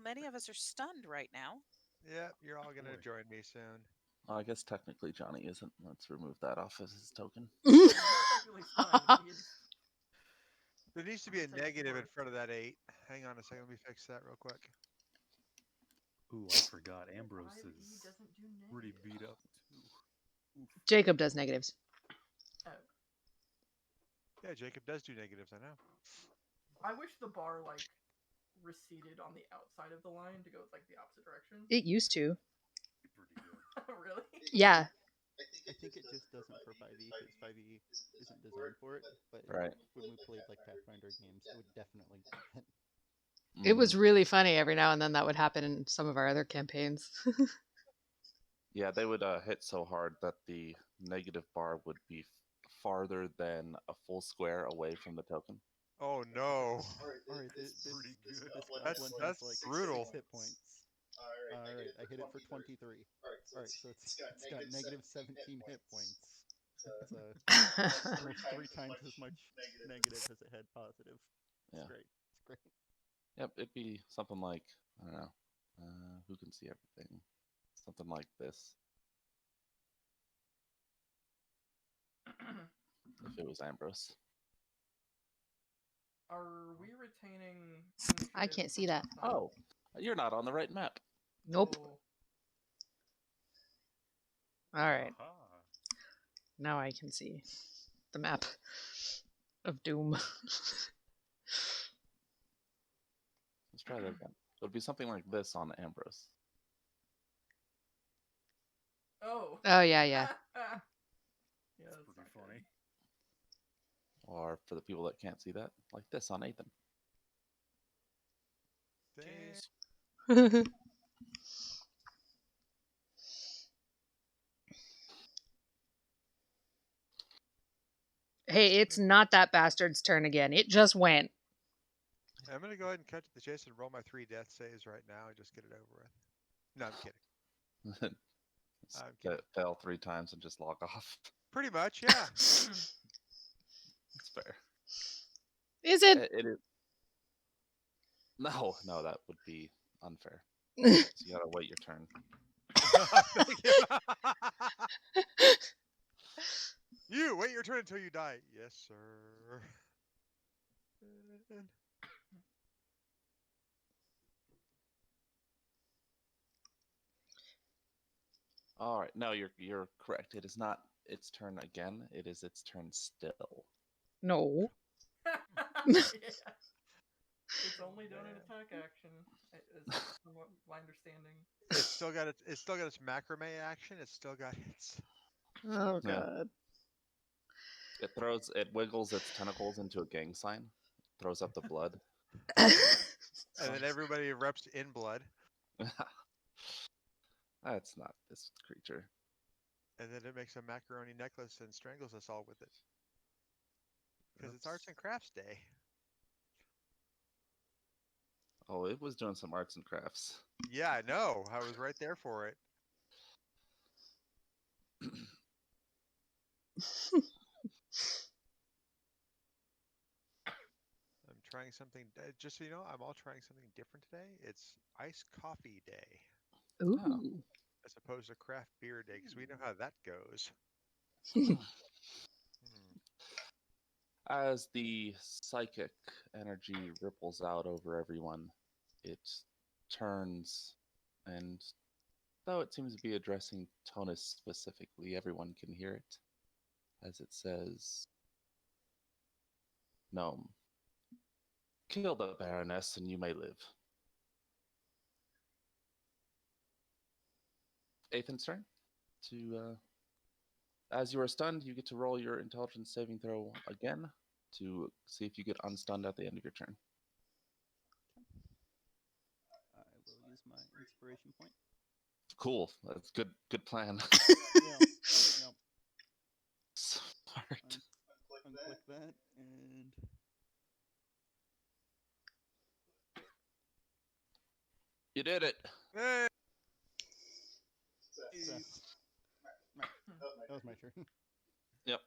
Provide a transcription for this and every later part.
many of us are stunned right now. Yep, you're all gonna join me soon. Well, I guess technically Johnny isn't. Let's remove that off of his token. Technically fine. There needs to be a negative in front of that 8. Hang on a second, let me fix that real quick. Ooh, I forgot. Ambrose is pretty beat up too. Oof. Jacob does negatives. Oh. Yeah, Jacob does do negatives, I know. I wish the bar like receded on the outside of the line to go like the opposite direction. It used to. Pretty good. Really? Yeah. I think it just doesn't for 5e because 5e isn't designed for it. But Right. when we played like Pathfinder games, it would definitely. It was really funny. Every now and then that would happen in some of our other campaigns. Yeah, they would hit so hard that the negative bar would be farther than a full square away from the token. Oh no. Alright, this pretty good. last one has That's like brutal. 6 hit points. Alright, I hit it for 23. Alright, so it's got negative 17 hit points. It's almost 3 times as much negative as it had positive. It's Yeah. great. It's great. Yep, it'd be something like, I don't know, who can see everything? Something like this. If it was Ambrose. Are we retaining? I can't see that. Oh, you're not on the right map. Nope. Oh. All right. Aha. Now I can see the map of doom. Let's try that again. It would be something like this on Ambrose. Oh. Oh, yeah. Yeah, That's that's pretty not funny. Or for the people that can't see that, like this on Nathan. Damn. Hey, it's not that bastard's turn again. It just went. I'm gonna go ahead and cut to the chase and roll my 3 death saves right now and just get it over with. No, I'm kidding. I'm kidding. Fail 3 times and just log off. Pretty much, yeah. It's fair. Is it? It is. No, that would be unfair. So you gotta wait your turn. You wait your turn until you die. Yes, sir. All right, no, you're correct. It is not its turn again. It is its turn still. No. Yeah. It's only done an attack action, is from what my understanding. It's still got its macrame action. It's still got its. Oh, Yeah. God. It wiggles its tentacles into a gang sign, throws up the blood. And then everybody erupts in blood. That's not this creature. And then it makes a macaroni necklace and strangles us all with it. Because it's Arts and Crafts Day. Oh, it was doing some arts and crafts. Yeah, I know. I was right there for it. I'm trying something. Just so you know, I'm all trying something different today. It's Iced Coffee Day. Ooh. As opposed to Craft Beer Day, because we know how that goes. As the psychic energy ripples out over everyone, it turns, and though it seems to be addressing Tonus specifically, everyone can hear it as it says, "Gnome, kill the Baroness and you may live." Ethan's turn. As you are stunned, you get to roll your intelligence saving throw again to see if you get unstunned at the end of your turn. I will use my inspiration point. Cool. That's good plan. Yep. Smart. Unclick that and You did it. Hey! that was my turn. Yep.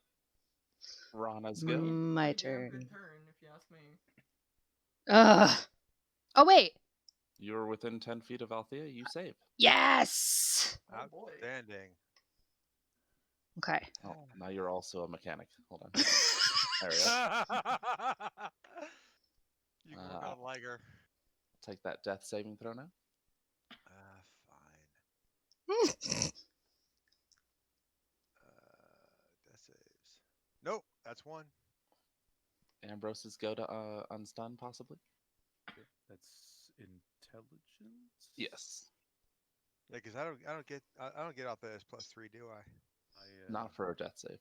Rana's go. My Pretty damn turn. Good turn, if you ask me. Oh, wait. You're within 10 feet of Althea. You save. Yes. Oh boy. Outstanding. Okay. Oh, now you're also a mechanic. Hold on. There we go. You can work on Liger. Take that death saving throw now. Fine. Death saves. Nope, that's one. Ambrose's go to unstun, possibly? That's intelligence. Yes. Yeah, because I don't get out there as +3, do I? Not for a death save.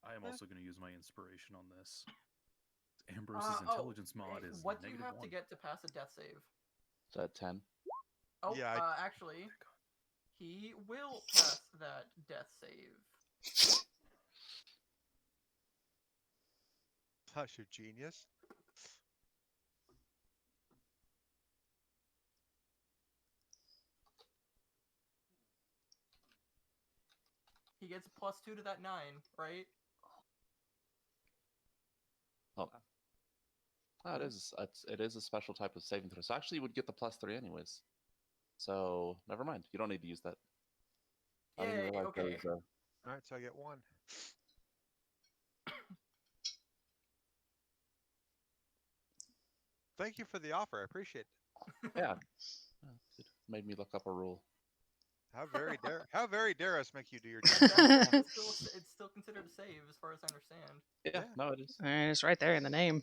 I am also going to use my inspiration on this. Ambrose's intelligence mod is what do you have -1. to get to pass a death save? So at 10. Oh, Yeah, actually, he will pass that death save. Hush, you genius. He gets +2 to that 9, right? Hold on. Oh, it is a special type of saving throw. So actually, you would get the +3 anyways. So never mind. You don't need to use that. I didn't Yay, realize okay. there was a- Alright, so I get 1. Thank you for the offer. I appreciate it. Yeah. It made me look up a rule. How very dare us make you do your job. It's still considered a save, as far as I understand. Yeah, no, it is. And it's right there in the name.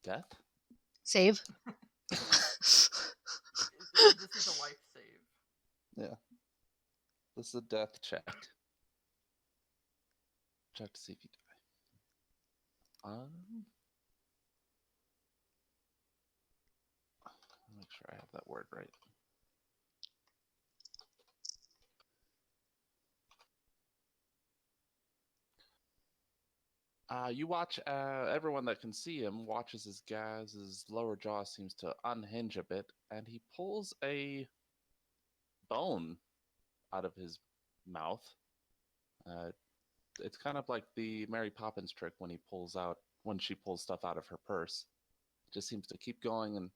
Death? Save. This is a life save. Yeah. This is a death check. Check to see if you die. Make sure I have that word right. You watch, everyone that can see him watches as Gaz's lower jaw seems to unhinge a bit, and he pulls a bone out of his mouth. It's kind of like the Mary Poppins trick when she pulls stuff out of her purse. It just seems to keep going, and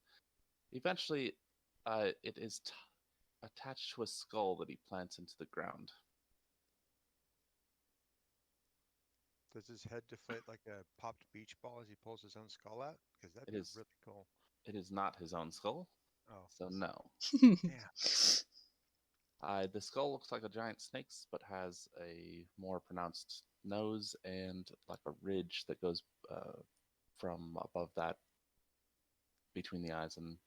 eventually it is attached to a skull that he plants into the ground. Does his head deflate like a popped beach ball as he pulls his own skull out? Because that'd be really cool. It is not his own skull, Oh, so no. damn. The skull looks like a giant snake's, but has a more pronounced nose and like a ridge that goes from above that between the eyes and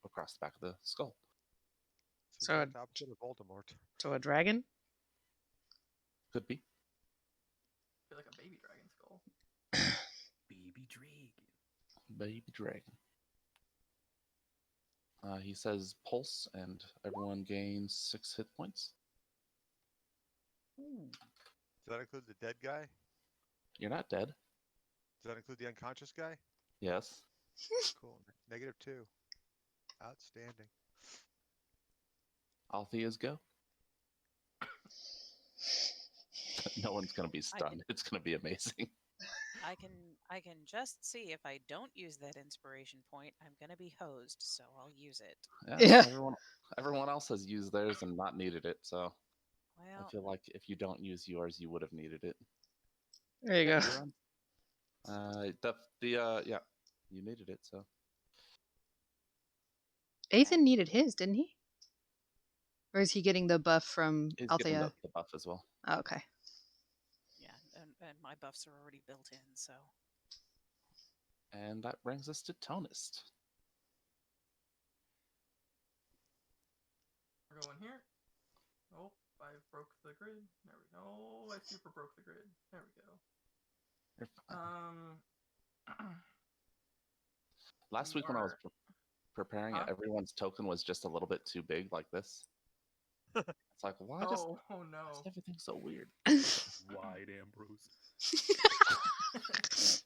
across the back of the skull. It's So the exact opposite of Voldemort. So a dragon? Could be. I feel like a baby dragon skull. Baby dragon. Baby dragon. He says pulse, and everyone gains 6 hit points. Does that include the dead guy? You're not dead. Does that include the unconscious guy? Yes. Cool. -2. Outstanding. Althea's go. No one's gonna be stunned. It's gonna be amazing. I can just see if I don't use that inspiration point, I'm gonna be hosed, so I'll use it. Yeah. Everyone else has used theirs and not needed it, so Well, I feel like if you don't use yours, you would have needed it. There you go. Yeah, you needed it, so. Ethan needed his, didn't he? Or is he getting the buff from He's getting Althea? the buff as well. Oh, okay. yeah, and my buffs are already built in, so And that brings us to Tonist. We're going here. Oh, I broke the grid. There we go. I super broke the grid. There we go. You're fine. Last we week when I was are- preparing it, Huh? everyone's token was just a little bit too big, like this. It's like, why Oh, just oh no. why is everything so weird? Wide Ambrose.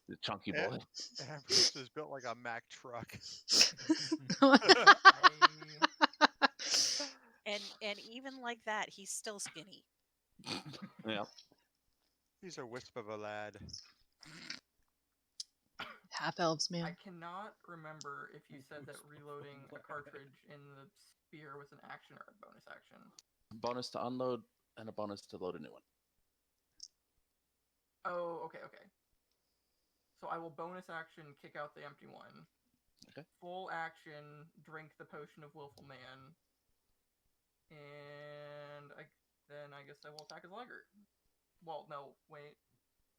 The chunky Yeah. boy. Ambrose is built like a Mack truck. and even like that, he's still skinny. Yeah. He's a wisp of a lad. Half elves, I man. cannot remember if you said that reloading a cartridge in the spear was an action or a bonus action. Bonus to unload and a bonus to load a new one. Oh, okay. So I will bonus action kick out the empty one. Okay. Full action drink the potion of Willful Man. And then I guess I will attack as Liger. Well, no, wait.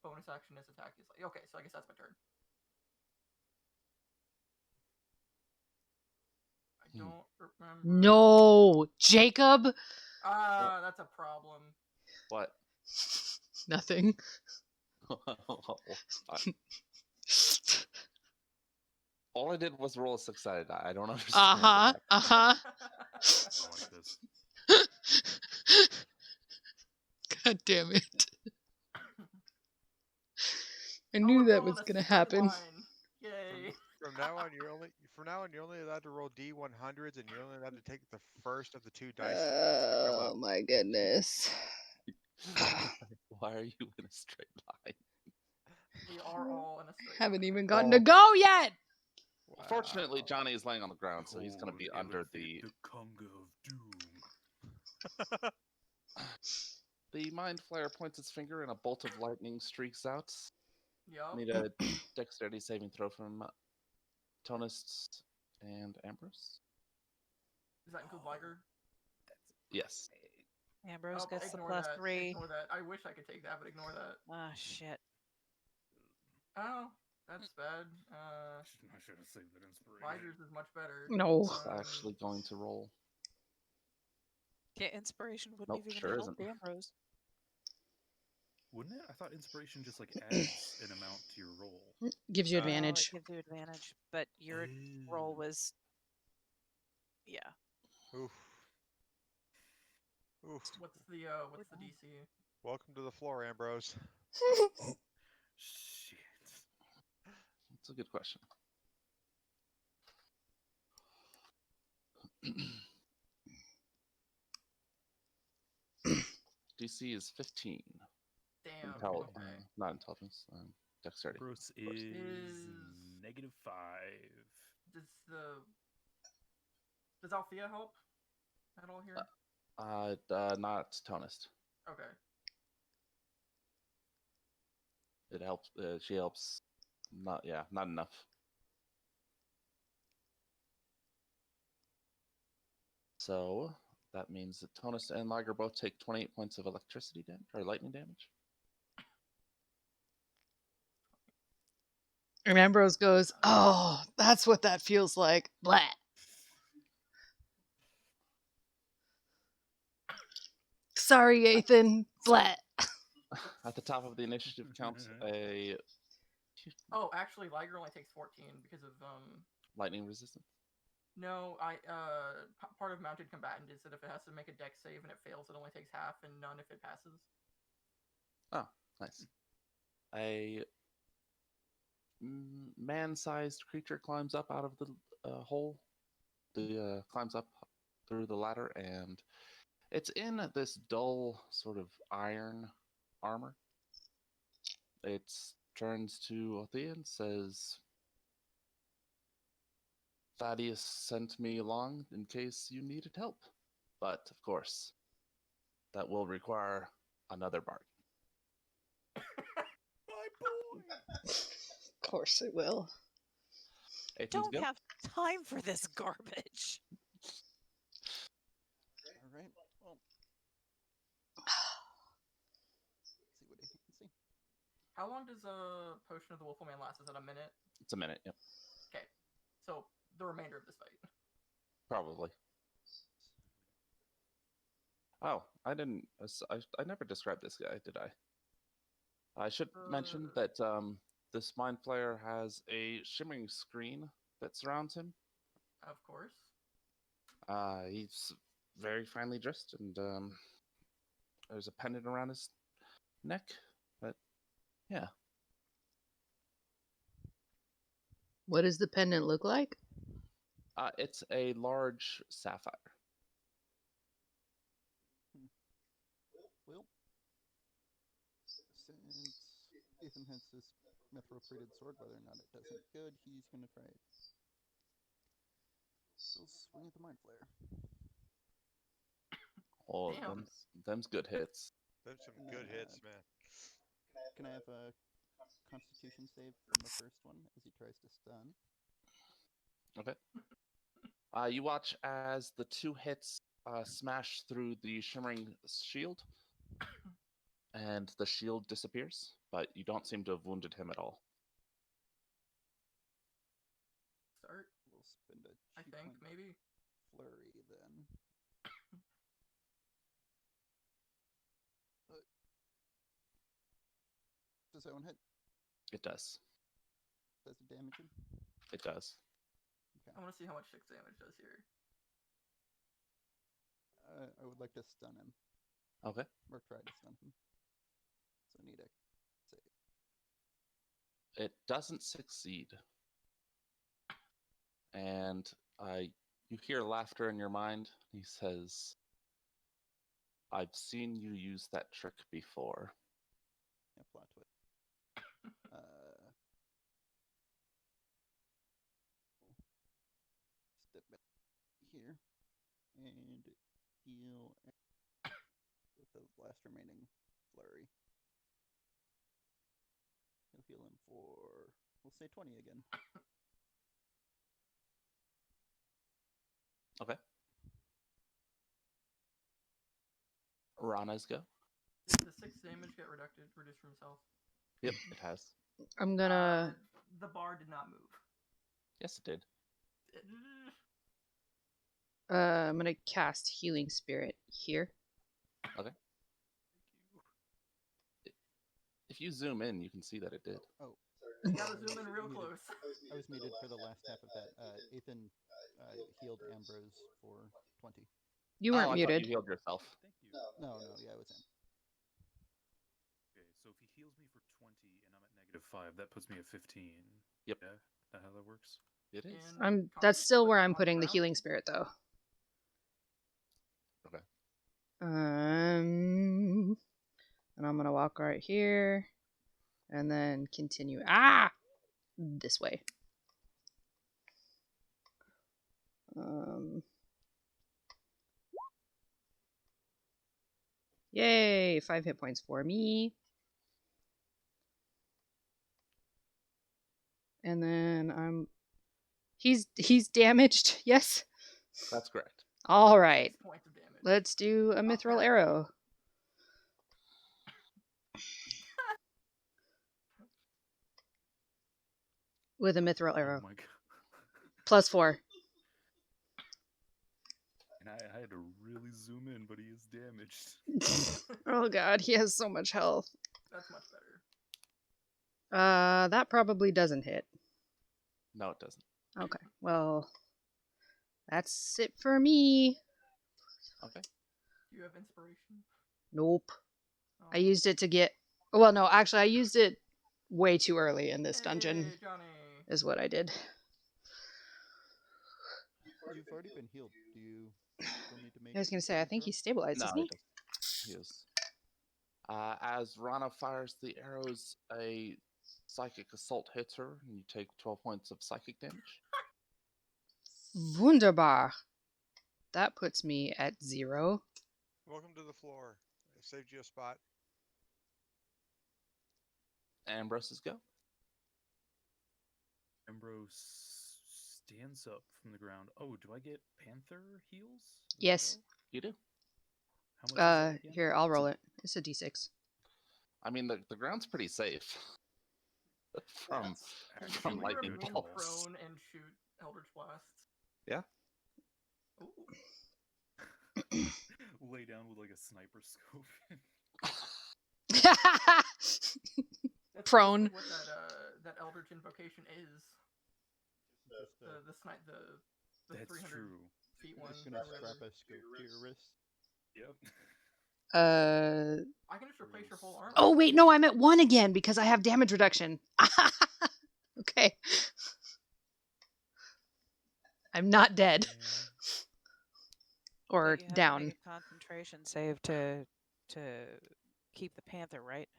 Bonus action is attack is okay, so I guess that's my turn. I don't remember. No, Jacob. That's a problem. What? Nothing. All I did was roll a 6-sided die. I don't understand. Uh-huh. Uh-huh. I like this. God damn it. I Oh, knew we're that rolling was a gonna straight happen. line. Yay. From now on, you're only allowed to roll D100s, and you're only allowed to take the first of the 2 dice that come Oh up. my goodness. Why are you in a straight line? We are all in a straight Haven't line. even gotten to go yet. Fortunately, Wow. Johnny is laying on the ground, so he's going to be Behold, under Illithid, the... Conga of Doom. The Mind Flayer points its finger and a bolt of lightning streaks out. Yup. Need a dexterity saving throw from Tonus and Ambrose. Does that include Liger? Yes. Ambrose Oh, gets the ignore that. +3. Ignore that. I wish I could take that, but ignore that. Ah, shit. Oh, that's bad. I should have saved that inspiration. Liger's is much better. No. It's actually going to roll. Yeah, inspiration wouldn't Nope, even sure help isn't. Ambrose. Wouldn't it? I thought inspiration just like adds an amount to your roll. Gives you No, No, advantage. it gives you advantage, but your roll was... Yeah. Oof. Oof. What's the DC? Welcome to the floor, Ambrose. Shit. That's a good question. DC is 15. Damn. Okay. Not intelligence. Dexterity. Bruce Is- is -5. Does Althea help at all here? Not Tonist. Okay. It helps. She helps. Not enough. So that means that Tonus and Liger both take 28 points of electricity damage or lightning damage. And Ambrose goes, oh, that's what that feels like. Blah. Sorry, Ethan. Blah. At the top of the initiative count, a Oh, actually, Liger only takes 14 because of lightning resistance. No, part of mounted combatant is that if it has to make a dex save and it fails, it only takes half, and none if it passes. Oh, nice. A man-sized creature climbs up out of the hole. Climbs up through the ladder, and it's in this dull sort of iron armor. It turns to Althea and says, Thaddeus sent me along in case you needed help. But, of course, that will require another bargain. My boy! Of course it will. Ethan's Don't go. have time for this garbage. All right. Well, see what Ethan can see. How long does a potion of the Willful Man last? Is it a minute? It's a minute, yep. Okay, so the remainder of this fight. Probably. Oh, I didn't. I never described this guy, did I? I should mention that this Mind Flayer has a shimmering screen that surrounds him. Of course. He's very finely dressed, and there's a pendant around his neck. But yeah, What does the pendant look like? it's a large sapphire. Well, since Ethan has his Mithril Treated Sword, whether or not it does it good. He's going to try it. He'll swing at the Mind Flare. Oh, Damn. them's good hits. There's some And good then, hits, man. Can I have a Constitution save from the first one as he tries to stun? Okay. You watch as the 2 hits smash through the shimmering shield, and the shield disappears, but you don't seem to have wounded him at all. Start, We'll spend a I chi think, point maybe. flurry then. Does that one hit? It does. Does it damage him? It does. Okay. I want to see how much 6 damage does here. I would like to stun him. Okay. Or try to stun him. So need a save. It doesn't succeed. And you hear laughter in your mind. He says, I've seen you use that trick before. Yeah, plot twist. Step back here and heal with the last remaining flurry. He'll heal him for, we'll say 20 again. Okay. Rana's go. Did the 6 damage get reduced from himself? Yep, it has. I'm gonna. The bar did not move. Yes, it did. I'm gonna cast Healing Spirit here. Okay. If you zoom in, you can see that it did. Oh, You gotta zoom in real Muted. close. I was muted for the last half of that. Ethan healed Ambrose for 20. You I weren't thought muted. You healed yourself. Thank you. No, yeah, it was him. Okay, so if he heals me for 20 and I'm at -5, that puts me at 15. Yep. Yeah, is that how that works? It is. And That's still where I'm on the putting the ground? Healing Spirit, though. Okay. And I'm gonna walk right here, and then continue. This way. Yay! 5 hit points for me. And then he's damaged. Yes. That's correct. All right. 6 points of damage. Let's do a mithril Okay. arrow. With a mithril arrow. Oh my god. +4. And I had to really zoom in, but he is damaged. Oh god, he has so much health. That's much better. That probably doesn't hit. No, it doesn't. Okay, well, that's it for me. Okay. Do you have inspiration? Nope. Oh. I used it to get... Well, no, actually, I used it way too early in this dungeon, Hey, Johnny. is what I did. You've already been healed. Do you still need to make... I was going to say, I think he's stabilized, No, isn't he he? doesn't. He is. As Rana fires the arrows, a psychic assault hits her, and you take 12 points of psychic damage. Wunderbar. That puts me at 0. Welcome to the floor. I saved you a spot. Ambrose's go. Ambrose stands up from the ground. Oh, do I get Panther heals? as Yes. well? You do. How much is that again? Here, I'll roll it. It's a d6. I mean, the ground's pretty safe. from That's from actually lightning good. Remain bolts. prone and shoot Eldritch Blasts. Yeah. Ooh. Lay down with like a sniper scope. That's Prone. basically what that Eldritch invocation is. Just, The That's 300 true. feet one. just gonna or whatever. strap a scope to your wrist. Yep. I can just replace your full armor. Oh, wait, no, I'm at 1 again because I have damage reduction. Okay. I'm not dead. Or But you have to down. make a concentration save to keep the panther, right?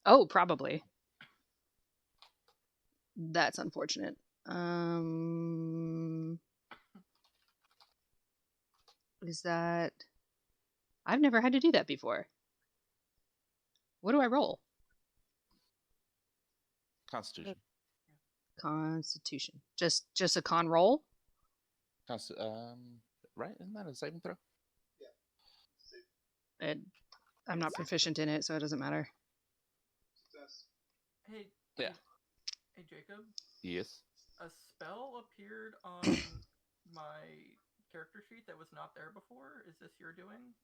Oh, probably. That's unfortunate. Is that... I've never had to do that before. What do I roll? Constitution. Constitution. Just a con roll? Right? Isn't that a saving throw? I'm not proficient in it, so it doesn't matter. Hey. Yeah. Hey, Jacob. Yes. A spell appeared on my character sheet that was not there before. Is this your doing?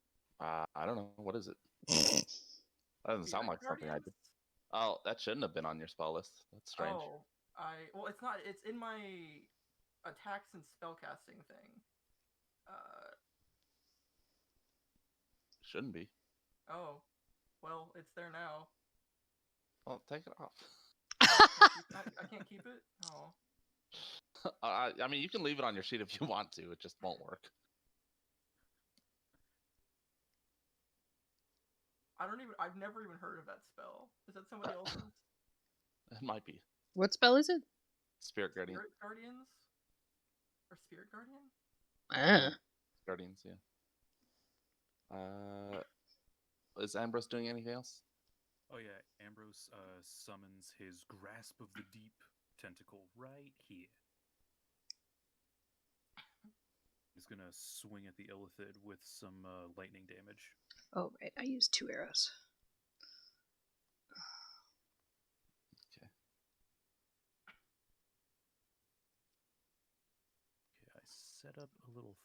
I don't know. What is it? That doesn't sound like something I did. Guardians? Oh, that shouldn't have been on your spell list. That's strange. Oh, well, it's not. It's in my attacks and spellcasting thing. Shouldn't be. Oh, well, it's there now. Well, take it off. I can't keep it. Oh. I mean, you can leave it on your sheet if you want to. It just won't work. I've never even heard of that spell. Is that somebody else's? It might be. What spell is it? Spirit Guardian. Spirit Guardians? Or Spirit Guardian? Guardians, yeah. Is Ambrose doing anything else? Oh yeah, Ambrose summons his Grasp of the Deep tentacle right here. He's gonna swing at the Illithid with some lightning damage. Oh, right. I used 2 arrows. Okay. Okay, I set up a little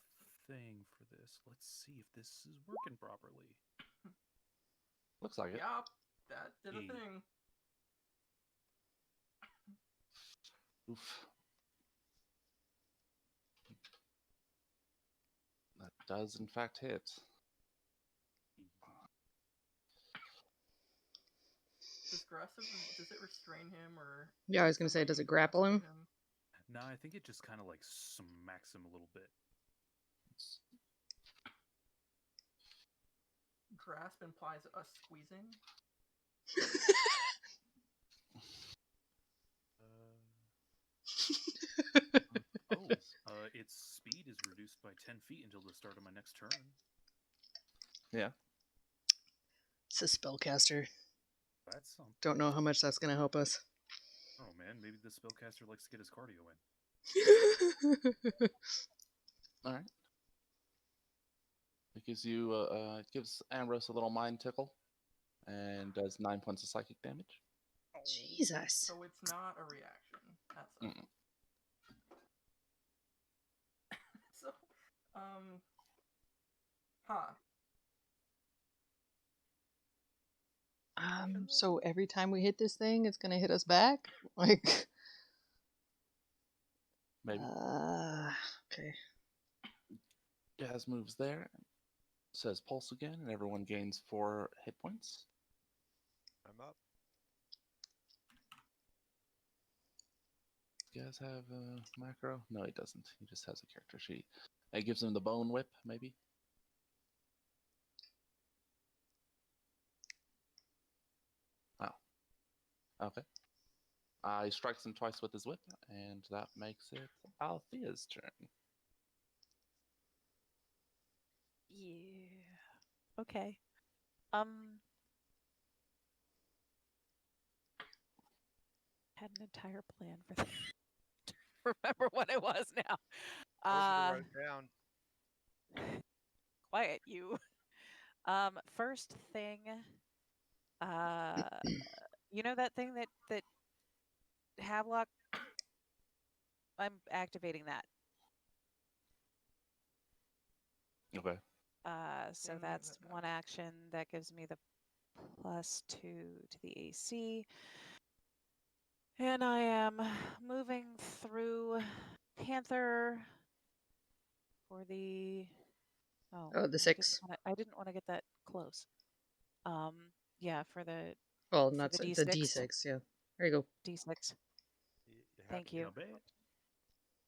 thing for this. Let's see if this is working properly. Looks like it. Yup, that did a Hey. thing. Oof. That does, in fact, hit. Does it restrain him or? Yeah, I was gonna say, does it grapple him? Nah, I think it just kind of like smacks him a little bit. Grasp implies us squeezing. Its speed is reduced by 10 feet until the start of my next turn. Yeah. It's a spellcaster. That's something. Don't know how much that's gonna help us. Oh man, maybe the spellcaster likes to get his cardio in. All right. It gives you, it gives Ambrose a little mind tickle, and does 9 points of psychic damage. Jesus. So it's not a reaction. That's so, So every time we hit this thing, it's gonna hit us back? Like... Maybe. Okay. Jazz moves there. Says pulse again, and everyone gains 4 hit points. I'm up. You guys have a macro? No, he doesn't. He just has a character sheet. It gives him the bone whip, maybe. Oh. Okay. He strikes him twice with his whip, and that makes it Althea's turn. Yeah. Okay. Had an entire plan for that. Remember what it was now. Wrote it down. Quiet, you. First thing, you know that thing that Havelock. I'm activating that. Okay. So that's one action. That gives me the +2 to the AC. And I am moving through Panther for the... Oh, the 6. I didn't want to get that close. Yeah, for the... Well, for not the the D6. D6, yeah. There you go. D6. You Thank to you. get that close.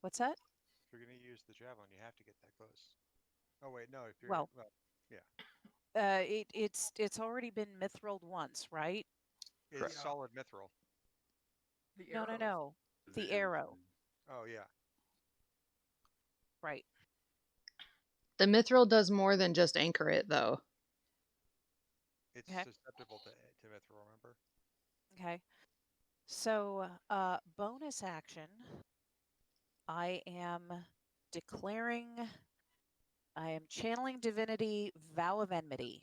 What's that? If you're going to use the javelin, you have to get that close. Oh wait, no. If you're Well, yeah. It's already been mithrilled once, right? It's solid mithril. No. The arrow. Oh yeah. Right. The mithril does more than just anchor it, though. It's Okay. susceptible to mithril. Remember? Okay. So, bonus action. I am channeling divinity Vow of Enmity,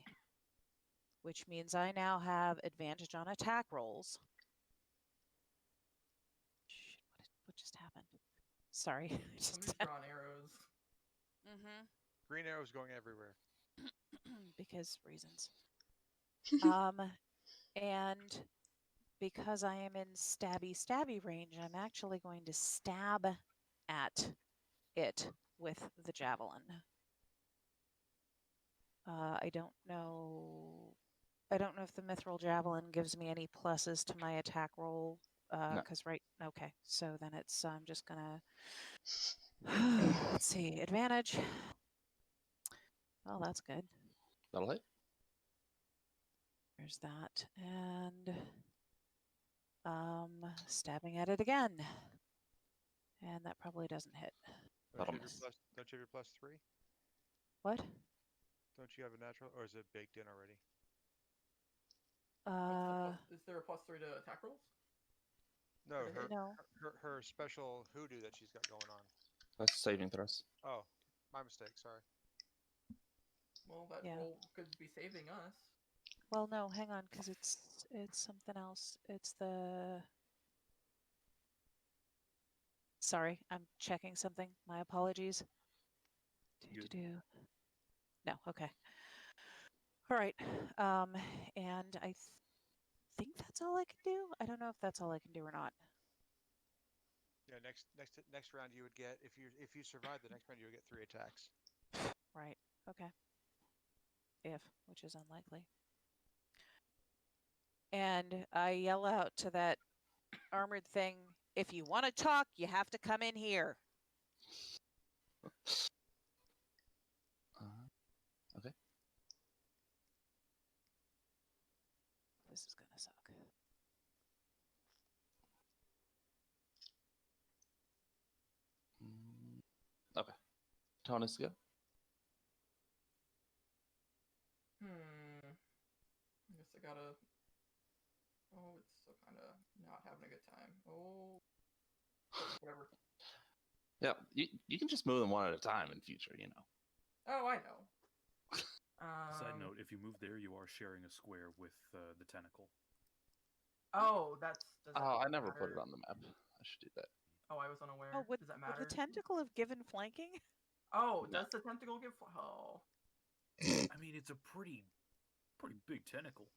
which means I now have advantage on attack rolls. Shit, what just happened? Sorry. Somebody's drawing arrows. Mm-hmm. Green arrows going everywhere. Because reasons. And because I am in stabby range, I'm actually going to stab at it with the javelin. I don't know if the mithril javelin gives me any pluses to my attack roll. No. Okay. So then I'm just gonna, let's see, advantage. Well, that's good. That'll hit. There's that. And, stabbing at it again. And that probably doesn't hit. That'll Don't you miss. have your +3? What? Don't you have a natural, or is it baked in already? Is there a +3 to attack rolls? No, For the hit? No. her special hoodoo that she's got going on. That's saving throws. Oh, my mistake. Sorry. Well, that Yeah. roll could be saving us. Well, no, hang on, because it's something else. It's the... Sorry, I'm checking something. My apologies. No, okay. All right. And I think that's all I can do. I don't know if that's all I can do or not. Yeah, next round you would get, if you survive the next round, you would get 3 attacks. Right. Okay. Which is unlikely. And I yell out to that armored thing, if you want to talk, you have to come in here. Okay. This is gonna suck. Okay. Tonus, go. I guess I gotta... Oh, it's still kind of not having a good time. Oh, whatever. Yeah, you can just move them one at a time in future, you know. Oh, I know. Side note, if you move there, you are sharing a square with the tentacle. Oh, does that I never put matter? it on the map. I should do that. Oh, I was unaware. Oh, Does that matter? Would the tentacle have given flanking? Oh, No. does the tentacle give... Oh. I mean, it's a pretty big tentacle.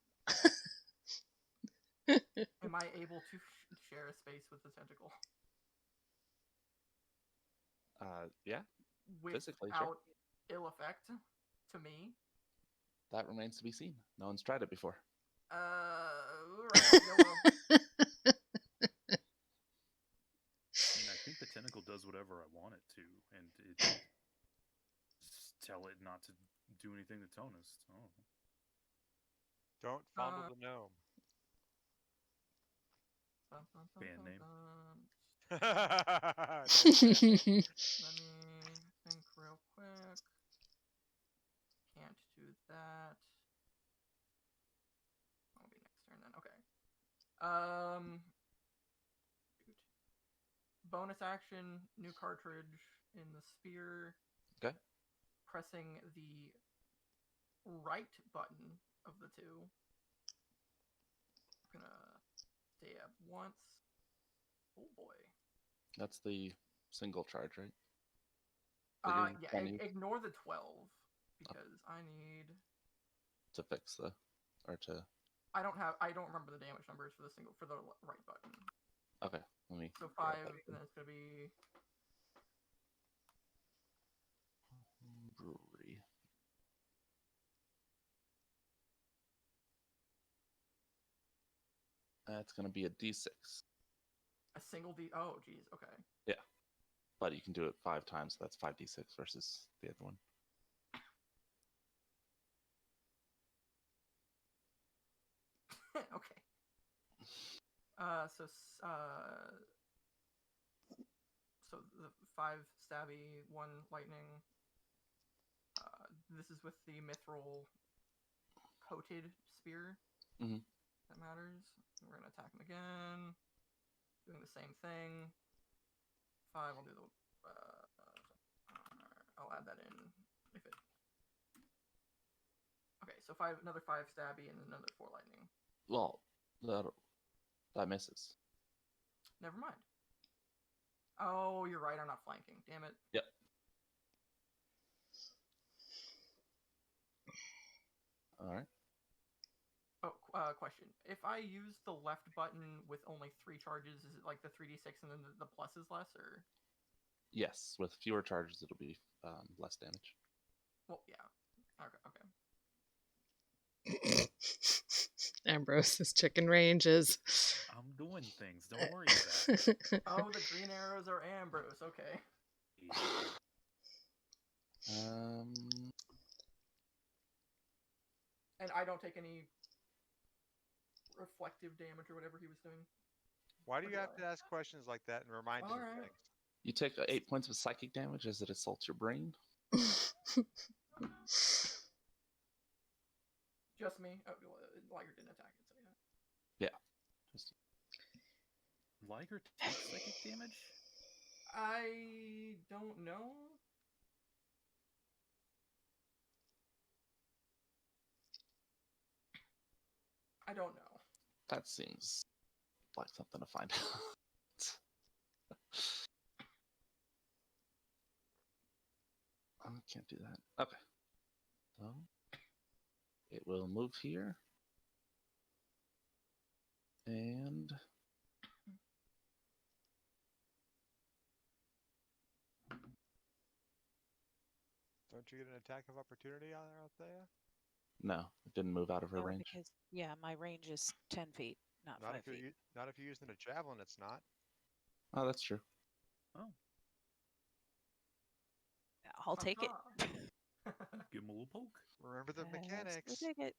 Am I able to share a space with the tentacle? Yeah, physically, Without sure. ill effect to me? That remains to be seen. No one's tried it before. Right, YOLO. I mean, I think the tentacle does whatever I want it to, and it just tell it not to do anything to Tonus. Oh. Don't fondle the gnome. Band name. Let me think real quick. Can't do that. That'll be next turn then. Okay. Shoot. Bonus action, new cartridge in the spear. Okay. Pressing the right button of the two. I'm gonna stab once. Oh boy. That's the single charge, right? Yeah, ignore the 12 because I need To fix the, or to. I don't remember the damage numbers for the right button. Okay, let me. So grab 5, that and again. then it's gonna be Brewery. That's gonna be a D6. a single D. Oh, geez. Okay. Yeah, but you can do it 5 times. So that's 5d6 versus the other one. Okay. So so the 5 stabby, 1 lightning. This is with the mithril coated spear. Mhm. That matters. We're gonna attack him again. Doing the same thing. 5. I'll do the. I'll add that in if it. Okay, so another 5 stabby and another 4 lightning. Well, that misses. Never mind. Oh, you're right. I'm not flanking. Damn it. Yep. All right. Oh, question. If I use the left button with only 3 charges, is it like the 3d6 and then the plus is less, or? Yes, with fewer charges, it'll be less damage. Well, yeah. Okay. Ambrose's chicken ranges. I'm doing things. Don't worry about it. Oh, the green arrows are Ambrose. Okay. And I don't take any reflective damage or whatever he was doing. Why do Or you do have I? to ask questions like that and remind us of Alright. things? You take 8 points of psychic damage as it assaults your brain. Just me. Oh, Liger didn't attack it, so yeah. Just Liger takes psychic damage? I don't know. I don't know. that seems like something to find out. I can't do that. Okay. So it will move here. And Don't you get an attack of opportunity on out there? no, it didn't move out of her No, range. because my range is 10 feet, not 5 feet. Not if you're using a javelin. It's not. Oh, that's true. Oh, I'll take it. give him a little poke. Remember the Let's mechanics. go take it.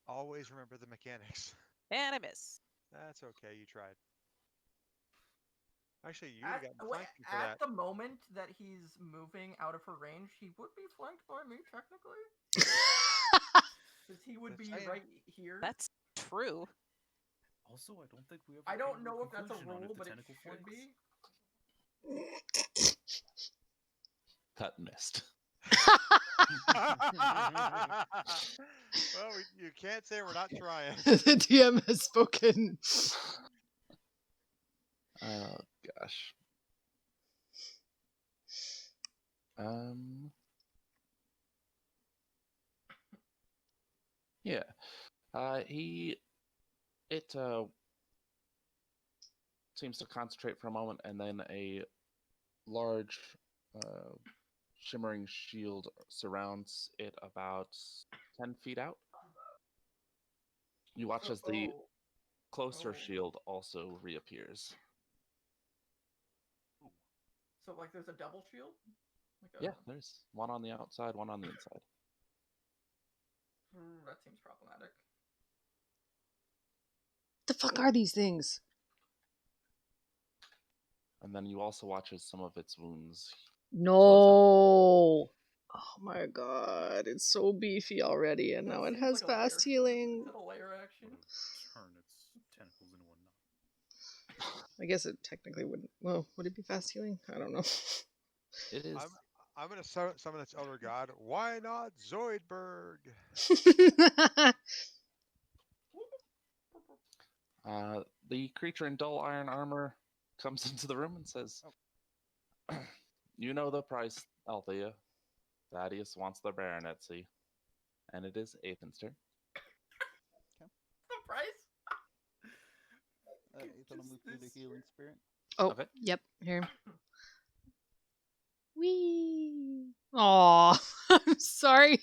Always remember the mechanics. And I miss. That's okay. You tried. Actually, you At, got wait, flanking for at that. the moment that he's moving out of her range, he would be flanked by me, technically. Because he would Just be saying. right here. That's true. Also, I don't think we ever. I don't came to know if that's a conclusion on rule, the but it tentacle should flanks. be. Cut and missed. Well, you can't say we're not trying. The DM has spoken. Oh gosh. Yeah. It seems to concentrate for a moment, and then a large shimmering shield surrounds it about 10 feet out. You watch as the closer Oh. shield also reappears. So, like, there's a double shield? Like Yeah, there's one on the outside, one on the inside. That seems problematic. The fuck are these things? And then you also watch as some of its wounds. No. Oh my god, it's so beefy already, and That now it seems has like a layer. fast healing. Is it a layer action? Turn its tentacles into a knot. I guess it technically wouldn't. Well, would it be fast healing? I don't know. It is. I'm gonna summon its elder god. Why not Zoidberg? The creature in dull iron armor comes into the room and says, "You know the price, Althea. Thaddeus wants the baronetcy." And it is Ethan's turn. The price? Ethan will move through the healing spirit. Oh, Okay. yep, here. Wee. Aw, I'm sorry.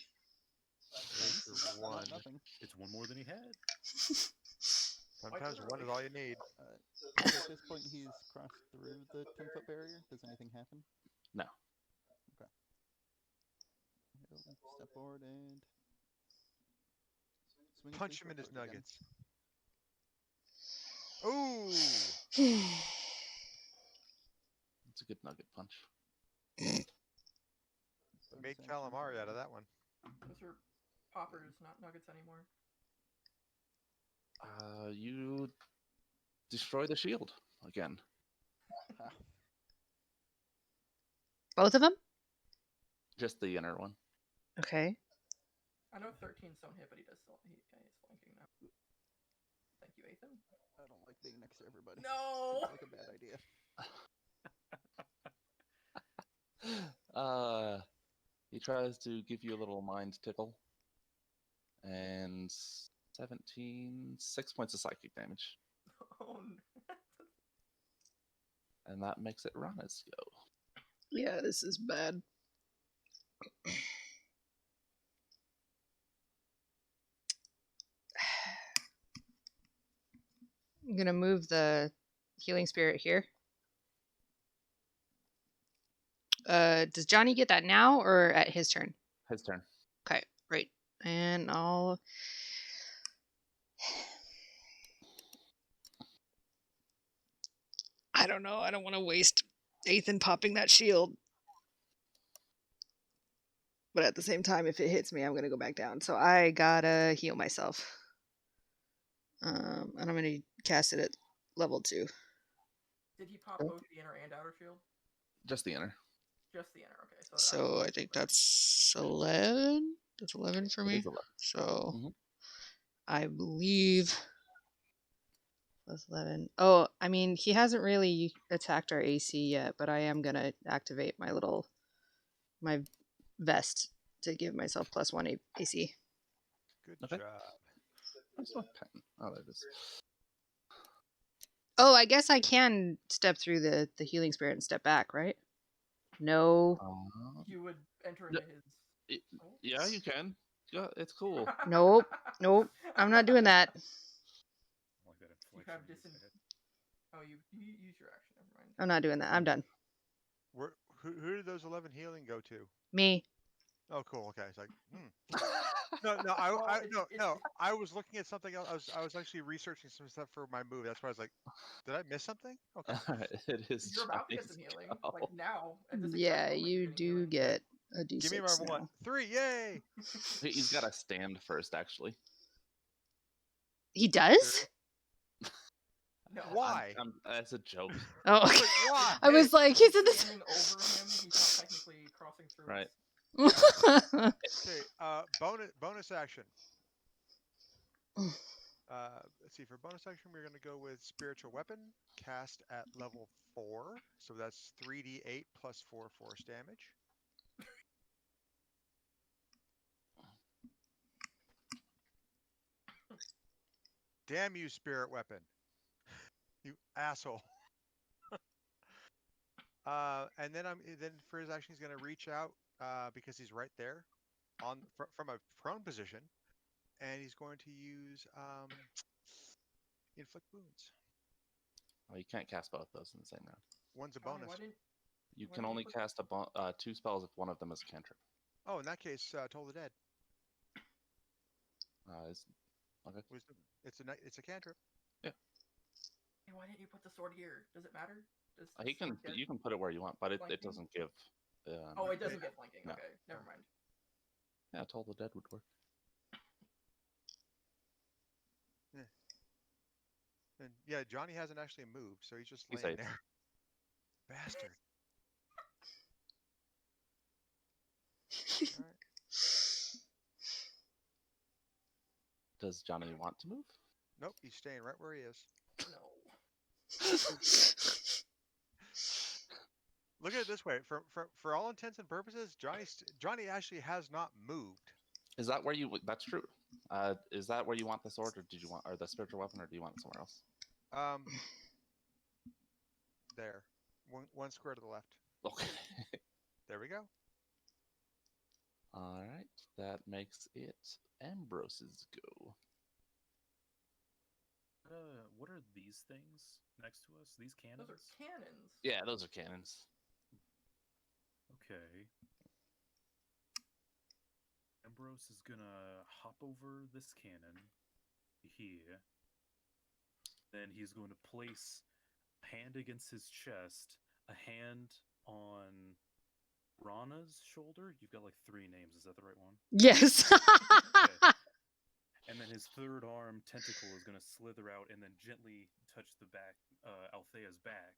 There's your one. Nothing. It's one more than he had. Sometimes one is all you need. So at this point, he's crossed through the 10-foot barrier. Does anything happen? No. Okay. He'll step forward and swing his Punch big him in his sword again. nuggets. Ooh! It's a good nugget punch. I made calamari out of that one. Those are poppers, not nuggets anymore. You destroy the shield again. Both of them? Just the inner one. Okay. I know 13's don't hit, but he is flanking now. Thank you, Ethan. I don't like being next to everybody. No! Seems like a bad idea. He tries to give you a little mind tickle. And 17, 6 points of psychic damage. Oh, no. And that makes it Rana's go. Yeah, this is bad. I'm gonna move the healing spirit here. Does Johnny get that now or at his turn? His turn. Okay, great. And I'll... I don't know. I don't want to waste Ethan popping that shield. But at the same time, if it hits me, I'm going to go back down. So I gotta heal myself. And I'm going to cast it at level 2. Did he pop both the inner and outer shield? Just the inner. Just the inner, okay. So I think that's 11. That's 11 for It me. is 11. So Mhm. I believe plus 11. Oh, I mean, he hasn't really attacked our AC yet, but I am going to activate my vest to give myself plus 1 AC. Good Okay. job. That's not pen. Oh, there it is. Oh, I guess I can step through the healing spirit and step back, right? No. You would enter Yeah. into his... Yeah, you can. Yeah, it's cool. Nope. Nope. I'm not doing that. I like that You inflection. have in his disen... head. Oh, you use your action, never mind. I'm not doing that. I'm done. Who did those 11 healing go to? Me. Oh, cool. Okay, it's like, No, I was looking at something else. I was actually researching some stuff for my move. That's why I was like, did I miss something? Okay. It is. You're about to get some Johnny's healing, go. like now. At this exact Yeah, moment, you you're getting do healing. get a D6 Give me my now. 1. 3, yay! He's got to stand first, actually. He does? No. Why? That's a joke. Oh, Like, okay. why? I was like, he's in this. Standing over him, he's not technically crossing through. Right. Okay, bonus action. Let's see, for bonus action, we're going to go with Spiritual Weapon, cast at level 4. So that's 3d8 plus 4 force damage. Damn you, Spirit Weapon. You asshole. And then for his action, he's going to reach out because he's right there from a prone position. And he's going to use Inflict Wounds. Oh, you can't cast both those in the same round. One's a Johnny, bonus. You why can didn't only you put- cast 2 spells if one of them is a cantrip. Oh, in that case, Toll the Dead. Okay. Wisdom. It's a cantrip. Hey, why didn't you put the sword here? Does it matter? Does He the can. sword get- You can put it where you want, but it flanking? doesn't give. Oh, it doesn't get flanking. No. Okay, never mind. Yeah, Toll the Dead would work. And yeah, Johnny hasn't actually moved, so he's just He's laying safe. there. Bastard. All right. Does Johnny want to move? Nope, he's staying right where he is. No. Look at it this way: for all intents and purposes, Johnny actually has not moved. Is that where you? That's true. Is that where you want the sword, or did you want, or the spiritual weapon, or do you want it somewhere else? There, one square to the left. Okay. There we go. All right, that makes it Ambrose's go. What are these things next to us? These cannons? Those are cannons. Yeah, those are cannons. Okay. Ambrose is gonna hop over this cannon here. Then he's going to place a hand against his chest, a hand on Rana's shoulder. You've got like 3 names. Is that the right one? Yes. And then his third arm tentacle is going to slither out and then gently touch the back, Althea's back.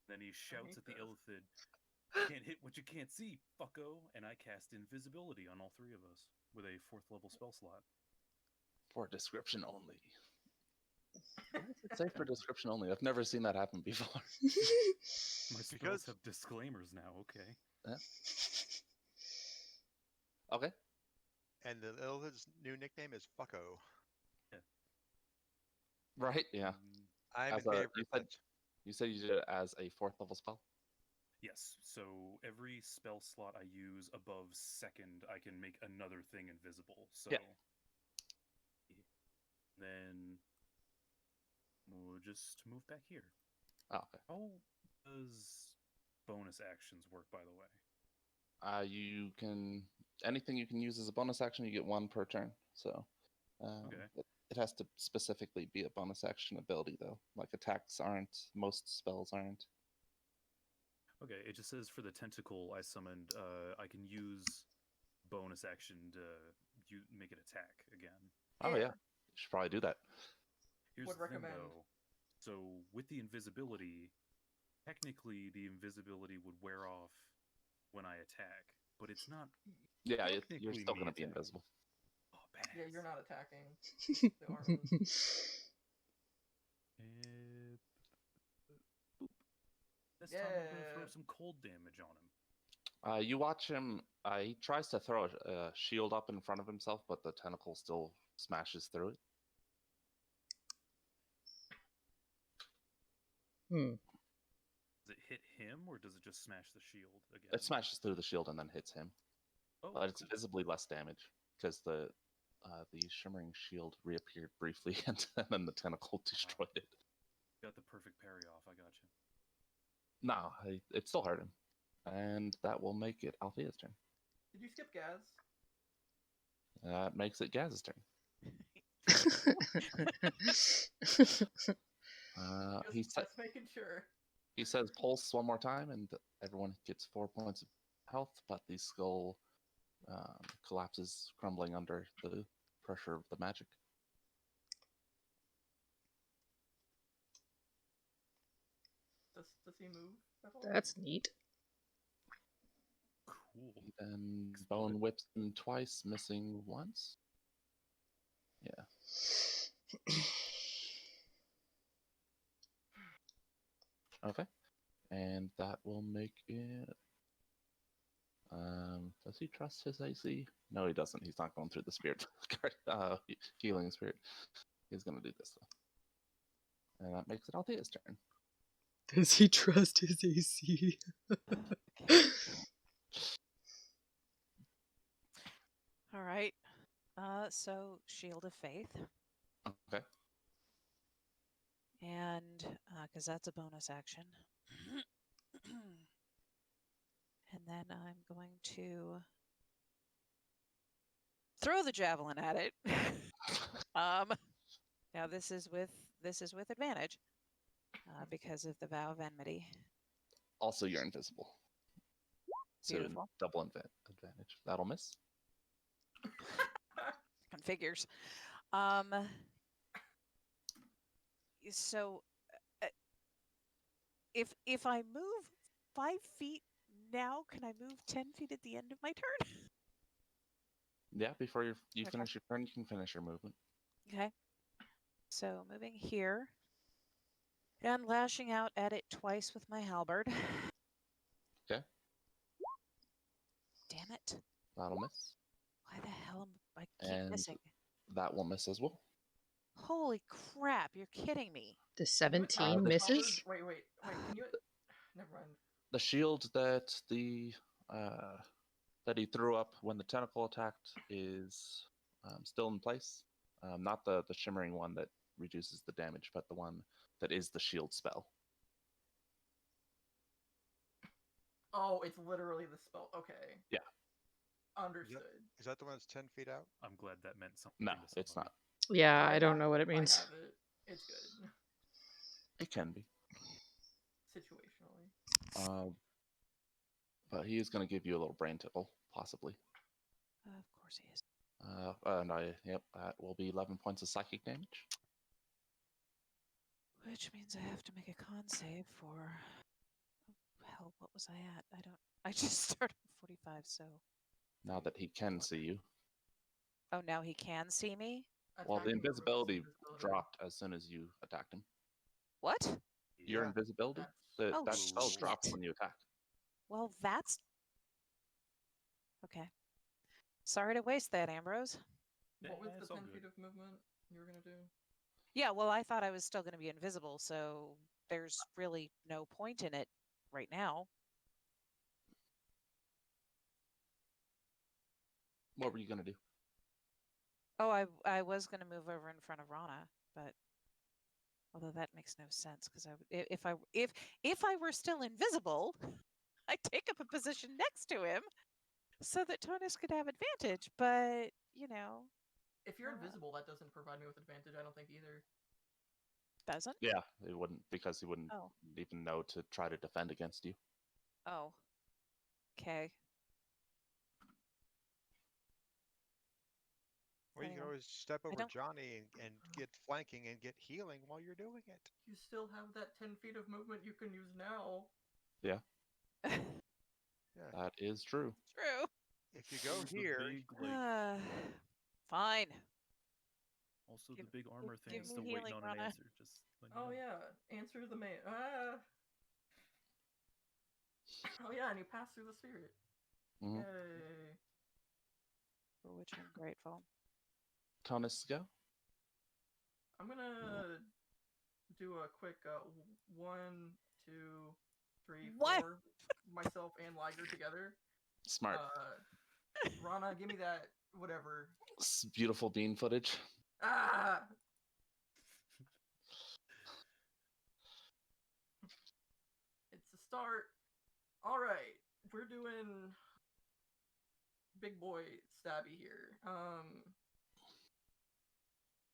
Then he shouts at the Illithid, "Can't hit what you can't see, fucko!" And I cast invisibility on all 3 of us with a 4th level spell slot. For description only. Why does it say for description only? I've never seen that happen before. My spells Because- have disclaimers now. Okay. Okay. And the Illithid's new nickname is Fucko. Right, yeah. I'm As in a- favor you of said- that. You said you did it as a 4th level spell? Yes. So every spell slot I use above 2nd, I can make another thing invisible. So then we'll just move back here. Oh, okay. How does bonus actions work, by the way? You can anything you can use as a bonus action, you get 1 per turn. So Okay. it has to specifically be a bonus action ability, though. Like attacks aren't. Most spells aren't. Okay, it just says for the tentacle I summoned, I can use bonus action to make it attack again. Oh Yeah. yeah, you should probably do that. Here's Would the thing, recommend. though. So with the invisibility, technically the invisibility would wear off when I attack, but it's not. Yeah, you're Technically still me gonna be attacking. invisible. Oh, badass. Yeah, you're not attacking. The arms. Boop. This time I'm gonna throw Yeah. some cold damage on him. You watch him. He tries to throw a shield up in front of himself, but the tentacle still smashes through it. Does it hit him, or does it just smash the shield again? It smashes through the shield and then hits him. Oh, But it's cool. visibly less damage because the shimmering shield reappeared briefly and then the tentacle destroyed it. Got the perfect parry off. I got you. No, it still hurt him, and that will make it Althea's turn. Did you skip Gaz? That makes it Gaz's turn. He Just making sure. He says pulse 1 more time, and everyone gets 4 points of health, but the skull collapses, crumbling under the pressure of the magic. Does he move at all? That's neat. Cool. And Bone whips him twice, missing once. Yeah. Okay. And that will make it. Does he trust his AC? No, he doesn't. He's not going through the spirit healing spirit. He's gonna do this though. And that makes it Althea's turn. Does he trust his AC? All right. So Shield of Faith, Okay. and because that's a bonus action. And then I'm going to throw the javelin at it. Now this is with advantage because of the vow of enmity. Also, you're invisible. So Beautiful. double advantage. That'll miss. Figures. So if I move 5 feet now, can I move 10 feet at the end of my turn? Yeah, before you Okay. finish your turn, you can finish your movement. Okay. So moving here and lashing out at it twice with my halberd. Okay. Damn it. That'll miss. Why the hell am I keep And missing? that will miss as well. Holy crap, you're kidding me. The 17 the- misses? Wait. Can you? Never mind. The shield that that he threw up when the tentacle attacked is still in place. Not the shimmering one that reduces the damage, but the one that is the shield spell. Oh, it's literally the spell. Okay. Yeah. Understood. Is that the one that's 10 feet out? I'm glad that meant something. No, to it's not. somebody. Yeah, I don't know what it I means. have it. It's good. It can be. Situationally. But he is going to give you a little brain tickle, possibly. Of course he is. Yep, that will be 11 points of psychic damage. Which means I have to make a con save for. Oh, hell, what was I at? I just started at 45, so. Now that he can see you. Oh, now he can see me? Well, the Attacking removes invisibility dropped as soon as you attacked him. What? Your Yeah. invisibility? That's- That spell shit. drops when you attack. Well, that's. Okay. Sorry to waste that, Ambrose. What was the It's all 10 good. feet of movement you were gonna do? Yeah, well, I thought I was still going to be invisible, so there's really no point in it right now. What were you going to do? Oh, I was going to move over in front of Rana, but although that makes no sense because if I were still invisible, I'd take up a position next to him so that Tonus could have advantage. But If you're Uh, invisible, that doesn't provide me with advantage. I don't think either. doesn't. Yeah, it wouldn't, because he wouldn't Oh. even know to try to defend against you. Oh. Okay. Well, you can Anyway, always step over don't- Johnny and get flanking and get healing while you're doing it. You still have that 10 feet of movement you can use now. Yeah. That is true. True. If you go There's the here, big, like, Fine. also give- the big armor give thing, me still healing, waiting on an Rana. answer. Just letting you Oh know. yeah, answer the man. Ah. Oh yeah, and you pass through the spirit. Mhm. Yay. For which I'm grateful. Tonus, go. I'm gonna do a quick 1, 2, 3, What? 4. Myself and Liger together. Smart. Rana, give me that whatever. Beautiful bean footage. Ah. It's a start. All right, we're doing big boy stabby here.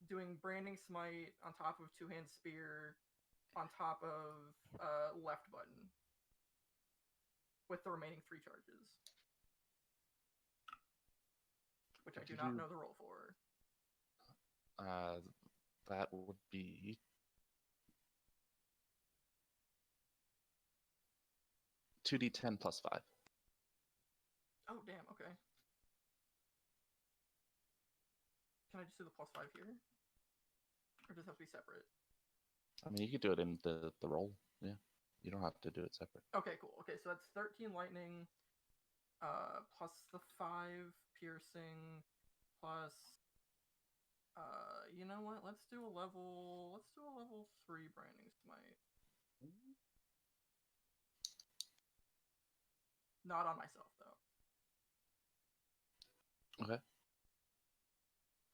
Doing branding smite on top of two-hand spear on top of left button with the remaining 3 charges, which I do not know the roll for. That would be 2d10 plus 5. Oh damn. Okay. Can I just do the +5 here? Or does it have to be separate? I mean, you could do it in the roll. Yeah, you don't have to do it separate. Okay, cool. Okay, so that's 13 lightning, plus the 5 piercing, plus, you know what? Let's do a level 3 branding smite. Not on myself though. Okay.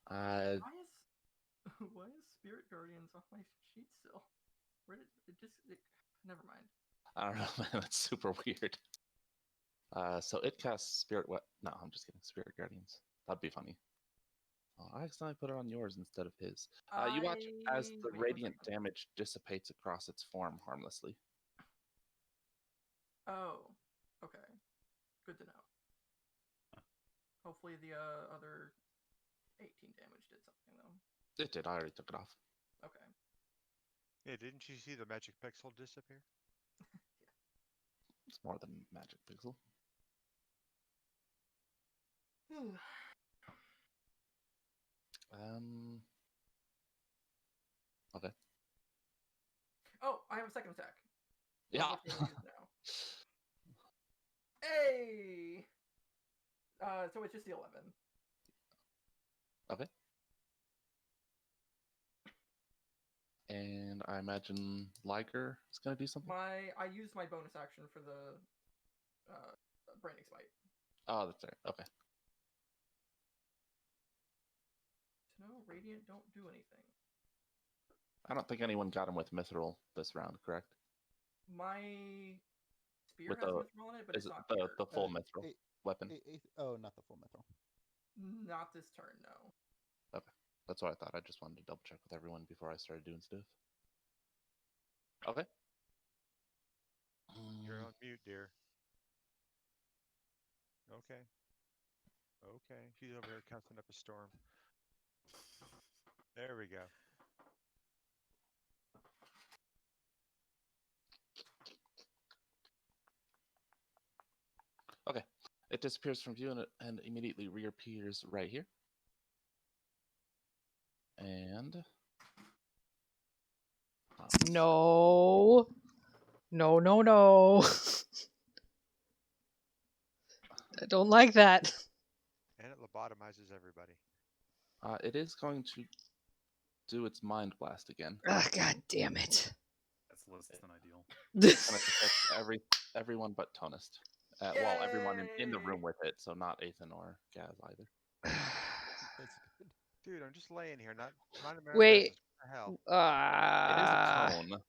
Why is Spirit Guardians on my sheet still? Where did it never mind. I don't know, man. That's super weird. So it casts Spirit. What? No, I'm just kidding. Spirit Guardians. That'd be funny. Oh, I accidentally put it on yours instead of his. You watch as the Wait, one radiant second. damage dissipates across its form harmlessly. Oh, okay. Good to know. Hopefully the other 18 damage did something though. It did. I already took it off. Okay. yeah, didn't you see the magic pixel disappear? It's more than magic pixel. Okay. Oh, I have a second attack. Yeah. Unfortunately, I use it now. Hey. So it's just the 11. Okay. And I imagine Liger is going to do something. I used my bonus action for the branding smite. Oh, that's right. Okay. No, radiant don't do anything. I don't think anyone got him with Mithril this round, correct? My spear With has the- mithril on it, but Is it's it not the pure. full Mithril eight- weapon? Oh, not the full metal. Not this turn, no. That's what I thought. I just wanted to double check with everyone before I started doing stuff. Okay. You're on mute. Okay. Okay. She's over here counting up a storm. There we go. Okay. It disappears from view and immediately reappears right here. And No. No, no, no. I don't like that. And it lobotomizes everybody. it is going to do its mind blast again. Ah, God damn it. That's less than ideal. It's going to affect everyone but Tonist. Well, everyone in the room Yay! with it, so not Ethan or Gaz either. That's good. Dude, I'm just laying here, not minding my own Wait. business. What the hell? It is a cone.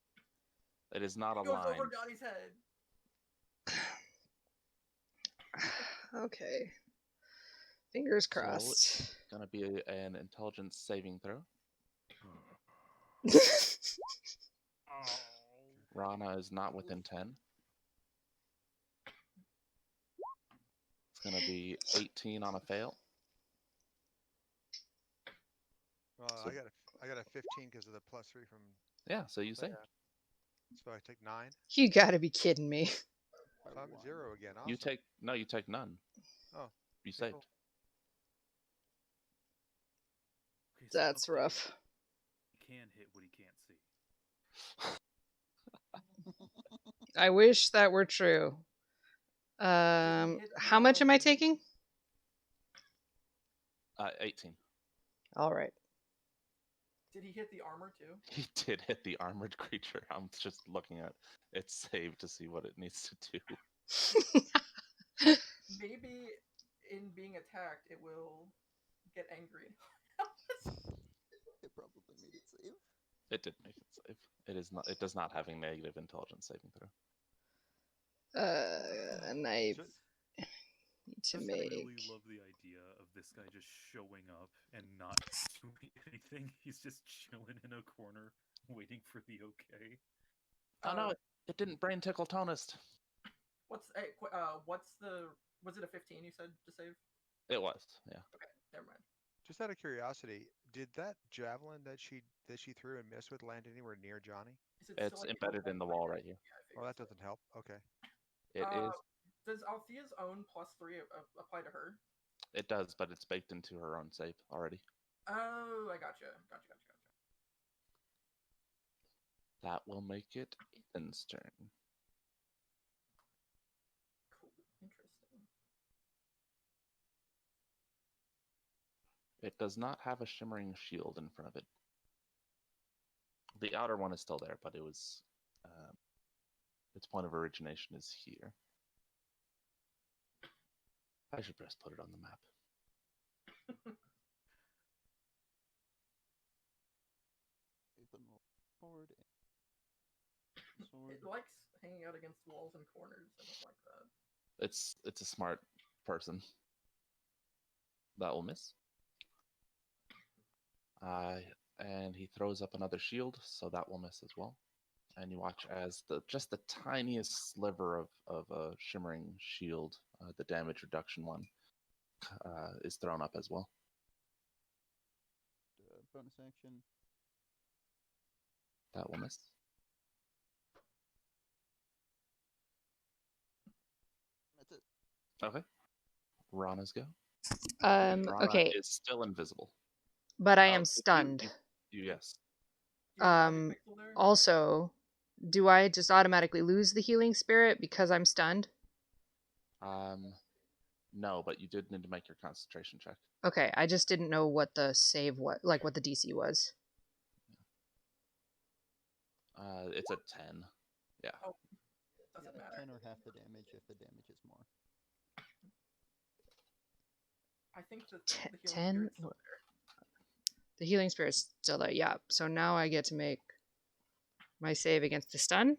It is not a It goes line. over Johnny's head. Okay. Fingers So- crossed. Going to be an intelligence saving throw. Rana is not within 10. It's going to be 18 on a fail. Well, So- I got a 15 because of the +3 from. Yeah, so you so saved. yeah. So I take 9. You gotta be kidding me. So I'm at 0 again. Awesome. You take none. Oh, You okay, saved. cool. Okay, so That's update. rough. He can hit what he can't see. I wish that were true. How much am I taking? 18. All right. Did he hit the armor too? He did hit the armored creature. I'm just looking at its save to see what it needs to do. Maybe in being attacked, it will get angry. It probably made it save. It did make it save. It is not. It does not have a negative intelligence saving throw. And I So- need to I make. really love the idea of this guy just showing up and not doing anything. He's just chilling in a corner, waiting for the okay. Oh no! Uh, It didn't brain tickle Tonist. what's the? Was it a 15 you said to save? It was. Yeah. Okay, never mind. Just out of curiosity, did that javelin that she threw and missed with land anywhere near Johnny? Is it It's still, like, embedded in the wall right here. Yeah, I Well, figured that so. doesn't help. Okay. It is. Does Althea's own +3 apply to her? It does, but it's baked into her own save already. Oh, I gotcha. Gotcha. That will make it Ethan's turn. Cool. Interesting. It does not have a shimmering shield in front of it. The outer one is still there, but it was its point of origination is here. I should just put it on the map. Ethan roll forward. Sword. It likes hanging out against walls and corners. I don't like that. It's a smart person. That will miss. And he throws up another shield, so that will miss as well. And you watch as just the tiniest sliver of a shimmering shield, the damage reduction one, is thrown up as well. Bonus action. That will miss. That's it. Okay. Rana's go. Rana Okay, is still invisible. but I Oh, am stunned. Yes. Do you have a Um, pixel there? Also, do I just automatically lose the healing spirit because I'm stunned? No, but you did need to make your concentration check. Okay, I just didn't know what the save was, like what the DC was. It's a 10. Yeah. Doesn't matter. 10 or half the damage if the damage is more. I think the Ten- healing 10? spirit's still there. The healing spirit's still there, yeah. So now I get to make my save against the stun.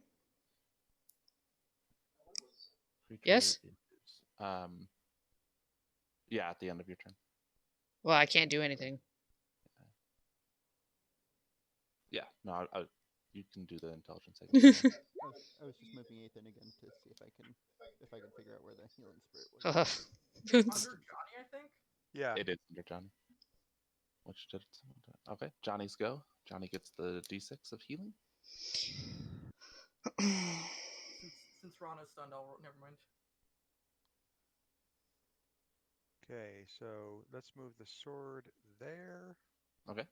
Yes? Yeah, at the end of your turn. Well, I can't do anything. Yeah, no, you can do the intelligence saving throw. I was just moving Ethan again to see if I can figure out where the healing spirit was. Vince. Under Johnny, I think. Yeah. It is under Johnny. Which did okay? Johnny's go. Johnny gets the D6 of healing. Since Rana's stunned, I'll never mind. Okay, so let's move the sword there, Okay.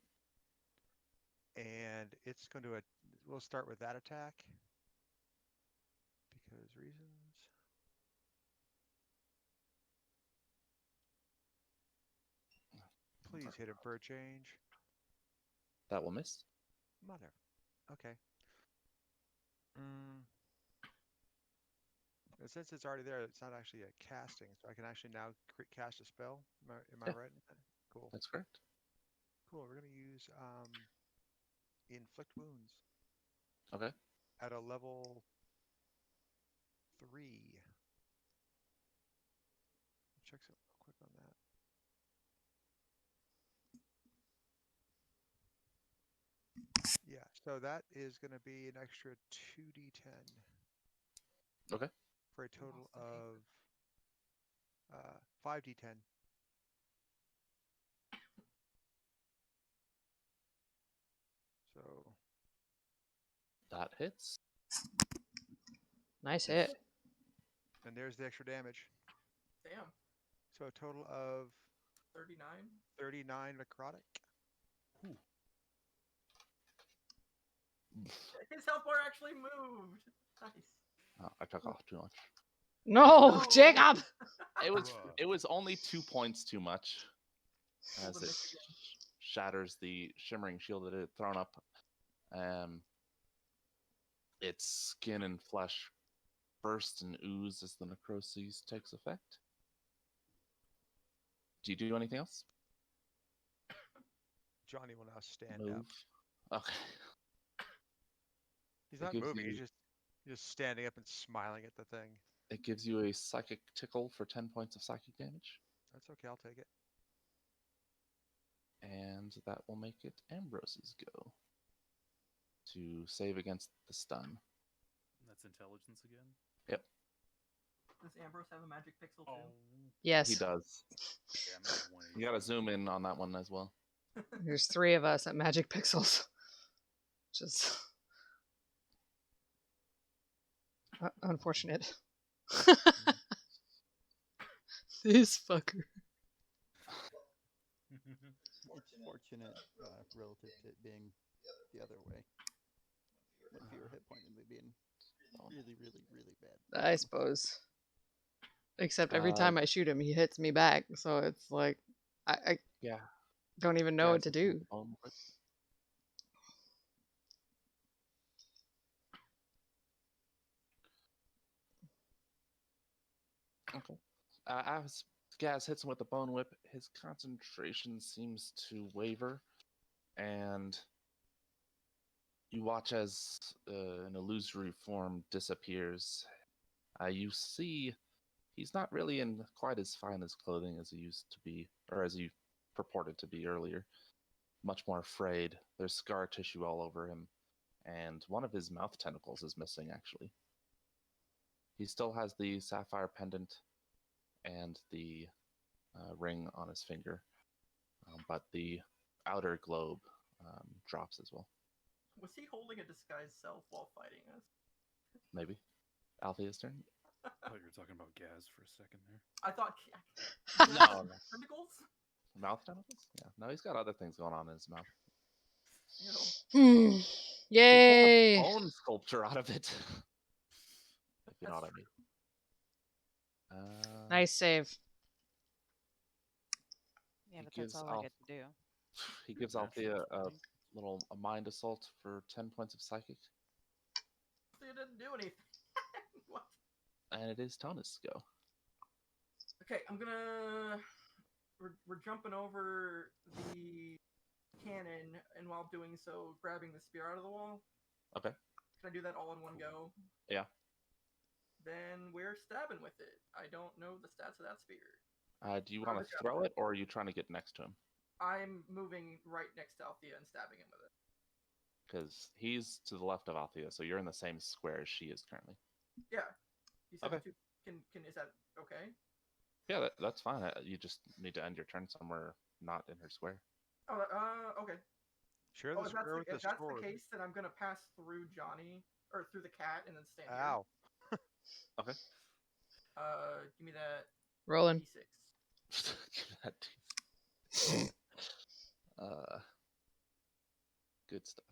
and it's going to. We'll start with that attack because reasons. Please hit him for a change. That will miss. Mother. Okay. And since it's already there, it's not actually a casting, so I can actually now cast a spell. Am I Yeah. right? Cool. That's correct. Cool. We're gonna use inflict wounds Okay. at a level 3. Check something real quick on that. Yeah, so that is going to be an extra 2d10. Okay. For a total of 5d10. So That hits. Nice hit. and there's the extra damage. Damn. So a total of 39. 39 necrotic. His health bar actually moved. Nice. Oh, I took off too much. No, No. Jacob! It was only 2 points too much. Roll As the it miss again. shatters the shimmering shield that it had thrown up. Its skin and flesh burst and ooze as the necrosis takes effect. Do you do anything else? Johnny will now stand Move. up. Okay. He's It not gives moving. you- He's just standing up and smiling at the thing. It gives you a psychic tickle for 10 points of psychic damage. That's okay. I'll take it. And that will make it Ambrose's go. To save against the stun. That's intelligence again. Yep. Does Ambrose have a magic pixel too? Oh, Yes, He does. yeah, I'm at 180. You gotta zoom in on that one as well. there's 3 of us at Magic Pixels. Just unfortunate. This fucker. It's fortunate relative to it being the other way. With fewer hit points and being really, really, really bad. I suppose. Except every Uh, time I shoot him, he hits me back. So it's like, I Yeah. don't even know what to Jazz hits with do. the bone whip. Okay. As Gaz hits him with the bone whip, his concentration seems to waver, and you watch as an illusory form disappears. You see he's not really in quite as fine as clothing as he used to be, or as he purported to be earlier. Much more frayed. There's scar tissue all over him, and one of his mouth tentacles is missing, actually. He still has the sapphire pendant and the ring on his finger, but the outer globe drops as well. Was he holding a disguised self while fighting us? Maybe. Althea's turn? I thought you were talking about Gaz for a second there. I thought. No, no. Tentacles? Mouth tentacles? Yeah. No, he's got other things going on in his mouth. You know. He Yay! pulled a bone sculpture out of it. If you know what I mean. Nice save. Yeah, He but that's gives all I off- get to do. He gives Althea a mind assault for 10 points of psychic, They didn't do anything. What? and it is Tonus' go. Okay, I'm gonna. We're jumping over the cannon, and while doing so, grabbing the spear out of the wall. Okay. Can I do that all in one go? Yeah. Then we're stabbing with it. I don't know the stats of that spear. Do you want to throw it, or are you trying to get next to him? I'm moving right next to Althea and stabbing him with it. Because he's to the left of Althea, so you're in the same square as she is currently. Yeah. You said Okay. Can is that okay? Yeah, that's fine. You just need to end your turn somewhere not in her square. Oh, okay. Share Oh, the if that's, square the, with if the that's sword. the case, then I'm gonna pass through Johnny or through the cat and then stand here. Ow. Okay. Give me that Rolling. D6. Give that good stuff.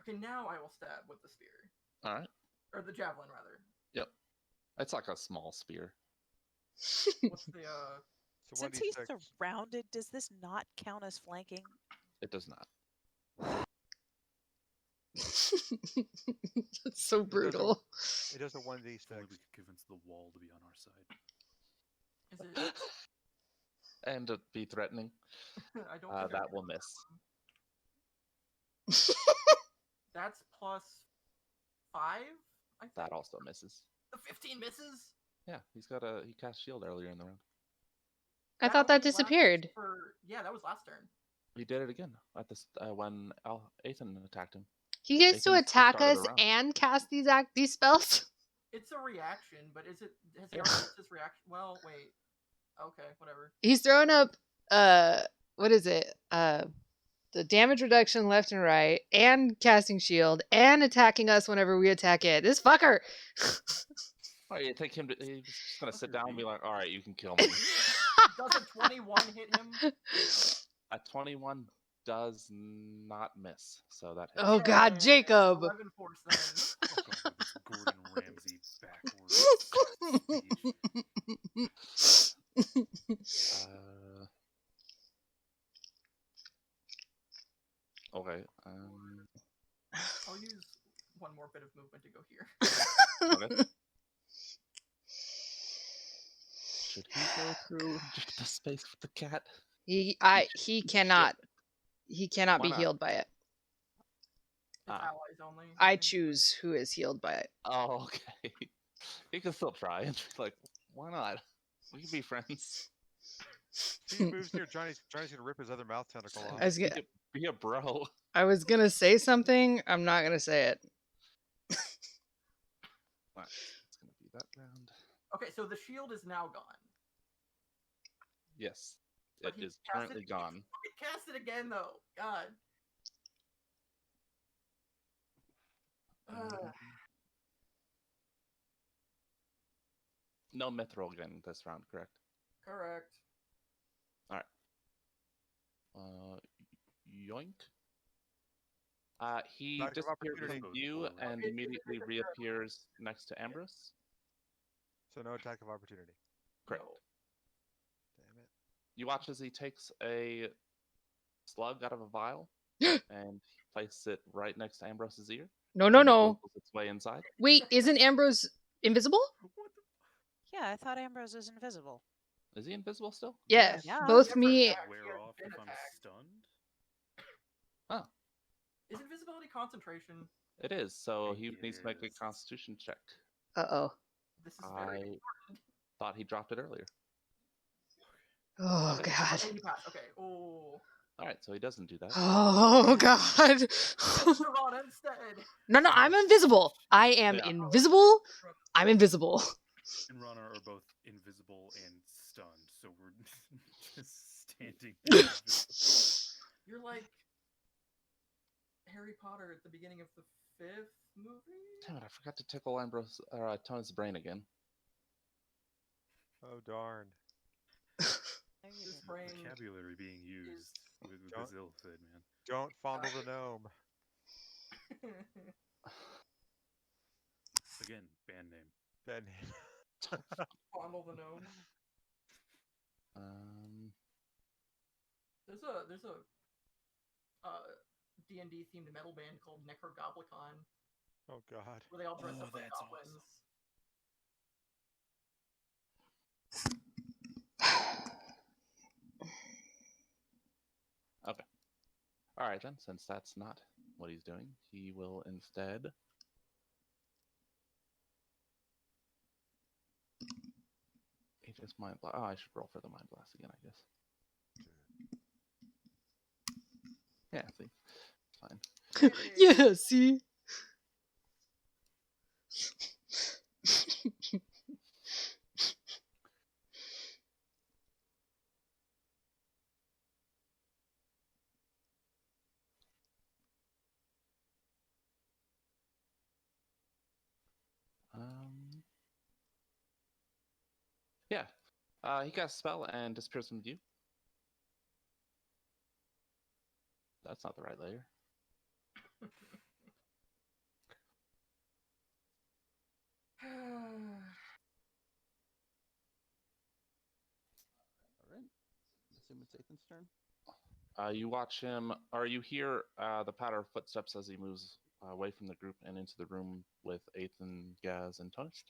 Okay, now I will stab with the spear All right. or the javelin rather. Yep. It's like a small spear. What's the So Since he's 1d6. surrounded, does this not count as flanking? It does not. That's so brutal. It does a If only 1d6. we could convince the wall to be on our side. is it? And to be threatening. I don't think I That can will do miss. That's plus 5. I think That also misses. the 15 misses. Yeah, he cast shield earlier in the round. I thought that only lasts disappeared. Yeah, that was last turn. He did it again at this when Ethan attacked him. He gets to Nathan's the attack start of us the round. and cast these spells? It's a reaction, but has he Yeah. already used his reaction? Well, wait. Okay, whatever. He's throwing up what is it? The damage reduction left and right, and casting shield, and attacking us whenever we attack it. This fucker. Oh, you think he's just gonna sit Fucker down and be beat. like, all right, you can kill me. Does a 21 hit him? A 21 does not miss, so that hits. Oh God, Jacob. 11 force then. Fuck off with this Gordon Ramsay backwards speech. Okay. I'll use one more bit of movement to go here. Okay. Should he go through the space with the cat? He Shit. cannot Why be not? healed by it. It's Ah. allies only. I think. choose who is healed by it. Oh, okay. He can still try and be like, why not? We can be friends. If he moves near Johnny's gonna rip his other mouth tentacle off. I was Be gonna, be a bro. I was gonna say something. I'm not gonna say it. Alright, it's gonna be that round. Okay, so the shield is now gone. Yes, But it he is cast currently it- gone. Fucking cast it again though. God. No mithril again this round, correct? Correct. Yoink. He Lack of disappears opportunity. from view and It- immediately it's a- reappears next to Ambrose. So no attack of opportunity. Correct. No. Damn it. You watch as he takes a slug out of a vial and places it right next to Ambrose's ear. No. and it wiggles its way inside. Wait, isn't Ambrose invisible? Yeah, I thought Ambrose was invisible. Is he invisible still? Yeah. Yeah. Both Never me. attacked. Wear He has off been if I'm attacked. stunned. Oh, Is invisibility concentration? it is. So he needs to make a Yes. Constitution check. Oh. This is very. I thought he dropped it earlier. Oh Okay. God. Okay, he passed. Okay. Oh. All right, so he doesn't do that. Oh God. Serana instead. No, I'm invisible. I am Yeah. invisible. I'm invisible. And Rana are both invisible and stunned, so we're just standing there. You're like Harry Potter at the beginning of the 5th movie. Damn it! I forgot to tickle Tony's brain again. Oh darn. No, you This didn't. brain Vocabulary being used with Don't- this illithid, man. Don't fondle the gnome. Again, band name. Ben. fondle the gnome. There's a D&D themed metal band called Necrogoblicon Oh god. where they all dress Oh, up like that's goblins. Okay. All right then. Since that's not what he's doing, he will instead. He just mind blast. Oh, I should roll for the mind blast again, I guess. Yeah, see, it's fine. Yeah. See. Yeah. He casts a spell and disappears from view. That's not the right layer. Alright. Assume it's Ethan's turn. You watch him, or you hear the patter of footsteps as he moves away from the group and into the room with Ethan, Gaz, and Tonist.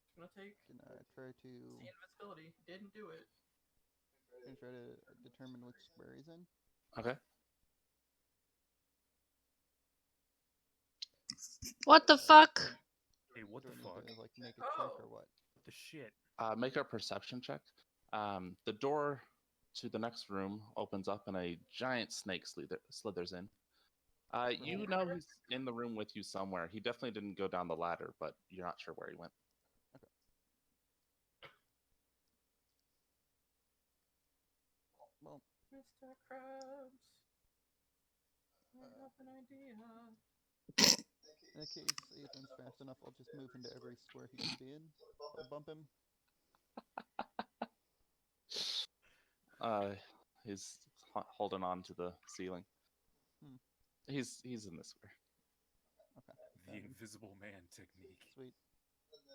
It's gonna take Can I try to see invisibility. Didn't do it. try to determine which square he's in? Okay. What the fuck? Hey, what Do the I need fuck? to like make a check or Oh. what? What the shit? Make a perception check. The door to the next room opens up and a giant snake slithers in. You know he's in the room with you somewhere. He definitely didn't go down the ladder, but you're not sure where he went. Well, Mr. Krabs. I have an idea. in that case, Ethan's fast enough. I'll just move into every square he can be in. I'll bump him. He's holding on to the ceiling. Hmm. He's in this square. Okay. The invisible man technique. Sweet.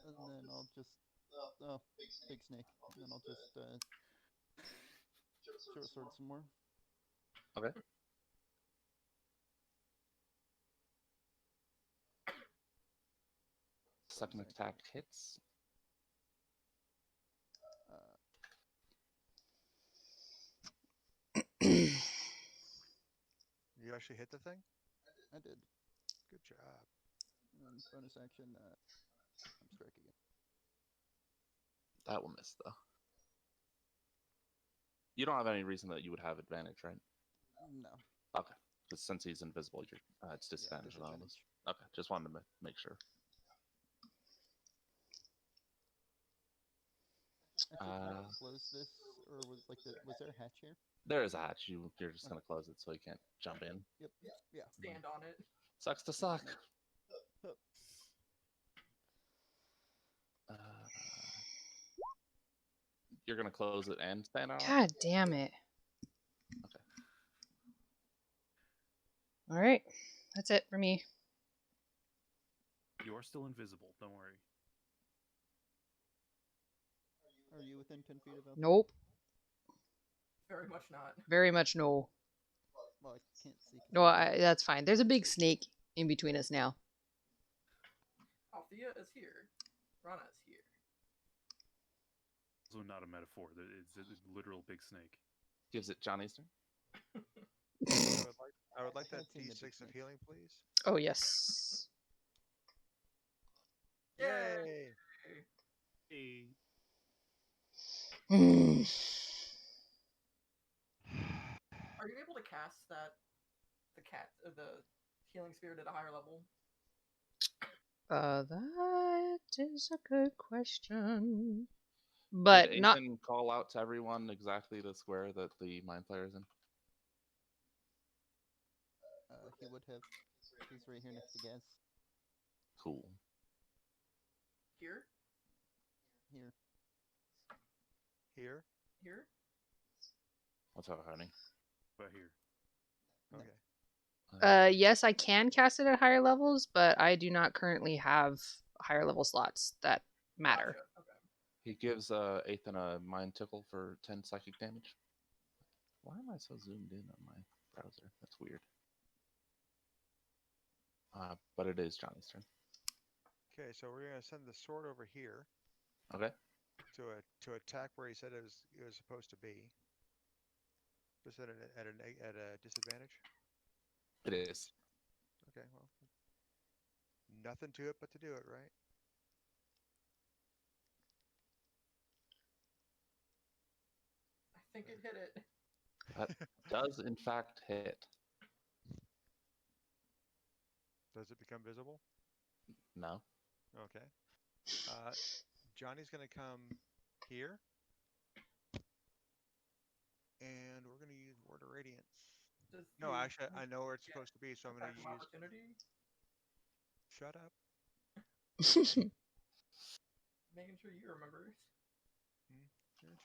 And then I'll just big snake. And then I'll just short sword some more. Okay. Second attack hits. You actually hit the thing? I did. Good job. And bonus action, I'm strike again. That will miss though. You don't have any reason that you would have advantage, right? No. Okay. Because since he's invisible, you're it's disadvantage on this. Okay. Just wanted to make sure. Actually, can I close this, or was there a hatch here? There is a hatch. You're just gonna close it so he can't jump in. Yep. Yeah. Stand on it. Sucks to suck. You're gonna close it and stand on it? God damn it. Okay. All right. That's it for me. You are still invisible. Don't worry. Are you within 10 feet of us? Nope. Very much not. Very much no. Well, I can't see. No, that's fine. There's a big snake in between us now. Althea is here. Rana is here. Also not a metaphor. It's a literal big snake. Gives it Johnny's turn. I would like that haven't seen the D6 big of snake. healing, please. Oh, yes. Yay! Hey. Hmm. Are you able to cast the healing spirit at a higher level? That is a good question. But Did not. Ethan call out to everyone exactly the square that the mind flayer is in? He would have. He's right here next to Gaz. Cool. Here? Here. Here? Here? What's up, honey? About here. No. Okay. Yes, I can cast it at higher levels, but I do not currently have higher level slots that matter. Gotcha. Okay. He gives Ethan a mind tickle for 10 psychic damage. Why am I so zoomed in on my browser? That's weird. But it is Johnny's turn. Okay, so we're gonna send the sword over here Okay. to attack where he said it was supposed to be. Just at a disadvantage. It is. Okay, well, nothing to it but to do it, right? I think it hit it. That does in fact hit. Does it become visible? No. Okay. Johnny's gonna come here, and we're gonna use Word of Radiance. Does No, the actually, I know where it's get supposed to be, so I'm gonna attack of use. opportunity? Shut up. Making sure you remember. Yeah,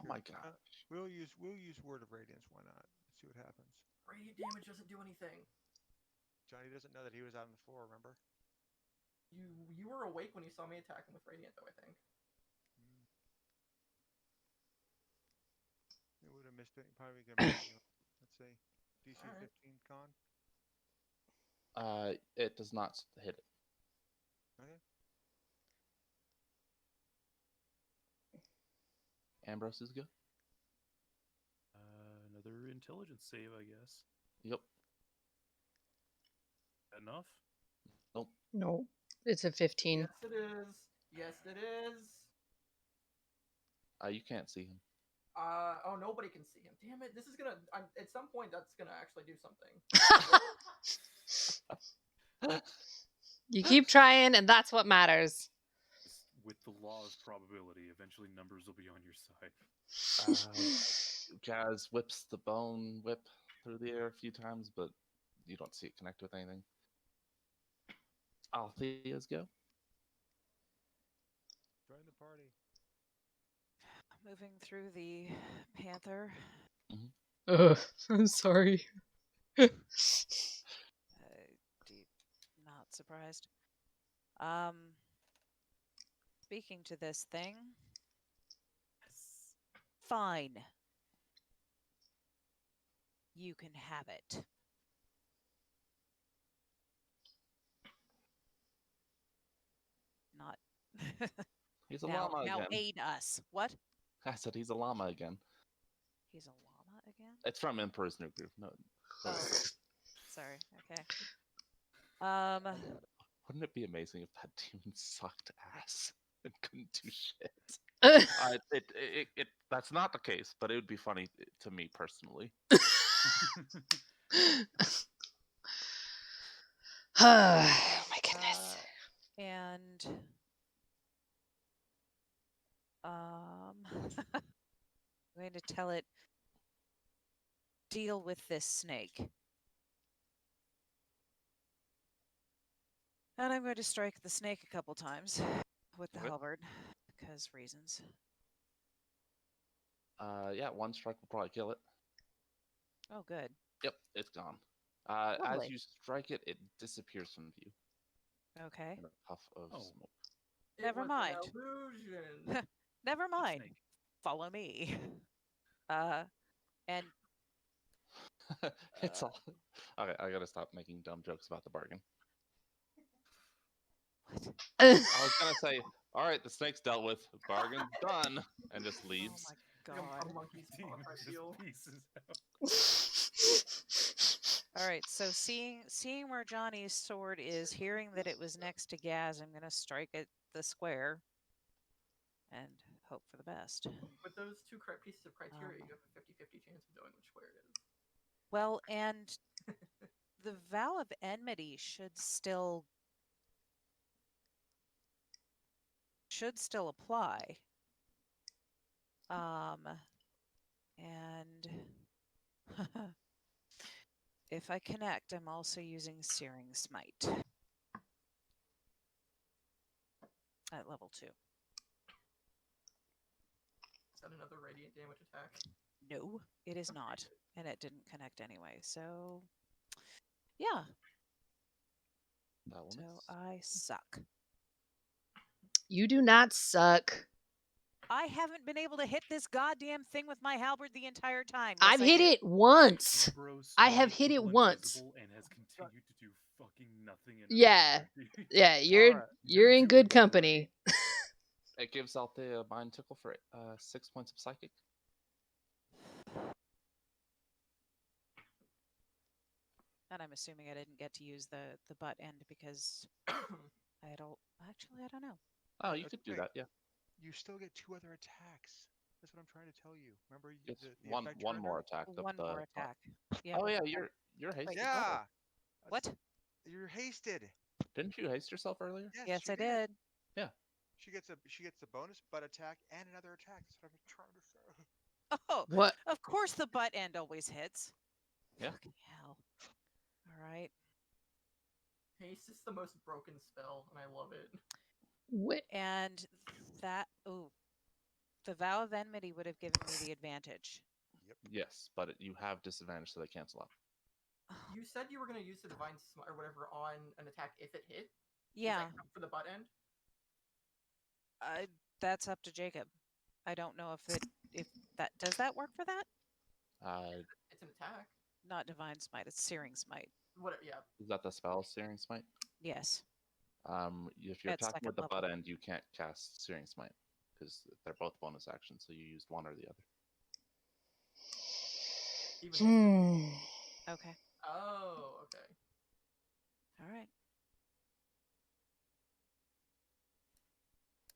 Oh my true. god. We'll use Word of Radiance. Why not? Let's see what happens. Radiant damage doesn't do anything. Johnny doesn't know that he was out on the floor. Remember? You were awake when you saw me attack him with Radiant, though, I think. It would have missed it. Probably gonna miss it. Let's see. DC Alright. 15 con. It does not hit it. Okay. Ambrose is go. Another intelligence save, I guess. Yep. Enough? Nope. No, it's a 15. Yes, it is. Yes, it is. You can't see him. Oh, nobody can see him. Damn it! This is gonna. At some point, that's gonna actually do something. You keep trying, and that's what matters. With the law of probability, eventually numbers will be on your side. Jazz whips the bone whip through the air a few times, but you don't see it connect with anything. Althea's go. Join the party. Moving through the panther. I'm sorry. Not surprised. Speaking to this thing. Fine. You can have it. Not. He's a now llama again. aid us. What? I said he's a llama again. He's a llama again? It's from Emperor's New Groove. No. Oh. Sorry. Okay. Wouldn't it be amazing if that demon sucked ass and couldn't do shit? That's not the case, but it would be funny to me personally. Oh my goodness. And I'm going to tell it, deal with this snake. And I'm going to strike the snake a couple times with the Okay. halberd, because reasons. Yeah, one strike will probably kill it. Oh, good. Yep, it's gone. As Lovely. you strike it, it disappears from view Okay. in a puff of Oh. smoke. It Never was mind. An illusion. Never mind. Snake. Follow me. And It's all okay. I gotta stop making dumb jokes about the bargain. what? I was gonna say, all right, the snake's dealt with, bargain done, and just Oh leaves. my Like god. a monkey's paw Demon type just deal. pieces out. All right, so seeing where Johnny's sword is, hearing that it was next to Gaz, I'm gonna strike at the square and hope for the best. With those two pieces of criteria, Um, you have a 50-50 chance of knowing which square it is. Well, and the vow of enmity should still apply. And if I connect, I'm also using Searing Smite at level 2. Is that another radiant damage attack? No, it is not, and it didn't connect anyway. So, yeah. That one So is- I suck. You do not suck. I haven't been able to hit this goddamn thing with my halberd the entire time. I've Yes, I hit do. it once. Ambrose I have made hit it people once. invisible and has continued to do fucking nothing. In Yeah. another Yeah, you're Alright. you're in good company. It gives Althea a mind tickle for 6 points of psychic. And I'm assuming I didn't get to use the butt end because I don't. Actually, I don't know. Oh, you That's could do okay. that, yeah. You still get 2 other attacks. That's what I'm trying to tell you. Remember It's the one effect one you're more under? attack. One more attack. Yeah. Oh but yeah, I- you're hasted. Yeah. What? That's- You're hasted. Didn't you haste yourself earlier? Yes, she I did. She gets a bonus butt attack and another attack. That's what I'm trying to say. Oh, What? of course the butt end always hits. Yeah. Fucking hell. All right. Haste is the most broken spell, and I love it. What? And that, the vow of enmity would have given me the advantage. Yes, but you have disadvantage, so they cancel out. You said you were going to use the divine smite or whatever on an attack if it hit. Does Yeah, that count for the butt end? that's up to Jacob. I don't know if that does that work for that? It's an attack. Not divine smite, it's searing smite. Whatever. Yeah. Is that the spell, Searing Smite? Yes. If you're At attacking with second the level. butt end, you can't cast Searing Smite because they're both bonus actions, so you used one or the other. Even Okay. Oh, okay. All right.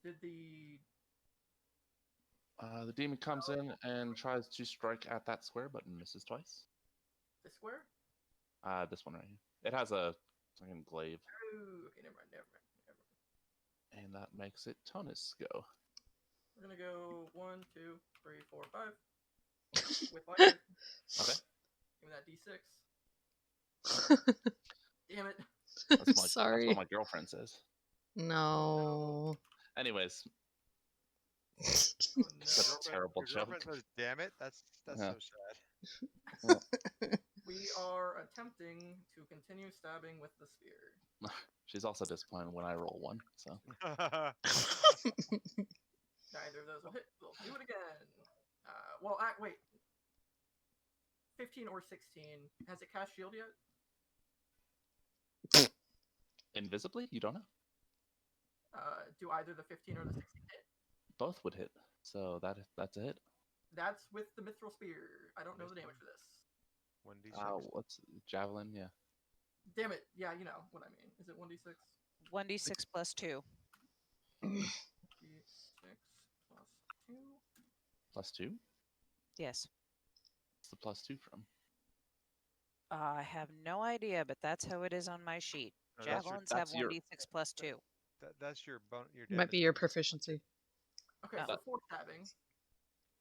Did the The demon comes in and tries to strike at that square, but misses twice. square? This one right here. It has a fucking glaive, Oh, okay, never mind. and that makes it Tonus go. We're gonna go 1, 2, 3, 4, 5 with lightning. Okay. Give me that D6. Damn it. That's Sorry. what my girlfriend says. No. Anyways, Oh, that's no. a terrible Your joke. girlfriend says, "Damn it!" That's Yeah. so sad. We are attempting to continue stabbing with the spear. She's also disappointed when I roll one. So Neither of those will hit. We'll do it again. Wait. 15 or 16. Has it cast shield yet? invisibly, you don't know. Do either the 15 or the 16 hit? Both would hit. So that's a hit. That's with the mithril spear. I don't know the damage for this. 1d6. What's javelin? Yeah. Damn it. Yeah, you know what I mean. Is it 1d6? 1d6 plus 2. D6 plus 2. Plus 2. Yes. What's the plus 2 from? I have no idea, but that's how it is on my sheet. No, that's Javelins have that's your- 1d6 plus 2. That's your your Might be damage. your proficiency. Okay, Oh. so 4 stabbing.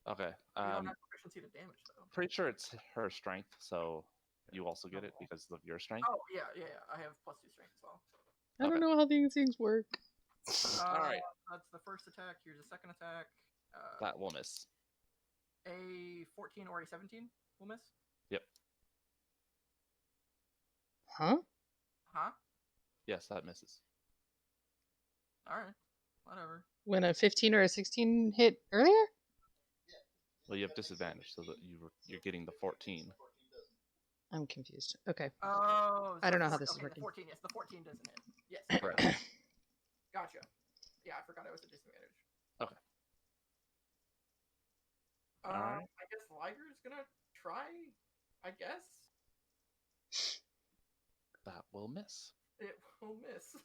Okay. You don't have proficiency to damage, though. Pretty sure it's her strength, so you also get it because of your strength. Oh, yeah. I have plus 2 strength as well. I don't Okay. know how these things work. All right. That's the first attack. Here's the second attack. That will miss. A 14 or a 17 will miss. Yep. Huh? Huh? Yes, that misses. Alright. Whatever. When a 15 or a 16 hit earlier? Well, you have disadvantage, so that you're getting the 14. I'm confused. Okay. Oh. I don't know so- how this is okay, working. The 14, yes, the 14 doesn't hit. Yes. Correct. Gotcha. Yeah, I forgot I was at disadvantage. Okay. Alright. I guess Liger's gonna try. I guess That will miss. it will miss.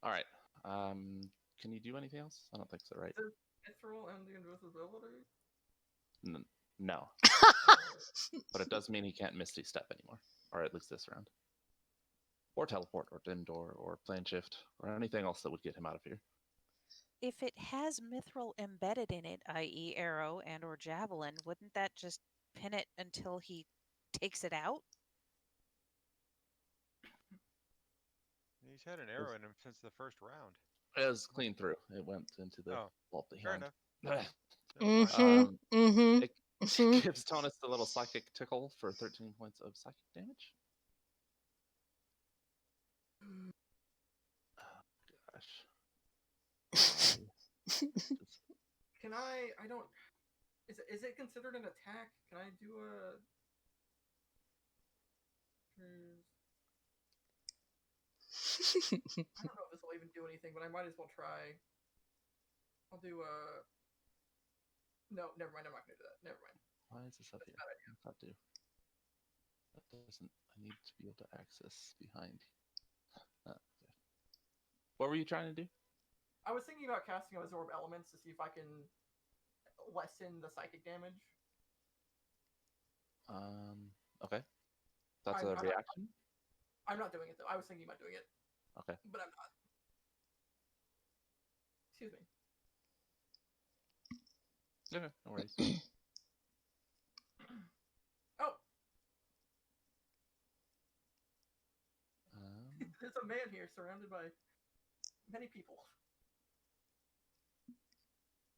All right. Can you do anything else? I don't think so, right? Mithril and the invisibility. No, but it does mean he can't Misty Step anymore, or at least this round, or teleport, or dim door, or plane shift, or anything else that would get him out of here. If it has mithril embedded in it, i.e. arrow and or javelin, wouldn't that just pin it until he takes it out? He's had an arrow in him since the first round. It was clean through. It went into the Oh, vault Fair behind. enough. It gives Tonus the little psychic tickle for 13 points of psychic damage. Oh, gosh. Can I don't. Is it considered an attack? Can I do a? I don't know if this will even do anything, but I might as well try. I'll do a. No, never mind. I'm not gonna do that. Never mind. Why is this up That's a here? bad idea. What's that do? That doesn't. I need to be able to access behind. Okay. What were you trying to do? I was thinking about casting Absorb Elements to see if I can lessen the psychic damage. Okay. That's I'm a not- reaction. I'm not doing it though. I was thinking about doing it, Okay. but I'm not. Excuse me. Okay, no worries. Oh, Um, There's a man here surrounded by many people.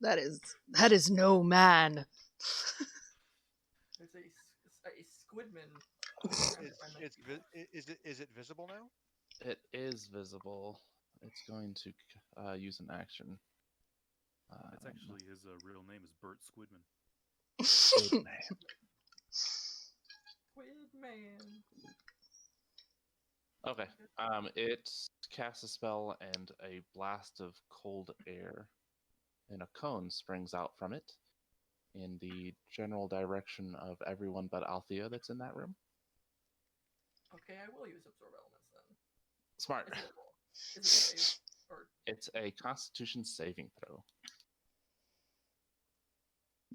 That is no man. There's a squidman. Is it visible now? It is visible. It's going to use an action. It's actually his real name is Bert Squidman. Squidman. Okay. It casts a spell, and a blast of cold air in a cone springs out from it in the general direction of everyone but Althea that's in that room. Okay, I will use absorb elements then. Smart. Is it a save? Or It's a Constitution saving throw.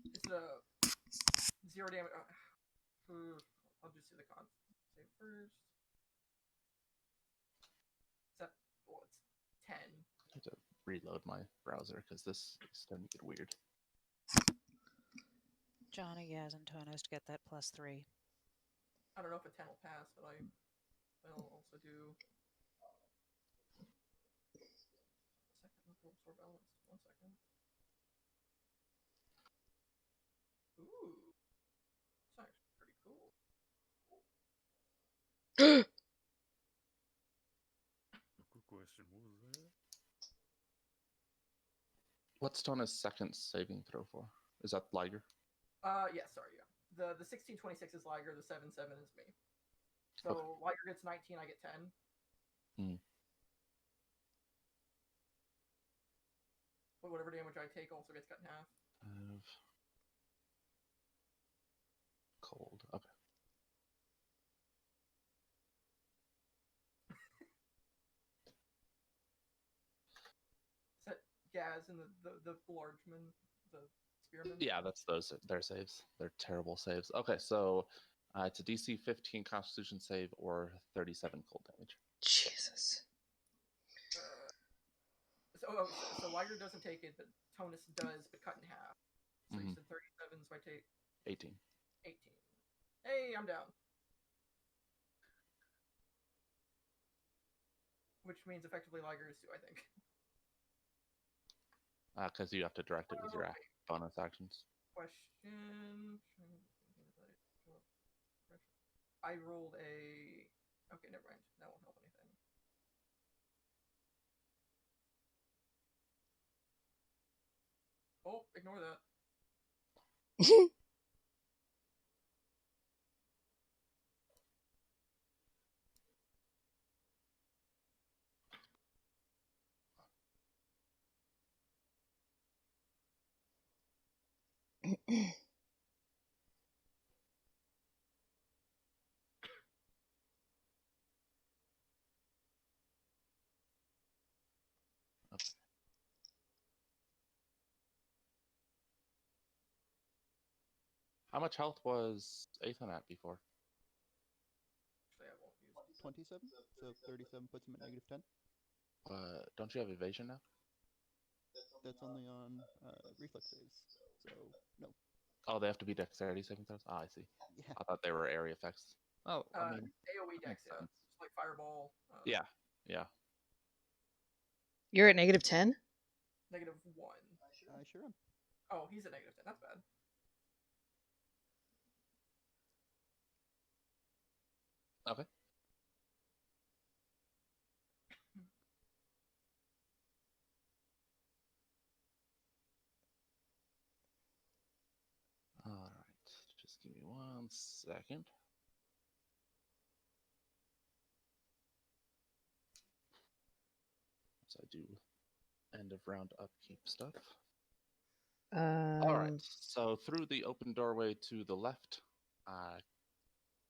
is it a 0 damage? I'll just do the con save first. Is that it's 10. I have to reload my browser because this is starting to get weird. Johnny, Yaz, and Tonos to get that +3. I don't know if a 10 will pass, but I'll also do. Absorb elements. 1 second. Ooh, that's actually pretty cool. Good question. What was that? What's Tona's second saving throw for? Is that Liger? Yeah, sorry, yeah. The 1626 is Liger, the 77 is me. So Liger gets 19, I get 10. Hmm. But whatever damage I take also gets cut in half. Cold. Okay. Is that Gaz and the largeman, the spearman? Yeah, that's those. Their saves. They're terrible saves. Okay, so it's a DC 15 Constitution save or 37 cold damage. Jesus. So Liger doesn't take it, but Tonus does, but cut in half. So you Mhm. said 37, so I take 18. 18. Hey, I'm down. Which means effectively Liger is 2, I think. Because you have to direct it with your Okay. bonus actions. Question. I rolled a. Okay, never mind. That won't help anything. Oh, ignore that. How much health was Ethan at before? Actually, I won't use 27, so 37 puts him at -10. Don't you have evasion now? That's only on reflex saves, so no. Oh, they have to be dexterity saving throws? Ah, I see. Yeah. I thought they were area effects. Oh, I mean, AoE dex, makes yeah. sense. Just like Fireball. Yeah. You're at -10? -1. I sure am. Oh, he's at -10. That's bad. Okay. All right. Just give me 1 second. So I do end of round upkeep stuff. All right. So through the open doorway to the left,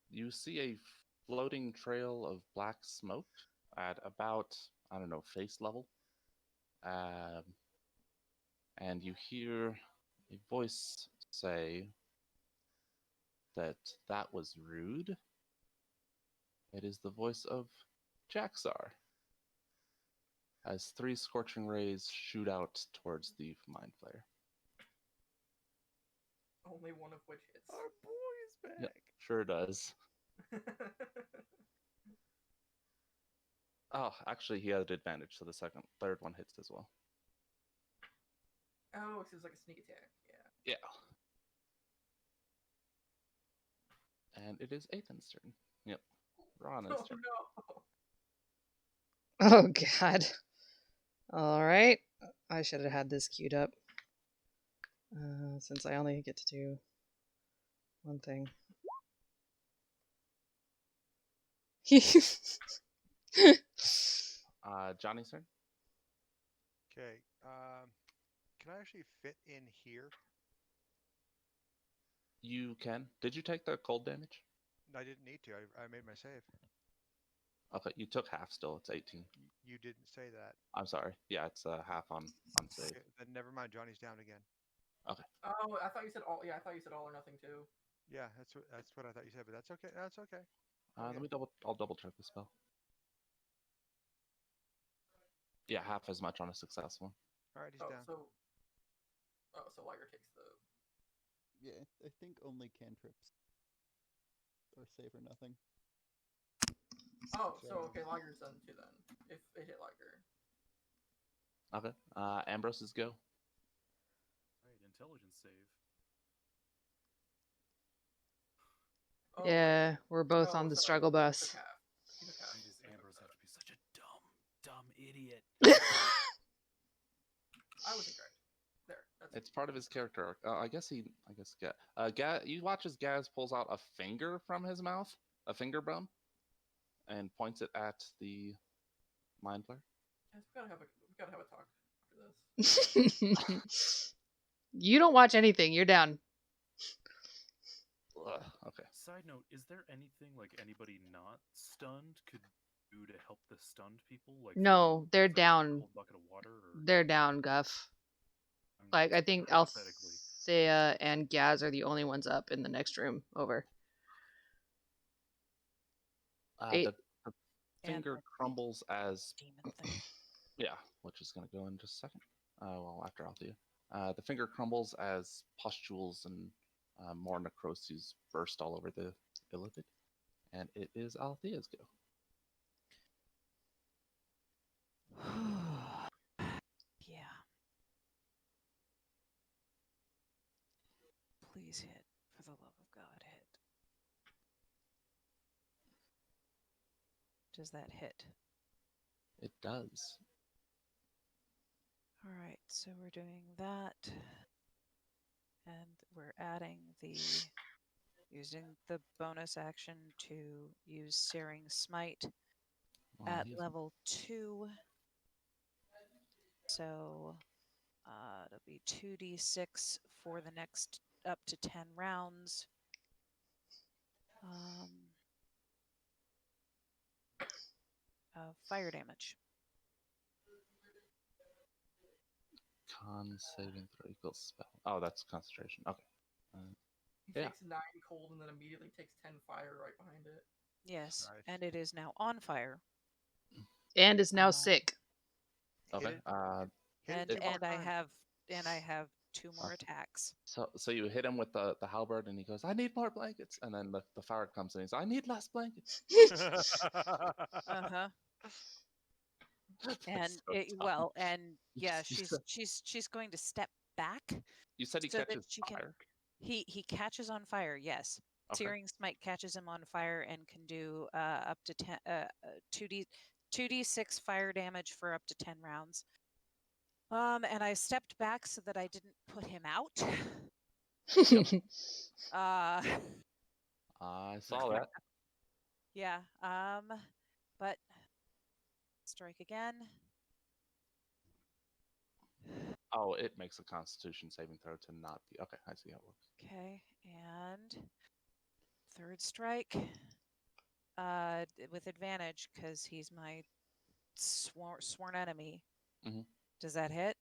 you see a floating trail of black smoke at about, I don't know, face level. And you hear a voice say that was rude. It is the voice of Jaxar, as 3 scorching rays shoot out towards the mind flayer. Only one of which hits. Our boy is back. Yep, sure does. Oh, actually, he had advantage, so the third one hits as well. Oh, so it's like a sneak attack. Yeah. Yeah. And it is Ethan's turn. Yep. Rana's Oh turn. no. Oh god. All right. I should have had this queued up. Since I only get to do one thing. Johnny's turn. Okay. Can I actually fit in here? You can. Did you take the cold damage? I didn't need to. I made my save. Okay, you took half still. It's 18. You didn't say that. I'm sorry. Yeah, it's half on save. Okay, then never mind. Johnny's down again. Oh, I thought you said all. Yeah, I thought you said all or nothing too. Yeah, that's what I thought you said, but that's okay. That's okay. Let me I'll double check the spell. Yeah, half as much on a successful. All right, he's Oh, down. so Liger takes the. Yeah, I think only cantrips or save or nothing. Oh, so So- okay, Liger's done too then. If it hit Liger. Okay. Ambrose's go. Right, intelligence save. Oh, Yeah, we're both oh, on the sorry, struggle he took bus. half. He took half. Why does Ambrose have to be such a dumb idiot? I was incorrect. There. That's It's part of his character arc. I guess you watch as Gaz pulls out a finger from his mouth, a finger bone, and points it at the mind player. Yes, we gotta have a talk after this. You don't watch anything. You're down. Ugh, okay. Side note: is there anything like anybody not stunned could do to help the stunned people? Like No, they're throw a down. cold bucket of water. Or, They're down, Guff. I'm Like, I think hypothetically. Althea and Gaz are the only ones up in the next room. Over. Eight. The And finger the crumbles as demon thing. yeah, which is going to go in just a second. Well, after Althea. The finger crumbles as pustules and more necroses burst all over the Illithid. And it is Althea's go. Yeah. Please hit. For the love of God, hit. Does that hit? It does. All right, so we're doing that. And we're adding using the bonus action to use Searing Smite Well, at he's- level 2. So it'll be 2d6 for the next up to 10 rounds. Fire damage. Con saving throw equals spell. Oh, that's concentration. Okay. He Yeah. takes 9 cold and then immediately takes 10 fire right behind it. Yes, Nice. and it is now on fire. And is now Uh, sick. Okay. Hit it it- And I times. have 2 more Okay. attacks. So you hit him with the halberd, and he goes, "I need more blankets." And then the fire comes in. He's, "I need less blankets." Uh-huh. That's And so it, dumb. well, and yeah, You she's going to step back. You said he so that catches she can- fire. He catches on fire. Yes. Okay. Searing Smite catches him on fire and can do up to 10 2d6 fire damage for up to 10 rounds. And I stepped back so that I didn't put him out. I saw that. Yeah. But strike again. Oh, it makes a Constitution saving throw to not be. Okay, I see how it works. Okay, and third strike. With advantage because he's my sworn enemy. Mhm. Does that hit?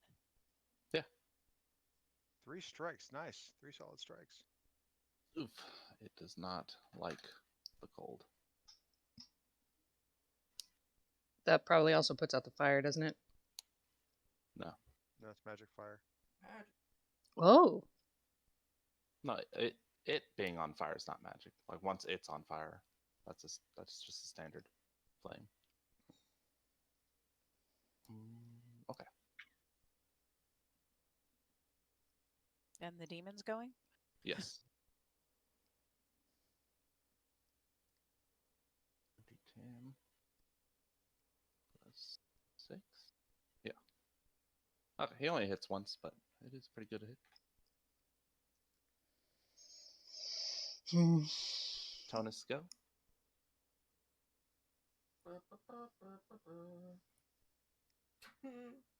3 strikes. Nice. 3 solid strikes. Oof! It does not like the cold. That probably also puts out the fire, doesn't it? No, it's magic fire. Magic. Oh. No, it being on fire is not magic. Like once it's on fire, that's just a standard flame. Okay. And the demon's going? Yes. D10 plus 6. Yeah. Okay, he only hits once, but it is pretty good a hit. Tonus, go.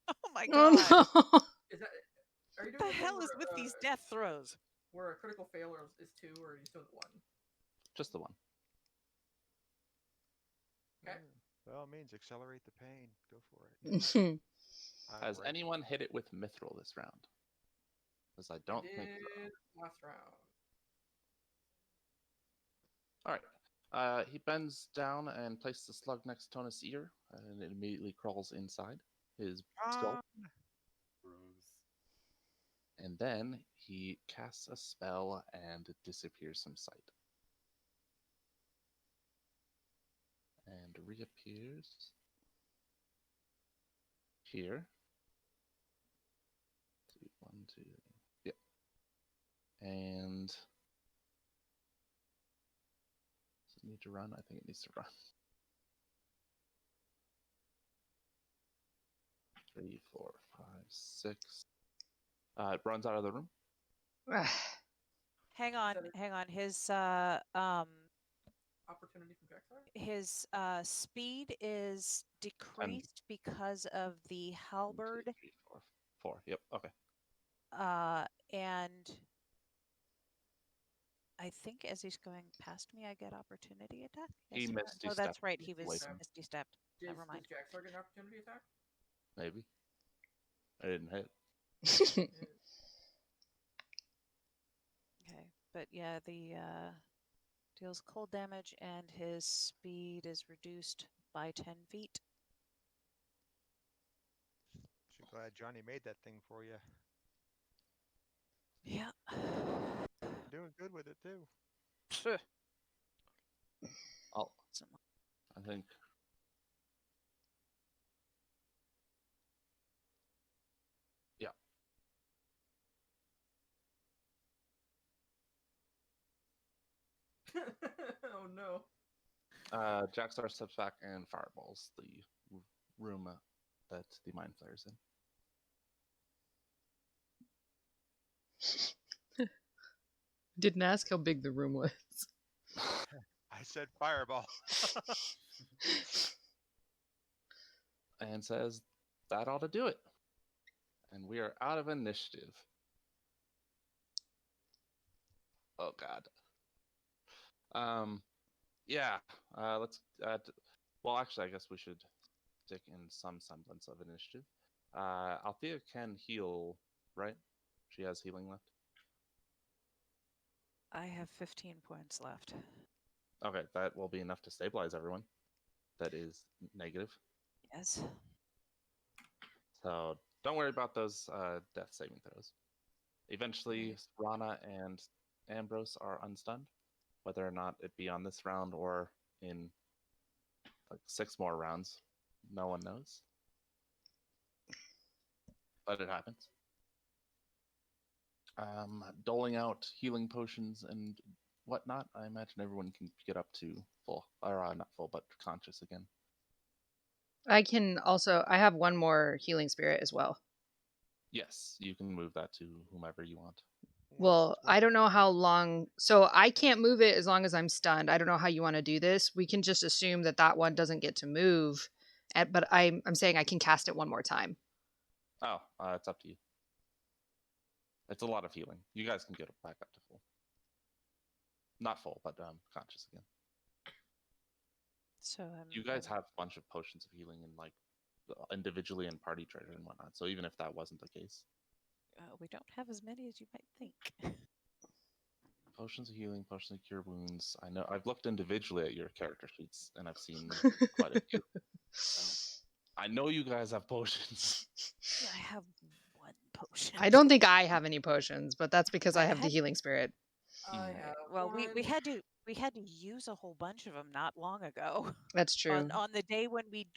Oh my Oh god. no! Is that? Are you What doing the thing hell is where, with these death throws? Where a critical failure is 2, or are you still at 1? Just the one. Okay. By all means, accelerate the pain. Go for it. I'm Has ready. anyone hit it with Mithril this round? Because I don't think so. Did last round. Alright. He bends down and places the slug next to Tonus' ear, and it immediately crawls inside his skull. Gross. And then he casts a spell and it disappears from sight. And reappears here. 2, 1, 2. Yep. And does it need to run? I think it needs to run. 3, 4, 5, 6. It runs out of the room. Hang on, Seven. hang on. Opportunity from Jaxar? His speed is decreased because of the 1, 2, halberd, 3, 4, 4. Yep. Okay. and I think as he's going past me, I get opportunity attack. He Yes, misty oh, that's stepped right. He away was from- misty stepped. Never Does mind. Jaxar get an opportunity attack? Maybe. I didn't hit. Okay, but yeah, the deals cold damage and his speed is reduced by 10 feet. So glad Johnny made that thing for you. Yeah. Doing good with it too. Phew. Oh, Some- I think. Yeah. Oh no. Jackstar steps back and fireballs the room that the mind flayer's in. Didn't ask how big the room was. I said fireball. And says that ought to do it. And we are out of initiative. Oh god. Yeah. Let's. Well, actually, I guess we should stick in some semblance of initiative. Althea can heal, right? She has healing left. I have 15 points left. Okay, that will be enough to stabilize everyone. That is negative. Yes. So don't worry about those death saving throws. Eventually, Rana and Ambrose are unstunned, whether or not it be on this round or in like 6 more rounds. No one knows. But it happens. Doling out healing potions and whatnot, I imagine everyone can get up to full, or not full, but conscious again. I can also. I have one more healing spirit as well. Yes, you can move that to whomever you want. Well, I don't know how long. So I can't move it as long as I'm stunned. I don't know how you want to do this. We can just assume that that one doesn't get to move. But I'm saying I can cast it one more time. Oh, it's up to you. It's a lot of healing. You guys can get it back up to full. Not full, but conscious again. So You guys have a bunch of potions of healing and like individually in party treasure and whatnot. So even if that wasn't the case, we don't have as many as you might think. potions of healing, potions of cure wounds. I know I've looked individually at your character sheets and I've seen quite a few. I know you guys have potions. I have one potion. I don't think I have any potions, but that's because I I have the had- healing spirit. I Mm. have Well, we one. had to use a whole bunch of them not long ago. That's true. On the day when we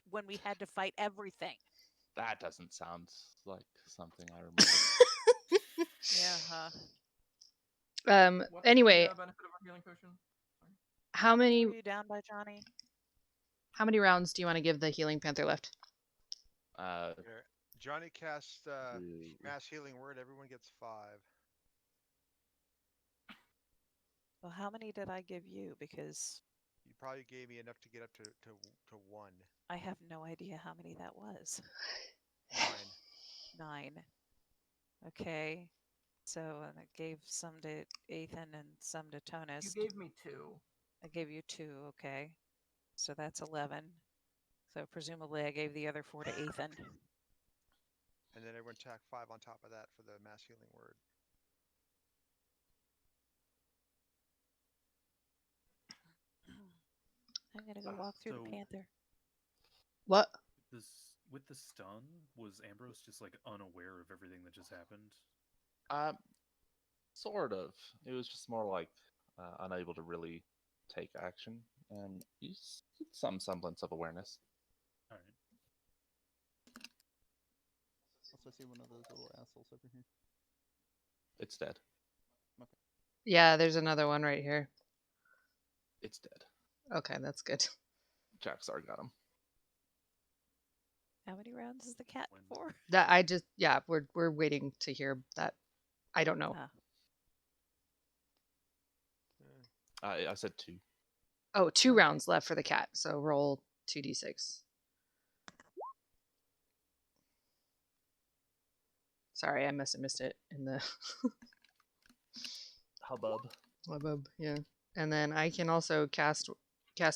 had to fight everything. That doesn't sound like something I remember. Yeah, huh? What's Anyway, the benefit of a healing potion? Sorry. how many Were you down by Johnny? rounds do you want to give the healing panther left? Here, Johnny cast Two. mass healing word. Everyone gets 5. Well, how many did I give you? Because You probably gave me enough to get up to 1. I have no idea how many that was. 9. 9. Okay. So I gave some to Ethan and some to Tonus. You gave me 2. I gave you 2. Okay. So that's 11. So presumably I gave the other 4 to Ethan. And then everyone tack 5 on top of that for the mass healing word. I'm gonna go walk through So- the panther. What? With the stun, was Ambrose just like unaware of everything that just happened? Sort of. It was just more like unable to really take action, and he's some semblance of awareness. All right. Also, see one of those little assholes over here. It's dead. Yeah, there's another one right here. It's dead. Okay, that's good. Jaxar got him. How many rounds is the cat When- for? That I just we're waiting to hear that. I don't know. Ah. I said 2. Oh, 2 Okay. rounds left for the cat. So roll 2d6. Sorry, I must have missed it in the Hubbub. hubbub. Yeah, and then I can also cast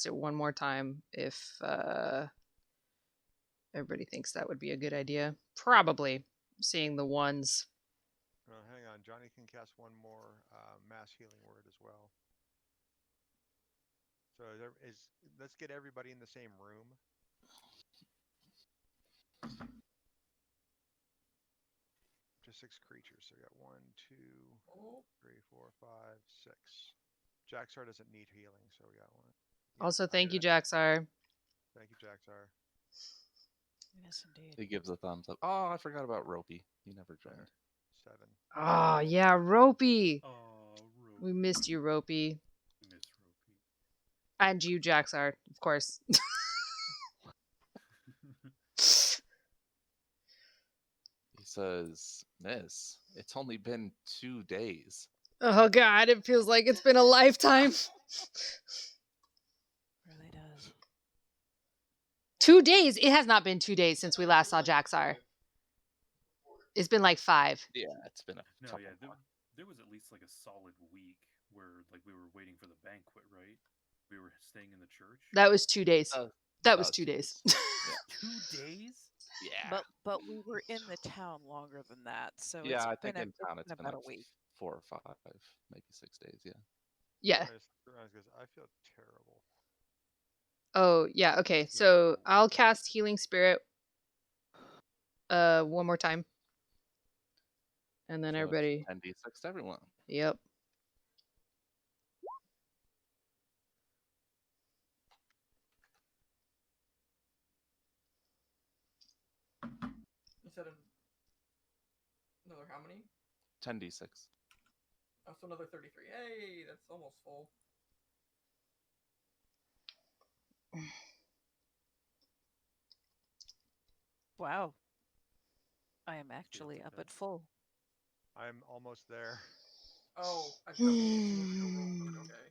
it one more time if everybody thinks that would be a good idea. Probably, seeing the ones. Hang on. Johnny can cast one more mass healing word as well. So let's get everybody in the same room. Just 6 creatures. So we got 1, 2, Oh, 3, 4, 5, 6. Jaxar doesn't need healing, so we got 1. Also, I thank you, got it. Jaxar. Thank you, Jaxar. Yes, indeed. He gives a thumbs up. Oh, I forgot about Ropey. He never joined. 7. Oh yeah, Ropey. Oh, Ropey. We missed you, Ropey, Miss Ropey. and you, Jaxar, of course. He says, "Miss, it's only been 2 days." Oh God, it feels like it's been a lifetime. Really does. 2 days. It has not been 2 days since we last saw Jaxar. It's been like 5. Yeah, it's been a No, couple yeah, months. there was at least like a solid week where like we were waiting for the banquet, right? We were staying in the church. That was 2 days. Uh, That was 2 days. 2 days? Yeah. But we were in the town longer than that, so Yeah, it's I think been in town it's been about like a week. 4 or 5, maybe 6 days. Yeah. Yeah. I feel terrible. Oh, yeah. Okay. So I'll cast Healing Spirit one more time. And then So everybody. 10d6 to everyone. Yep. you said another how many? 10d6. Oh, so another 33. Hey, that's almost full. Wow. I am actually not up bad. at full. I'm almost there. Oh, I just got the 18 to roll, but okay.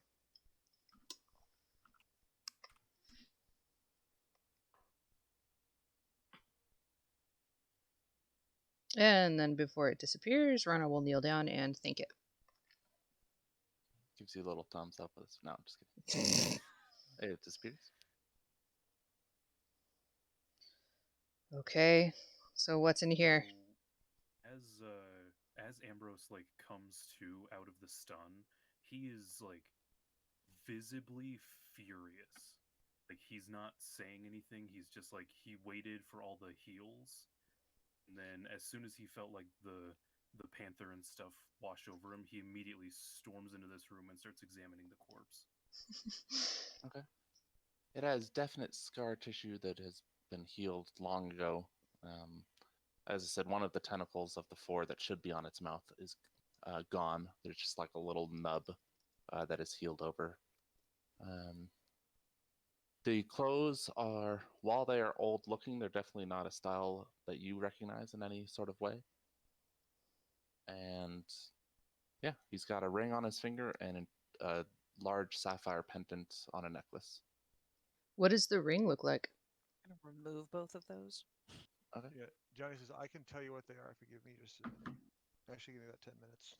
And then before it disappears, Rana will kneel down and thank it. Gives you a little thumbs up. No, I'm just kidding. It disappears. Okay. So what's in here? So, as Ambrose like comes to out of the stun, he is like visibly furious. Like he's not saying anything. He's just like he waited for all the heals, and then as soon as he felt like the panther and stuff wash over him, he immediately storms into this room and starts examining the corpse. Okay. It has definite scar tissue that has been healed long ago. As I said, one of the tentacles of the 4 that should be on its mouth is gone. There's just like a little nub that is healed over. The clothes are, while they are old looking, they're definitely not a style that you recognize in any sort of way. And yeah, he's got a ring on his finger and a large sapphire pendant on a necklace. What does the ring look like? I'm gonna remove both of those. Okay. Yeah, Johnny says I can tell you what they are if you give me just a minute. Actually, give me about 10 minutes.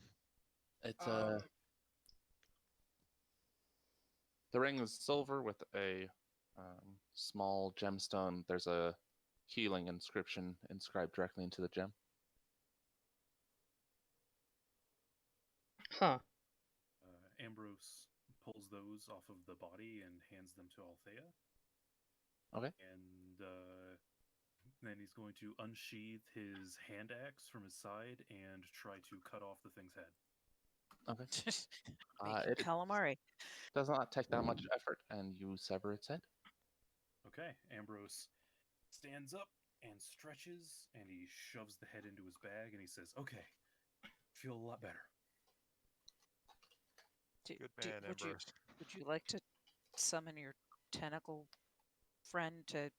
It's Um, the ring is silver with a small gemstone. There's a healing inscription inscribed directly into the gem. Huh. Ambrose pulls those off of the body and hands them to Althea. Okay. And then he's going to unsheath his hand axe from his side and try to cut off the thing's head. Okay. Making It calamari. does not take that much effort, and you sever its head. Okay, Ambrose stands up and stretches, and he shoves the head into his bag, and he says, "Okay, feel a lot better." Good man, Ambrose. Would you like to summon your tentacle friend to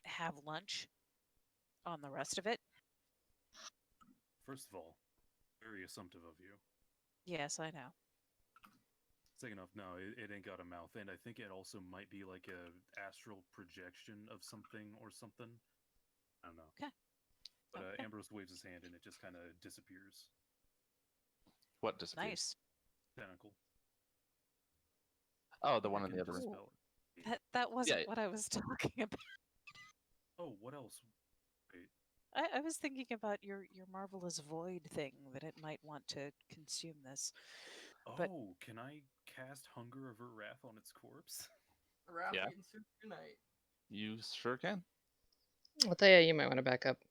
have lunch on the rest of it? First of all, very assumptive of you. Yes, I know. Second off, no, it ain't got a mouth, and I think it also might be like a astral projection of something or something. I don't know. Okay. But Okay. Ambrose waves his hand, and it just kind of disappears. What disappears? Nice. Tentacle. Oh, the one I in can the other room. dispel it. That wasn't Yeah. what I was talking about. Oh, what else? Wait. I was thinking about your marvelous void thing, that it might want to consume this. Oh, But- can I cast Hunger Avert Wrath on its corpse? Wrath Yeah. eating soup tonight. You sure can. Althea, you might want to back up.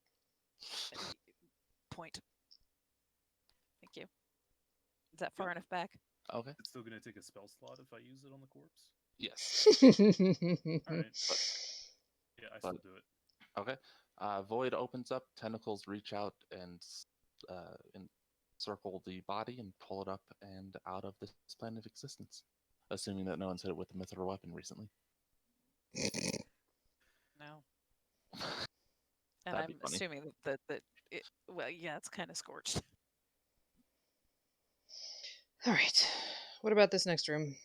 Point. Thank you. Is that far enough back? Okay. It's still gonna take a spell slot if I use it on the corpse. Yes. Alright. Yeah, I still But- do it. Okay. Void opens up. Tentacles reach out and encircle the body and pull it up and out of this plane of existence. Assuming that no one's hit it with a mithril weapon recently. No. And That'd I'm be funny. assuming that it, well, yeah, it's kind of scorched. All right. What about this next room?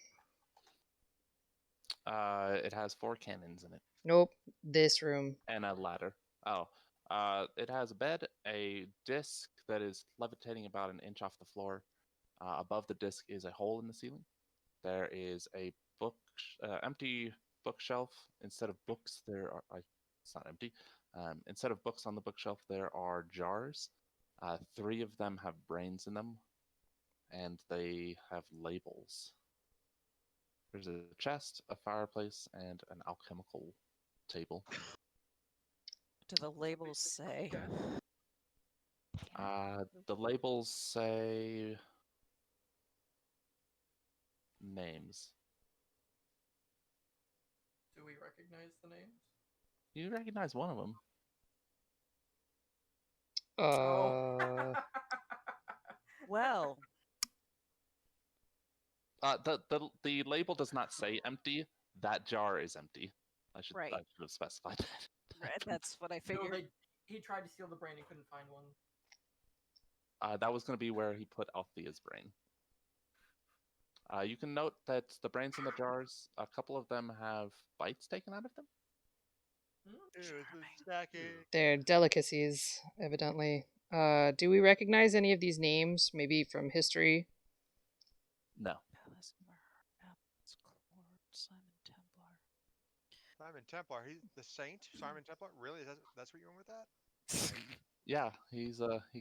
It has 4 cannons in it Nope. This room. and a ladder. Oh. It has a bed, a disc that is levitating about an inch off the floor. Above the disc is a hole in the ceiling. There is a empty bookshelf. Instead of books, there are. It's not empty. Instead of books on the bookshelf, there are jars. 3 of them have brains in them, and they have labels. There's a chest, a fireplace, and an alchemical table. What do the labels say? The labels say names. Do we recognize the names? You recognize one of them. Oh. Well, The label does not say empty. That jar is empty. I should Right. have specified that. right, that's what I No, figured. he tried to steal the brain and couldn't find one. That was going to be where he put Althea's brain. You can note that the brains in the jars, a couple of them have bites taken out of them. Ew, it's been Charming. stacking. They're delicacies, evidently. Do we recognize any of these names? Maybe from history? No. Palace Myrrh, Apples, Clord, Simon Templar. Simon Templar. He's the saint. Simon Templar. Really? That's what you went with that? Yeah, he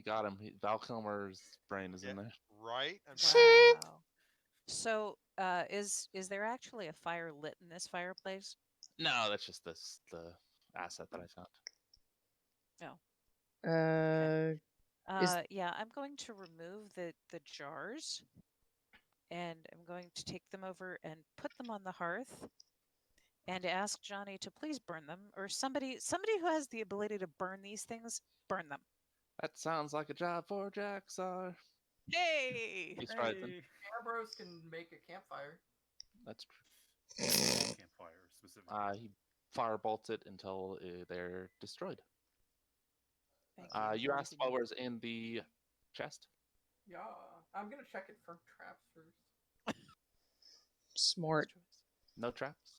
got him. Val Kilmer's brain is in Yeah. there. Right. Wow. So, is there actually a fire lit in this fireplace? No, that's just the asset that I found. Yeah, I'm going to remove the jars, and I'm going to take them over and put them on the hearth, and ask Johnny to please burn them, or somebody who has the ability to burn these things, burn them. That sounds like a job for Jaxar. Hey! He strides in. Hey, Ambrose can make a campfire. That's true. Campfire specifically. He firebolts it until they're destroyed. Thank You asked what was in the chest? Yeah, I'm gonna check it for traps first. Smart. No traps.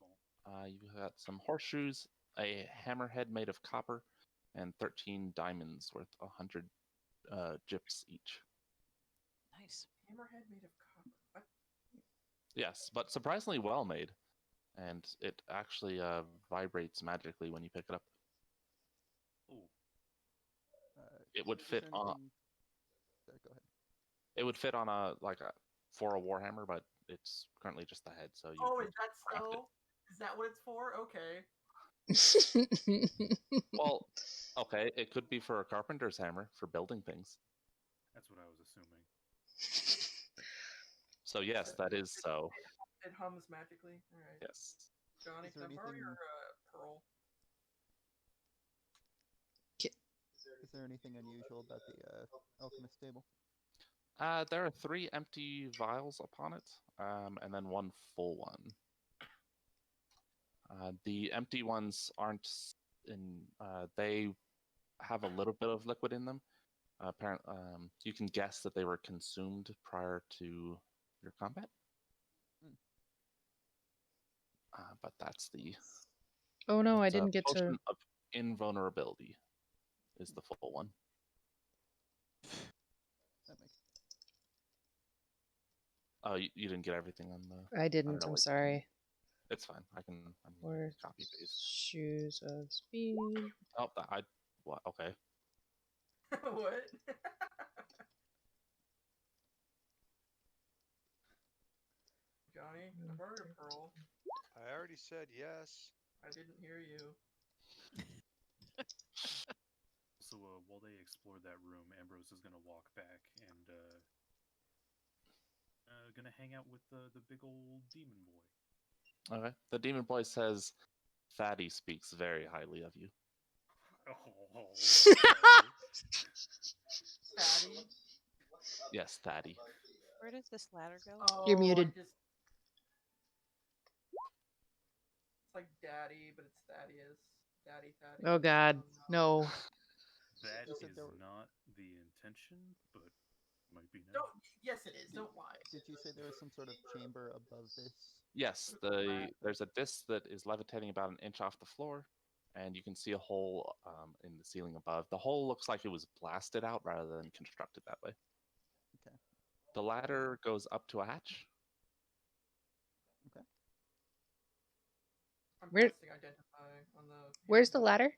You got some horseshoes, a hammerhead made of copper, and 13 diamonds worth 100 gyps each. Nice. Hammerhead made of copper. What? Yes, but surprisingly well made, and it actually vibrates magically when you pick it up. Ooh. It would Is fit there on. anything- Sorry, go ahead. It would fit on for a warhammer, but it's currently just the head. So you. Oh, can is that craft it. so? Is that what it's for? Okay. Well, okay, it could be for a carpenter's hammer for building things. That's what I was assuming. So yes, that is so. It hums magically. All right. Yes. Johnny, Is there can I borrow anything- your pearl? Is there anything unusual about the alchemist table? There are 3 empty vials upon it, and then 1 full one. The empty ones aren't in. They have a little bit of liquid in them. Apparently, you can guess that they were consumed prior to your combat. But that's the. Oh no, I it's a didn't get to. potion of invulnerability. Is the full one. That makes Oh, you didn't get everything on the. I didn't. know I'm what you sorry. It's fine. I can Or copy paste. shoes of speed. Oh, what? Okay. What? Johnny, can I borrow your pearl? I already said yes. I didn't hear you. So while they explore that room, Ambrose is gonna walk back and gonna hang out with the big old demon boy. Okay. The demon boy says, "Fatty speaks very highly of you." Oh, Fatty? Yes, Thaddy. Where does this ladder go? Oh, You're muted. It's like daddy, but it's Thaddeus. Daddy. Oh god, no. that You said is there were- not the intention, but might be now. Don't. Yes, it is. Don't lie. Did you say there was some sort of chamber above this? Yes, there's a disc that is levitating about an inch off the floor, and you can see a hole in the ceiling above. The hole looks like it was blasted out rather than constructed that way. Okay. The ladder goes up to a hatch. I'm Where- pressing identify on the. Where's the ladder?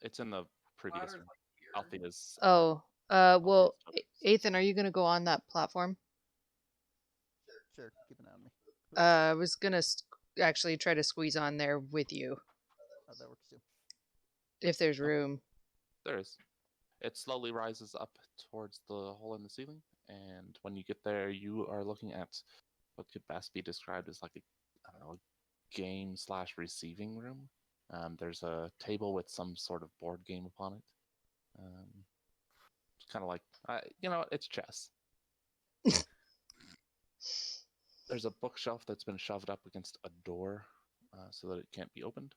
It's in the previous Ladder's room. like here. Althea's. Oh. Well, Althea's Ethan, are you gonna go on that platform? Sure, keep an eye on me. I was gonna actually try to squeeze on there with you Oh, that works too. if there's room. There is. It slowly rises up towards the hole in the ceiling, and when you get there, you are looking at what could best be described as like a game/receiving room. There's a table with some sort of board game upon it. It's kind of like, it's chess. There's a bookshelf that's been shoved up against a door so that it can't be opened.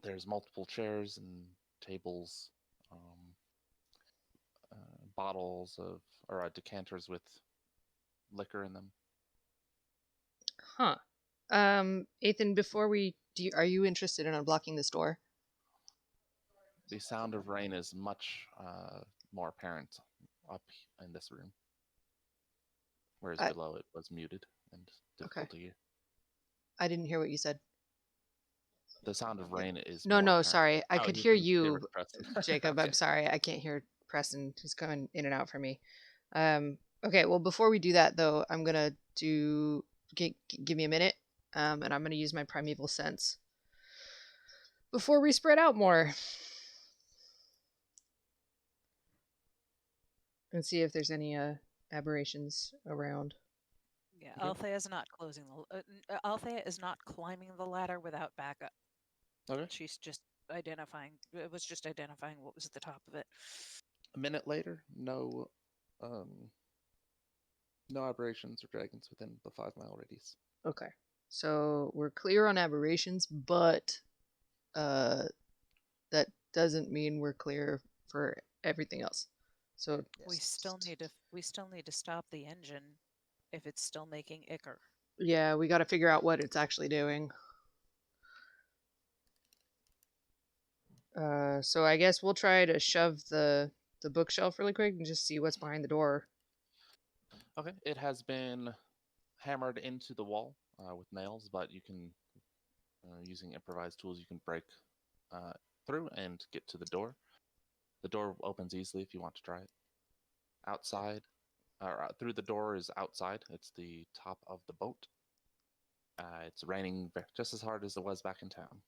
There's multiple chairs and tables, bottles or decanters with liquor in them. Huh. Ethan, before are you interested in unblocking this door? The sound of rain is much more apparent up in this room, whereas below it was muted and difficult to hear. I didn't hear what you said. The sound of rain is No, more no, apparent. sorry. I Oh, could you hear can hear you, it, Preston. Jacob. Okay. I'm sorry. I can't hear Preston. He's coming in and out for me. Okay, well, before we do that, though, I'm going to give me a minute, and I'm going to use my primeval sense before we spread out more. And see if there's any aberrations around. Yeah, Okay. Althea is not closing Althea is not climbing the ladder without backup. Okay. She's just identifying. It was just identifying what was at the top of it. A minute later, no aberrations or dragons within the 5-mile radius. Okay. So we're clear on aberrations, but that doesn't mean we're clear for everything else. So We still need to stop the engine if it's still making ichor. yeah, we got to figure out what it's actually doing. So I guess we'll try to shove the bookshelf really quick and just see what's behind the door. Okay, it has been hammered into the wall with nails, but you can, using improvised tools, you can break through and get to the door. The door opens easily if you want to try it. Outside, or through the door is outside. It's the top of the boat. It's raining just as hard as it was back in town.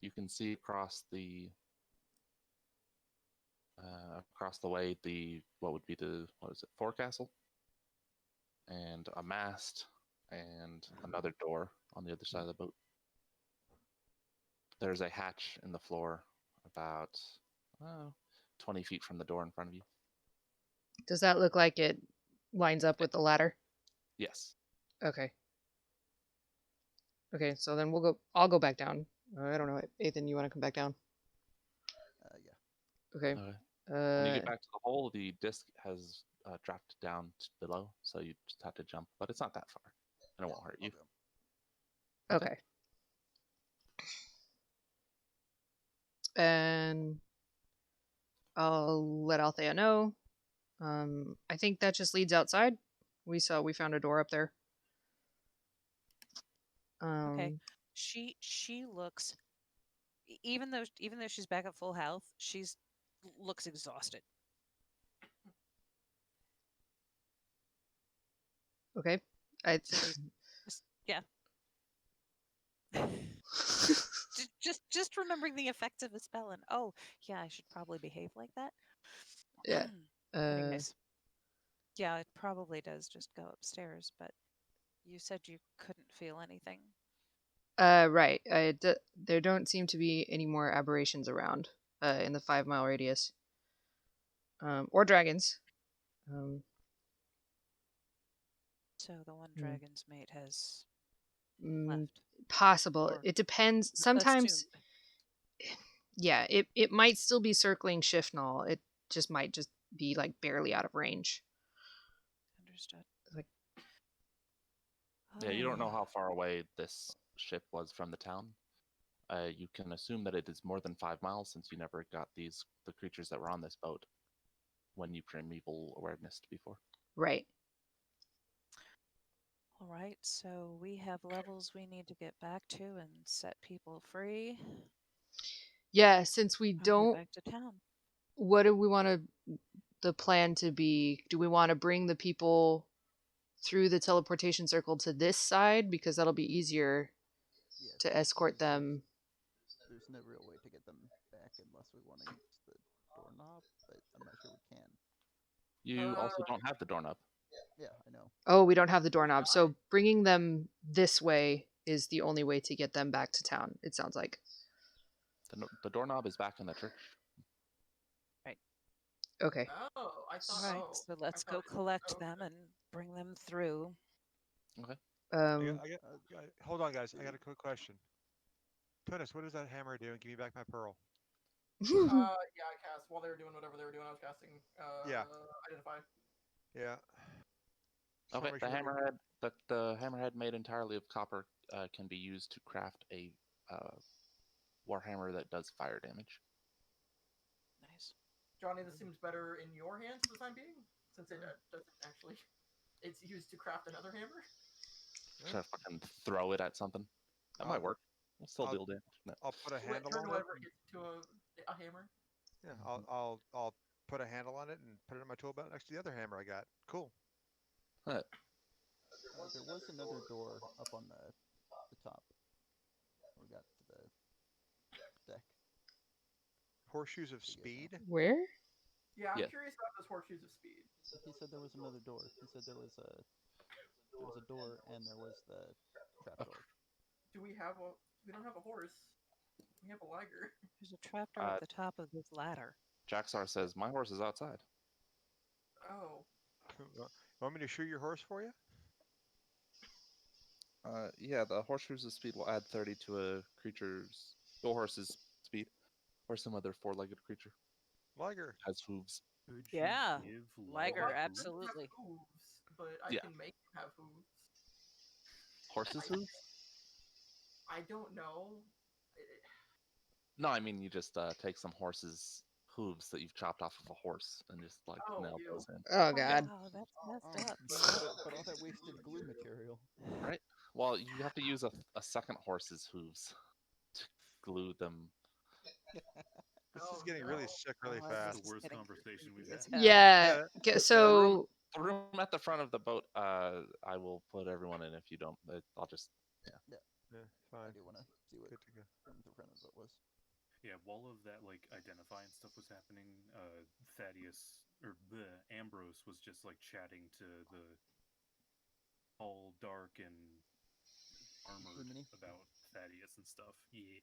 You can see across the way what is it, forecastle, and a mast, and another door on the other side of the boat. There's a hatch in the floor about 20 feet from the door in front of you. Does that look like it lines up with the ladder? Yes. Okay. Okay, so then I'll go back down. I don't know, Ethan, you want to come back down? Yeah. Okay. When you get back to the hole, the disc has dropped down below, so you just have to jump, but it's not that far, and it won't hurt you. Okay. And I'll let Althea know. I think that just leads outside. We found a door up there. Okay. She looks, even though she's back at full health, looks exhausted. Okay. Yeah. just remembering the effects of a spell, and oh yeah, I should probably behave like that. Yeah. Anyways, yeah, it probably does just go upstairs. But you said you couldn't feel anything. Right. There don't seem to be any more aberrations around in the 5-mile radius. Or dragons. So the one dragon's mate has Mm, left. possible. Or It depends. Sometimes, assumed. yeah, it might still be circling Shifnal. It just might just be like barely out of range. Understood. Like, Yeah, you don't know how far away this ship was from the town. You can assume that it is more than 5 miles, since you never got the creatures that were on this boat when you primeval awareness before. right. All right, so we have levels we need to get back to and set people free. Yeah, since we I'll get don't, back to town. what do we want the plan to be? Do we want to bring the people through the teleportation circle to this side, because that'll be easier to escort them? There's no real way to get them back unless we want to use the doorknob, but I'm not sure we can. You also don't have the doorknob. Yeah, I know. Oh, we don't have the doorknob. So bringing them this way is the only way to get them back to town, it sounds like. The doorknob is back in the church. Right. Okay. Oh, I thought. All right, Oh, so let's go collect them and bring them through. Okay. Hold on, guys. I got a quick question. Tunis, what does that hammer do? And give me back my pearl. Yeah, I cast while they were doing whatever they were doing. I was casting. Yeah. Identify. Yeah. Okay. The hammerhead made entirely of copper can be used to craft a warhammer that does fire damage. Nice. Johnny, this seems better in your hands for the time being, since it doesn't actually. It's used to craft another hammer. Try to fucking throw it at something. That might work. We'll still deal damage. No. I'll put a handle Turn on whatever it. gets to a hammer. Yeah, I'll put a handle on it and put it in my tool belt next to the other hammer I got. Cool. There was another door up on the top. We got to the deck. Horseshoes of speed? Where? Yeah, I'm Yeah. curious about those horseshoes of speed. He said there was another door. He said there was a there was a door, and there was the trapdoor. Do we have a? We don't have a horse. We have a liger. There's a trapdoor at the top of this ladder. Jaxar says, "My horse is outside." Oh. You want me to shoot your horse for you? Yeah, the horseshoes of speed will add 30 to a creature's horse's speed, or some other four-legged creature Liger. has hooves. Could you Yeah, give Liger, Well, Liger I hooves? don't have absolutely. hooves, but I Yeah. can make him have hooves. Horse's hooves? I don't know. No, I mean you just take some horse's hooves that you've chopped off of a horse and just like Oh, nail ew. those in. Oh yeah. god. Oh, that's Oh, messed up. but all that wasted glue material. Right. Well, you have to use a second horse's hooves to glue them. This Oh, is getting really no. sick really Oh, That's fast. the This is worst getting conversation we've creepy had. as hell. Yeah. Yeah, So The room at the front of the boat, I will put everyone in if you don't. I'll just. Yeah, I fine. do want to see what Good to go. the front of it was. Yeah, while of that like identifying stuff was happening, Thaddeus or Ambrose was just like chatting to the all dark and armored Jiminy? about Thaddeus and stuff. Yeah.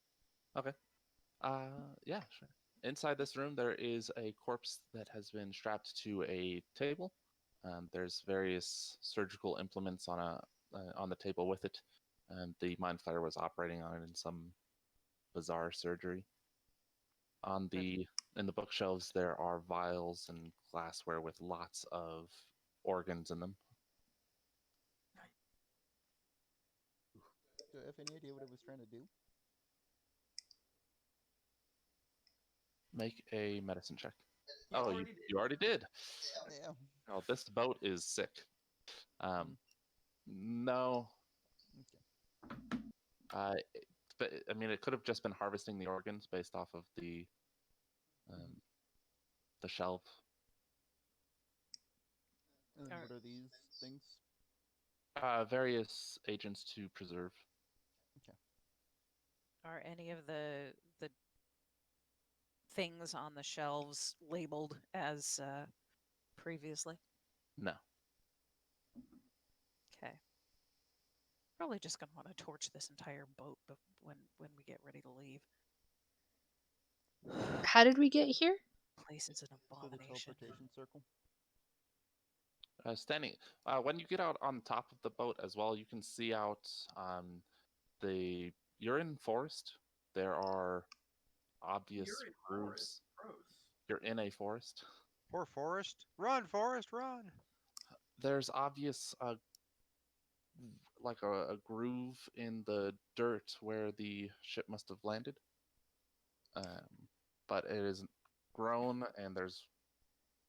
Yeah, sure. Inside this room, there is a corpse that has been strapped to a table. There's various surgical implements on the table with it. The Mind Flayer was operating on it in some bizarre surgery. In the bookshelves, there are vials and glassware with lots of organs in them. Do I have any idea what it was trying to do? Make a medicine check. You Oh, already did. you already did. Yeah. Oh, this boat is sick. No. Okay. But I mean, it could have just been harvesting the organs based off of the shelf. And then Alright. what are these things? Various agents to preserve. Are any of the things on the shelves labeled as previously? No. Okay. Probably just gonna want to torch this entire boat when we get ready to leave. how did we get here? Place is an So the abomination. teleportation circle. Standing. When you get out on top of the boat as well, you can see out you're in forest. There are obvious You're in grooves. forest. Gross. You're in a forest. Poor Forest. Run, Forest, run. There's obvious like a groove in the dirt where the ship must have landed. But it is grown, and there's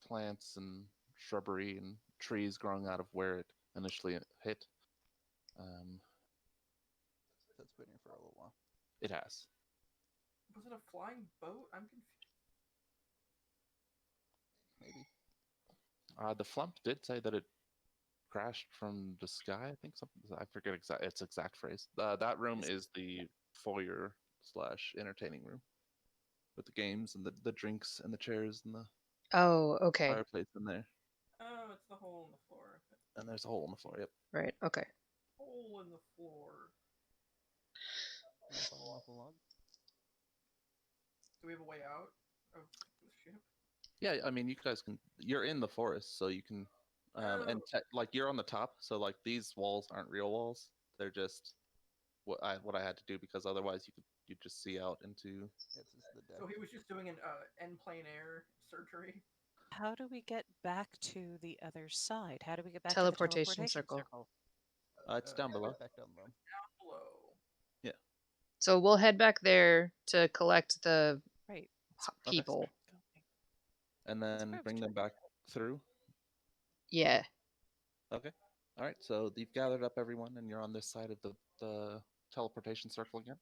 plants and shrubbery and trees growing out of where it initially hit. That's been here for a little while. It has. Was it a flying boat? I'm confused. Maybe. The flump did say that it crashed from the sky. I think something. I forget its exact phrase. That room is the foyer / entertaining room with the games and the drinks and the chairs and the Oh, okay. fireplace in there. Oh, it's the hole in the floor. Okay. And there's a hole in the floor. Yep. Right. Okay. Hole in the floor. Can I fall off a log? Do we have a way out of the ship? Yeah, I mean, you guys can. You're in the forest, so you can. And like you're on the top, so like these walls aren't real walls. They're just what I had to do because otherwise you just see out into. Yeah, this is the deck. So he was just doing an end plane air surgery. How do we get back to the other side? How do we get back Teleportation to the teleportation circle. It's down below. Back down below. Down below. So we'll head back there to collect the Right. Okay. people. And then perfect. bring them back through. Yeah. Okay. All right. So you've gathered up everyone, and you're on this side of the teleportation circle again.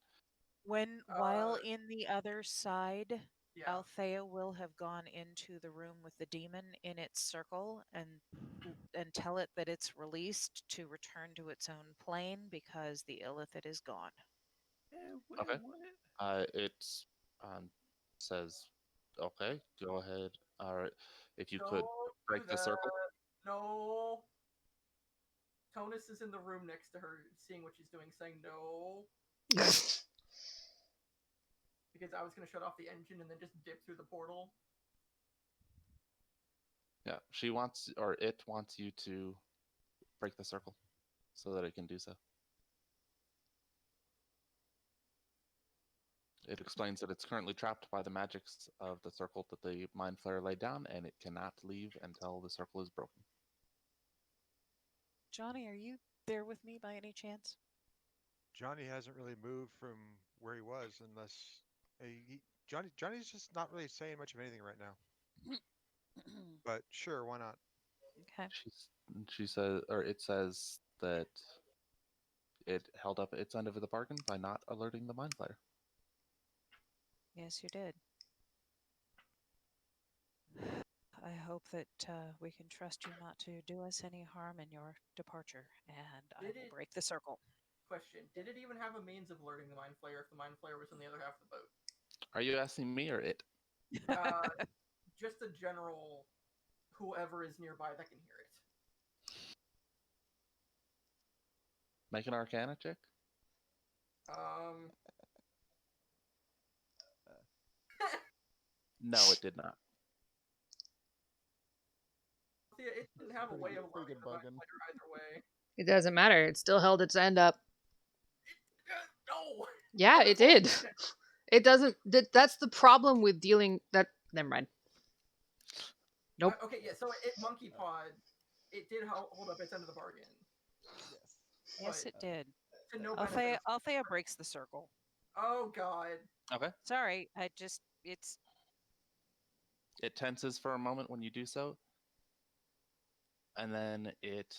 While in the other side, Yeah. Althea will have gone into the room with the demon in its circle and tell it that it's released to return to its own plane because the illithid is gone. Okay. It says, okay, go ahead. All right. If you could Don't break do the circle. that. No. Tonus is in the room next to her, seeing what she's doing, saying no. Because I was gonna shut off the engine and then just dip through the portal. Yeah, she wants, or it wants you to break the circle so that it can do so. It explains that it's currently trapped by the magics of the circle that the Mind Flayer laid down, and it cannot leave until the circle is broken. Johnny, are you there with me by any chance? Johnny hasn't really moved from where he was, unless Johnny's just not really saying much of anything right now. But sure, why not? Okay. She says, or it says that it held up its end of the bargain by not alerting the Mind Flayer. Yes, you did. I hope that we can trust you not to do us any harm in your departure, and I Did will it- break the circle. Question: did it even have a means of alerting the Mind Flayer if the Mind Flayer was on the other half of the boat? Are you asking me or it? Just a general, whoever is nearby that can hear it. Make an Arcana check? No, it did not. See, it didn't have a way of pretty alerting good the Mind bargain. Flayer either way. It doesn't matter. It still held its end up. No. Yeah, it did. It doesn't. That's the problem with dealing. That. Never mind. Nope. Okay, yeah. So it monkey pod. It did hold up its end of the bargain. Yes. Yes, But it did. to no benefit. Althea, of- Althea breaks the circle. Oh God. Okay. Sorry, It tenses for a moment when you do so, and then it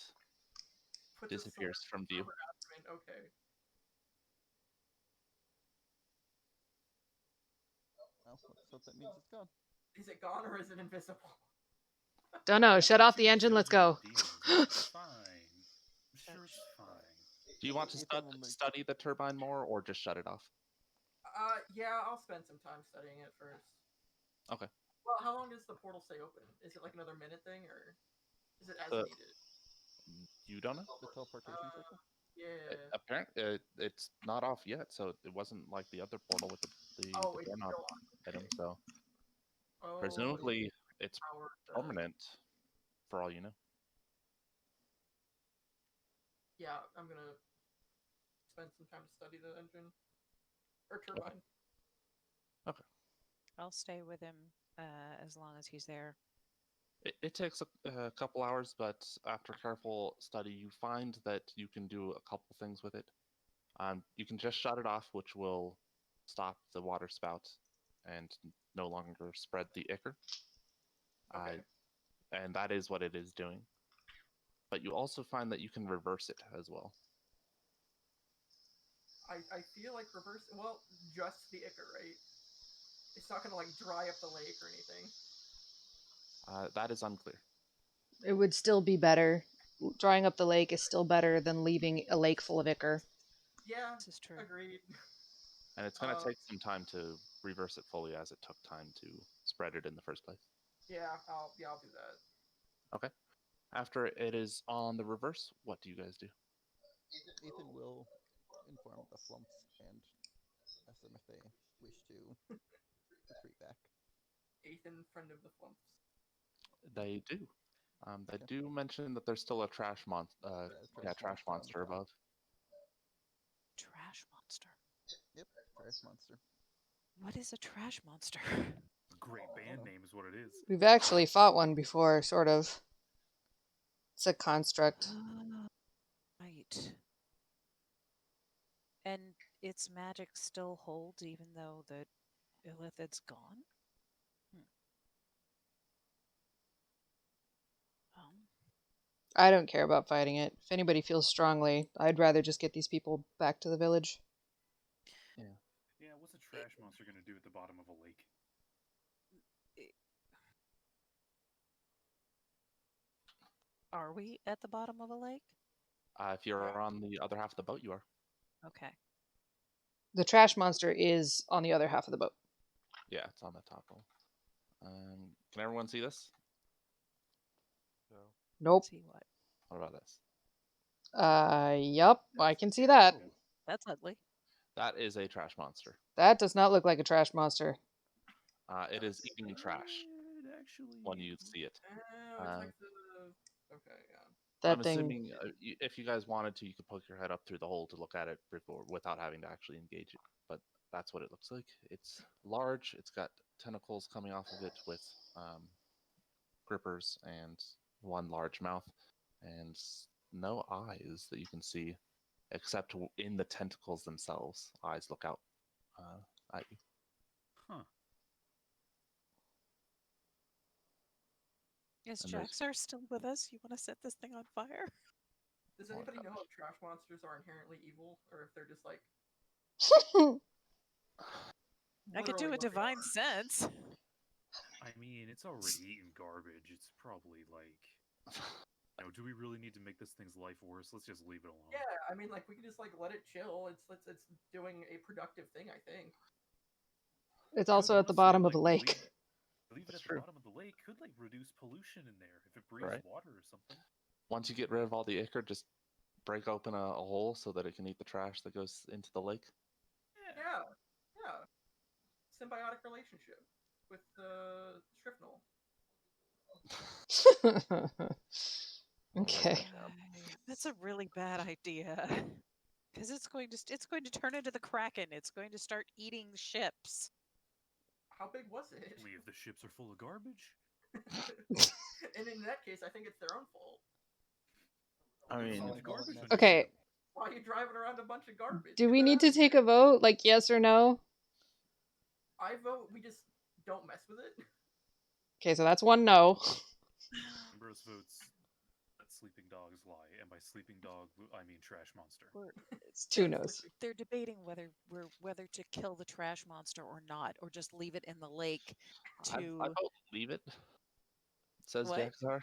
Puts a disappears sword from view. over abdomen. Okay. Well, let's hope that means it's gone. Is it gone or is it invisible? Don't know. Shut off the engine. Let's go. It's fine. I'm sure it's fine. Do you want to Ethan will make- study the turbine more, or just shut it off? Yeah, I'll spend some time studying it first. Okay. Well, how long does the portal stay open? Is it like another minute thing, or is it as Uh, needed? You don't know? The teleportation circle? Yeah. Apparently, it's not off yet, so it wasn't like the other portal with the Oh, it's doorknob still on. item. So Oh, presumably it's power the- permanent, for all you know. Yeah, I'm gonna spend some time to study the engine or turbine. I'll stay with him as long as he's there. It takes a couple hours, but after careful study, you find that you can do a couple things with it. You can just shut it off, which will stop the water spout and no longer spread the ichor. Okay. And that is what it is doing. But you also find that you can reverse it as well. I feel like reverse. Well, just the ichor, right? It's not gonna like dry up the lake or anything. That is unclear. It would still be better. Drying up the lake is still better than leaving a lake full of ichor. Yeah, This is true. agreed. And it's going to Um, take some time to reverse it fully, as it took time to spread it in the first place. Yeah, I'll do that. Okay. After it is on the reverse, what do you guys do? Ethan will inform the Flumps and ask them if they wish to retreat back. Ethan, friend of the Flumps. They do. They Okay. do mention that there's still a trash monster. Trash monster on the top. above. Trash monster. Yep, trash monster. What is a trash monster? Great band name is what it is. We've actually fought one before, sort of. It's a construct. Right. And its magic still holds even though the illithid's gone? I don't care about fighting it. If anybody feels strongly, I'd rather just get these people back to the village. Yeah, what's a trash monster gonna do at the bottom of a lake? Are we at the bottom of a lake? If you're on the other half of the boat, you are. Okay. The trash monster is on the other half of the boat. Yeah, it's on the top roll. Can everyone see this? So Nope. See what? What about this? Yup, I can see that. Oh, That's ugly. That is a trash monster. That does not look like a trash monster. It is eating trash it actually. when you see it. Oh, it's like the. Okay, yeah. That I'm thing. assuming if you guys wanted to, you could poke your head up through the hole to look at it before, without having to actually engage it. But that's what it looks like. It's large. It's got tentacles coming off of it with grippers and one large mouth, and no eyes that you can see, except in the tentacles themselves. Eyes look out at you. Huh. Is And there's- Jaxar still with us? You want to set this thing on fire? Does Oh my anybody know gosh. if trash monsters are inherently evil, or if they're just like? I could do literally a what they divine are? sense. I mean, it's already eating garbage. It's probably like, do we really need to make this thing's life worse? Let's just leave it alone. Yeah, I mean, like we can just like let it chill. It's doing a productive thing, I think. It's Could also at the honestly, bottom of like, the lake. Leave it That's at true. the bottom of the lake. Could like reduce pollution in there if it breathes Right. water or something. Once you get rid of all the ichor, just break open a hole so that it can eat the trash that goes into the lake. Yeah, yeah. Symbiotic relationship with Shrifnel. Okay. That's a really bad idea. Because it's going to turn into the Kraken. It's going to start eating ships. How big was it? Only if the ships are full of garbage. And in that case, I think it's their own fault. I There's mean, so much garbage on your Okay. ship. Why are you driving around a bunch of garbage? Do Get we that need out to of take here. a vote? Like yes or no? I vote we just don't mess with it. Okay, so that's one no. Ambrose votes that sleeping dogs lie, and by sleeping dog, I mean trash monster. It's two no's. They're debating whether to kill the trash monster or not, or just leave it in the lake. I To vote leave it. Says What? Jaxar.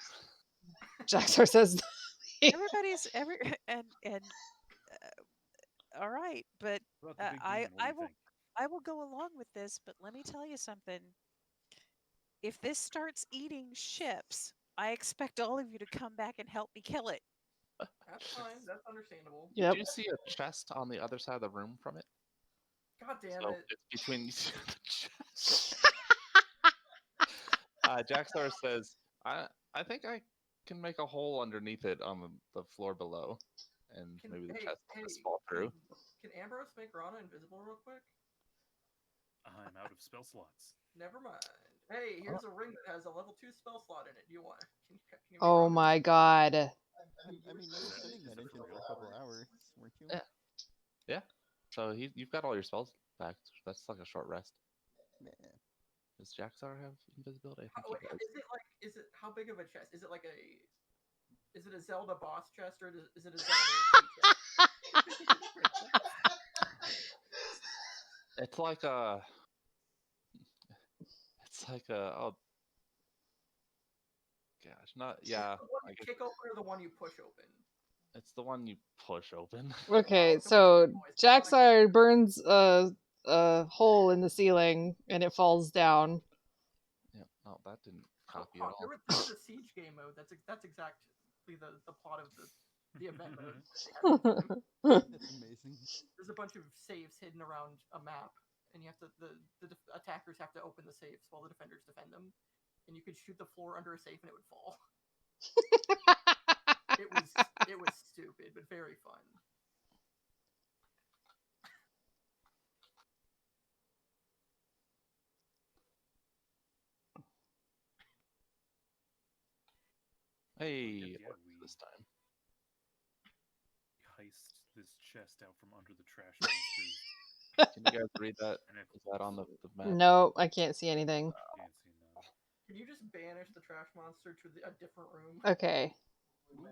Jaxar says everybody's and all right, but What about the big demon? What do you think? I will go along with this, but let me tell you something. If this starts eating ships, I expect all of you to come back and help me kill it. That's fine. That's understandable. Yep. Do you see a chest on the other side of the room from it? God damn So it. it's between the chest. Jaxar says, I think I can make a hole underneath it on the floor below, and Can, maybe the hey, chest will hey, just fall through. Can Ambrose make Rana invisible real quick? I'm out of spell slots. Never mind. Hey, here's a ring that has a level 2 spell slot in it. Do you want? Can you make Oh Rana my invisible? god. I mean, you were spinning that engine for a couple hours, weren't you? Yeah. Yeah. So you've got all your spells back. That's like a short rest. Yeah. Does Jaxar have invisibility? I think Wait, he does. is it how big of a chest? Is it like is it a Zelda boss chest or is it a Zelda chest? It's like a. It's like a. Oh. Gosh, not yeah. The one I you guess kick open or the one you push open? it's the one you push open. Okay, so so which one was it? Jaxar burns a hole in the ceiling and it falls down. Yeah. No, that didn't Oh, copy at all. there was a siege game mode. That's exactly the plot of the event mode. that they had in the game. That's amazing. There's a bunch of saves hidden around a map, and you have to the attackers have to open the safes while the defenders defend them. And you could shoot the floor under a safe and it would fall. It was stupid but very fun. Hey, yeah, what's we- this time? Heist this chest out from under the trash monsters. Can you guys read that? Is that on the map? No, I can't see anything. Can't see now. Can you just banish the trash monster to a different room? Okay.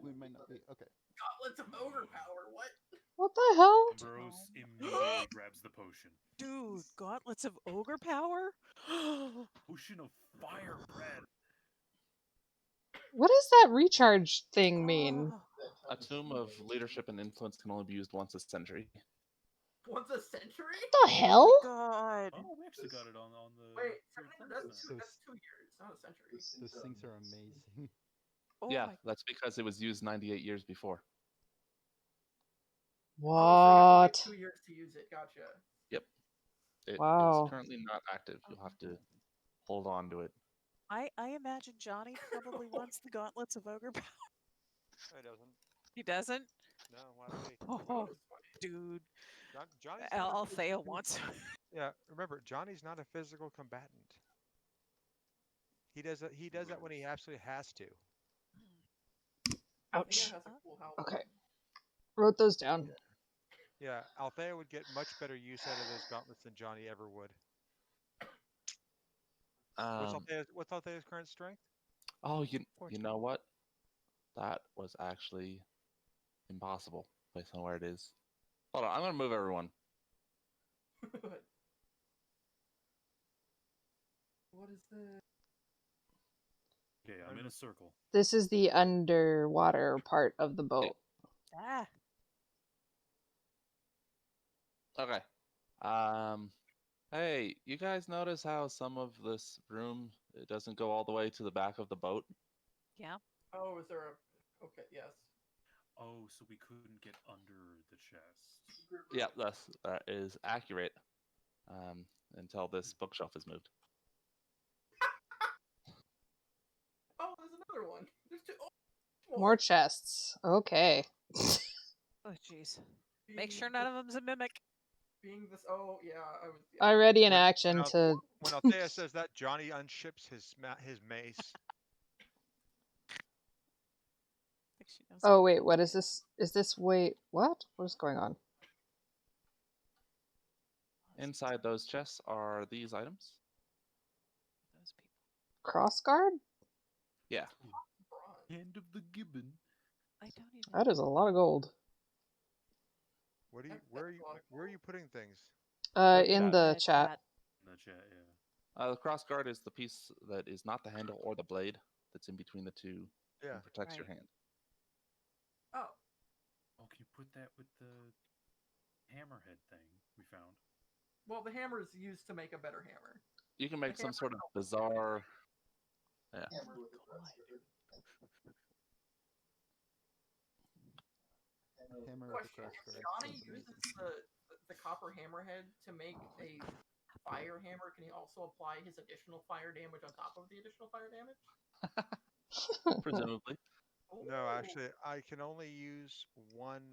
We might not be. Okay. Gauntlets of ogre power. What? What the hell? Ambrose immediately grabs the potion. Dude, gauntlets of ogre power? Potion of fire bread. What does that recharge thing mean? A tomb of leadership and influence can only be used once a century. Once a century? What the hell? God. Oh, we actually got it on the. Wait, the that's first Those- 2 years, not a century. Those things are amazing. Oh Yeah, my that's because it was used 98 years before. Oh, What? so you have to wait 2 years to use it. Gotcha. It is Wow. currently not active. You'll have to hold on to it. I imagine Johnny probably wants the gauntlets of ogre power. No, he doesn't. He doesn't? No, why would he? Oh, dude. Johnny's not a Althea physical- wants. Yeah, remember, Johnny's not a physical combatant. He does that. He does that when he absolutely has to. Ouch. Thea has a cool helmet. Okay. Wrote those down. Yeah, Althea would get much better use out of those gauntlets than Johnny ever would. What's Althea's current strength? Oh, you 14. know what? That was actually impossible based on where it is. Hold on, I'm gonna move everyone. What is this? Okay, I'm in a circle. This is the underwater part of the boat. Ah. Okay. Hey, you guys notice how some of this room it doesn't go all the way to the back of the boat? Yeah. Oh, is there a? Okay, yes. Oh, so we couldn't get under the chest. Yeah, that is accurate. Until this bookshelf is moved. Oh, there's another one. There's two. Oh, More chests. Okay. Oh, jeez. Make sure none of them's a mimic. Being this. Oh, yeah. I was. Yeah. Already in When- action when to. When Althea says that, Johnny unships his mace. I think she knows Oh what wait, to what do. is this? Is this wait? What? What is going on? Inside those chests are these items. Those people. Cross guard? Yeah. Bronze. Hand of the gibbon. I don't even. That is a lot of gold. What are you? That's- Where are that's you? a lot of Where are you putting things? In chat. the chat. In the chat, yeah. The cross guard is the piece that is not the handle or the blade that's in between the two Yeah. and protects your Right. hand. Oh. Oh, can you put that with the hammerhead thing we found? Well, the hammer is used to make a better hammer. You can make Okay, some sort of bizarre. Yeah. Hammer with the Question: cross guard. Johnny Sounds uses amazing. the copper hammerhead to make a fire hammer. Can he also apply his additional fire damage on top of the additional fire damage? Presumably. No, Ooh. actually, I can only use one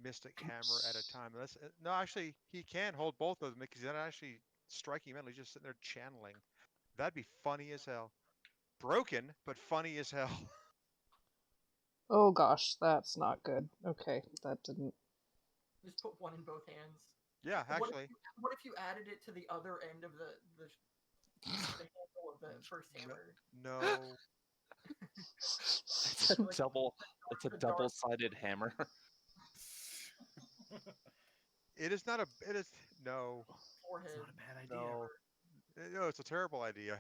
mystic hammer at a time. No, actually, he can hold both of them because he's not actually striking metal. He's just sitting there channeling. That'd be funny as hell. Broken, but funny as hell. Oh gosh, that's not good. Okay, that didn't. Just put one in both hands. Yeah, What actually. What if you added it to the other end of the handle of the first hammer? No. It's a double. It's a the dark- double-sided hammer. It is not a. It is. No. Forehead. It's not a bad idea. No. No, it's a terrible idea.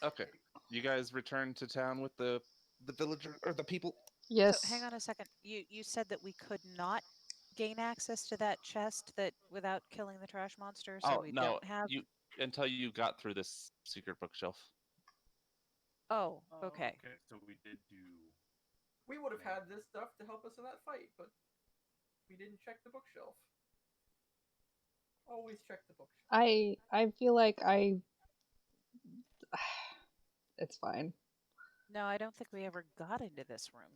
Okay, you guys return to town with the villager or the people. Yes. So hang on a second. You said that we could not gain access to that chest that without killing the trash monster, so Oh we no, don't have. you until you got through this secret bookshelf. Oh, okay. Okay, so we did do. We would have had this stuff to help us in that fight, but we didn't check the bookshelf. Always check the bookshelf. I feel like I. It's fine. No, I don't think we ever got into this room.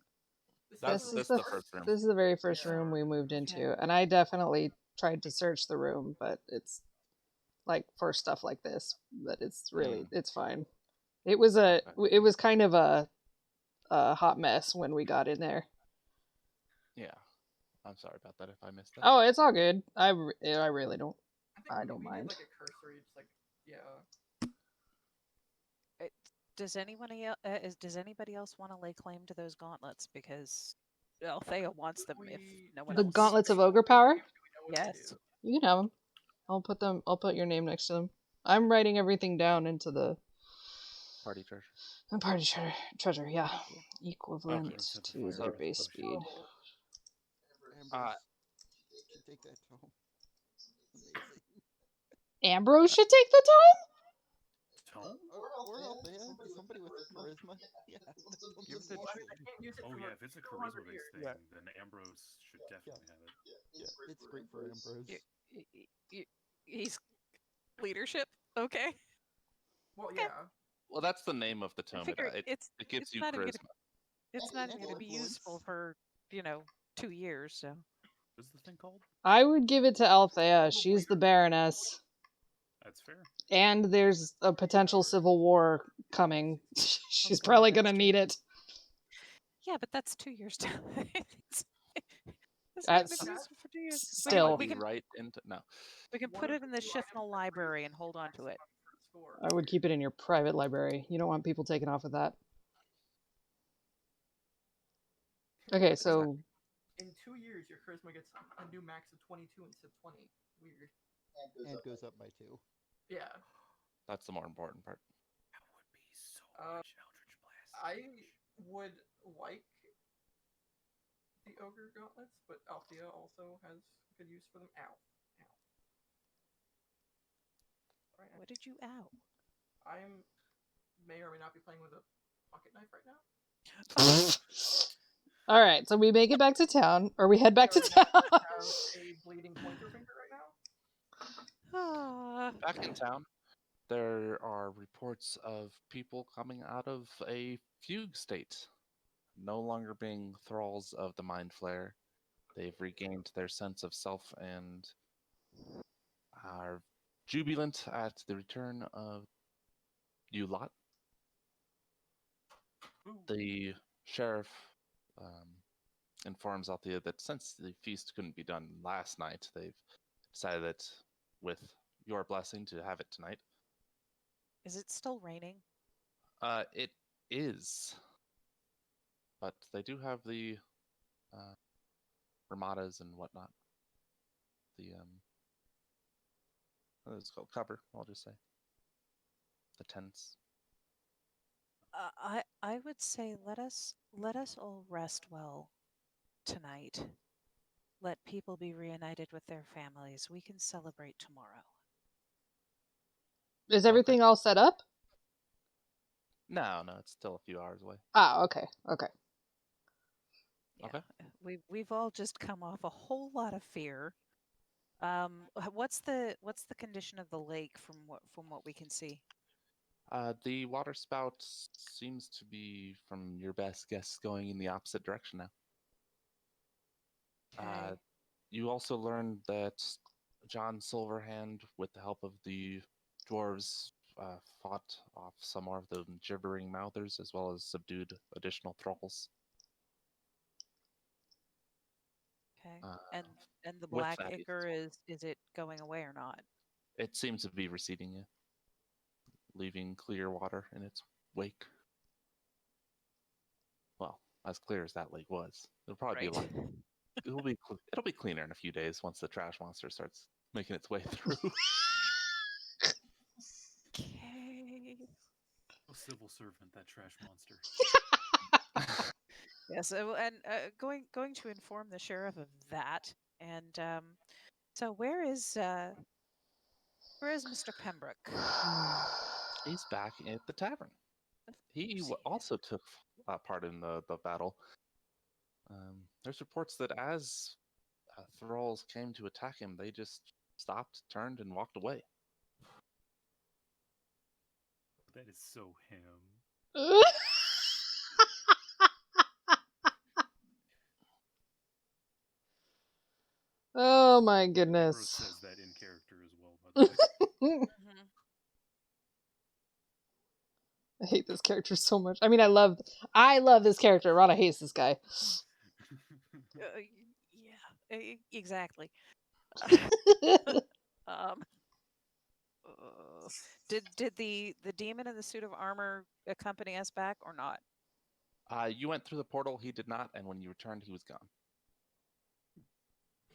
That's This is the first room. This is the very first Yeah. room we moved Okay. into, and I definitely tried to search the room, but it's like for stuff like this. But it's really it's fine. It was kind of a hot mess when we got in there. Yeah, I'm sorry about that if I missed that. Oh, it's all good. I really don't. think I we- don't we mind. Did like a cursory, just like yeah. Does anybody else want to lay claim to those gauntlets? Because Althea wants them if no one The else. gauntlets of ogre power. We know what to Yes. do. You can have them. I'll put your name next to them. I'm writing everything down into the Party treasure. party treasure. Yeah, Thank you. equivalent Okay. to So- their base speed. Oh, Ambrose should take that home. Amazing. Ambrose should take the tome. Tone? Or Althea, somebody with charisma? Yeah. Give it a Well, I can't use it Oh for yeah, if it's a 200 charisma-based years. thing, Yeah. then Ambrose should definitely have it. Yeah, it's great for Ambrose. He's leadership. Okay. Well, Okay. yeah. Well, that's the name of the I tome. figure It it's gives you not even charisma. it's not And even going to be useful influence. for 2 years. So What's the thing called? I would give it to Althea. She's the Baroness. That's fair. And there's a potential civil war coming. She's God, probably that's gonna true. need it. yeah, but that's 2 years down. it's not That's going to be useful for 2 years. still. we Be can right into no. we can One put of it in the two Shifnal items library and hold on to it. for the score. I would keep it in your private library. You don't want people taking off with that. Okay, so In 2 years, your charisma gets a new max of 22 instead of 20. Weird. And goes up by 2. Yeah. That's the more important part. That would be so much Eldritch Blast. I would like the Ogre Gauntlets, but Althea also has good use for them. Ow. Alright, What did you ow? I may or may not be playing with a pocket knife right now. all right, so we make it back to town, or we head back to May or may town. not have a bleeding pointer finger right now. Ah, Back in town, there are reports of people coming out of a fugue state, no longer being thralls of the Mind Flayer. They've regained their sense of self and are jubilant at the return of you lot. The sheriff informs Althea that since the feast couldn't be done last night, they've decided that with your blessing to have it tonight. is it still raining? It is, but they do have the ramadas and whatnot. The what is it called? Cover, I'll just say. The tents. I would say let us all rest well tonight. Let people be reunited with their families. We can celebrate tomorrow. Is everything all set up? No, it's still a few hours away. Ah, okay. Okay. We've all just come off a whole lot of fear. What's the condition of the lake from what we can see? The water spout seems to be, from your best guess, going in the opposite direction now. Okay. You also learned that John Silverhand, with the help of the dwarves, fought off some more of the gibbering mouthers, as well as subdued additional thralls. Okay. And the with black that, ichor is it going away or not? It seems to be receding, yeah, leaving clear water in its wake. Well, as clear as that lake was, it'll probably be a lot. It'll be cleaner in a few days once the trash monster starts making its way through. Okay. A civil servant, that trash monster. Yes, and going to inform the sheriff of that. And so where is Mr. Pembroke? He's back at the tavern. He also took part in the battle. There's reports that as thralls came to attack him, they just stopped, turned, and walked away. That is so him. Oh my Ambrose goodness. says that in character as well, by the way. I hate this character so much. I mean, I love this character. Rana hates this guy. Exactly. Did the demon in the suit of armor accompany us back or not? You went through the portal. He did not, and when you returned, he was gone.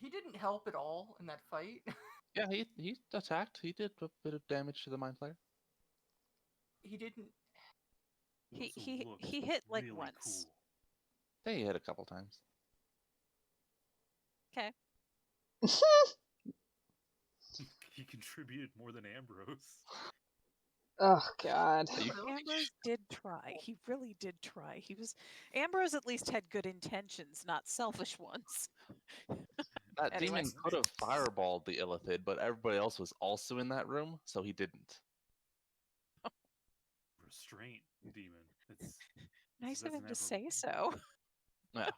He didn't help at all in that fight. Yeah, he attacked. He did a bit of damage to the Mind Flayer. He didn't. He Also hit looked like really once. Yeah, he hit a couple times. Okay. He contributed more than Ambrose. Oh God. Are you Ambrose did try. He really did try. Ambrose at least had good intentions, not selfish ones. That Anyway. demon could have fireballed the Illithid, but everybody else was also in that room, so he didn't. Restraint demon. It's Nice of him doesn't to have say a- so. Yeah.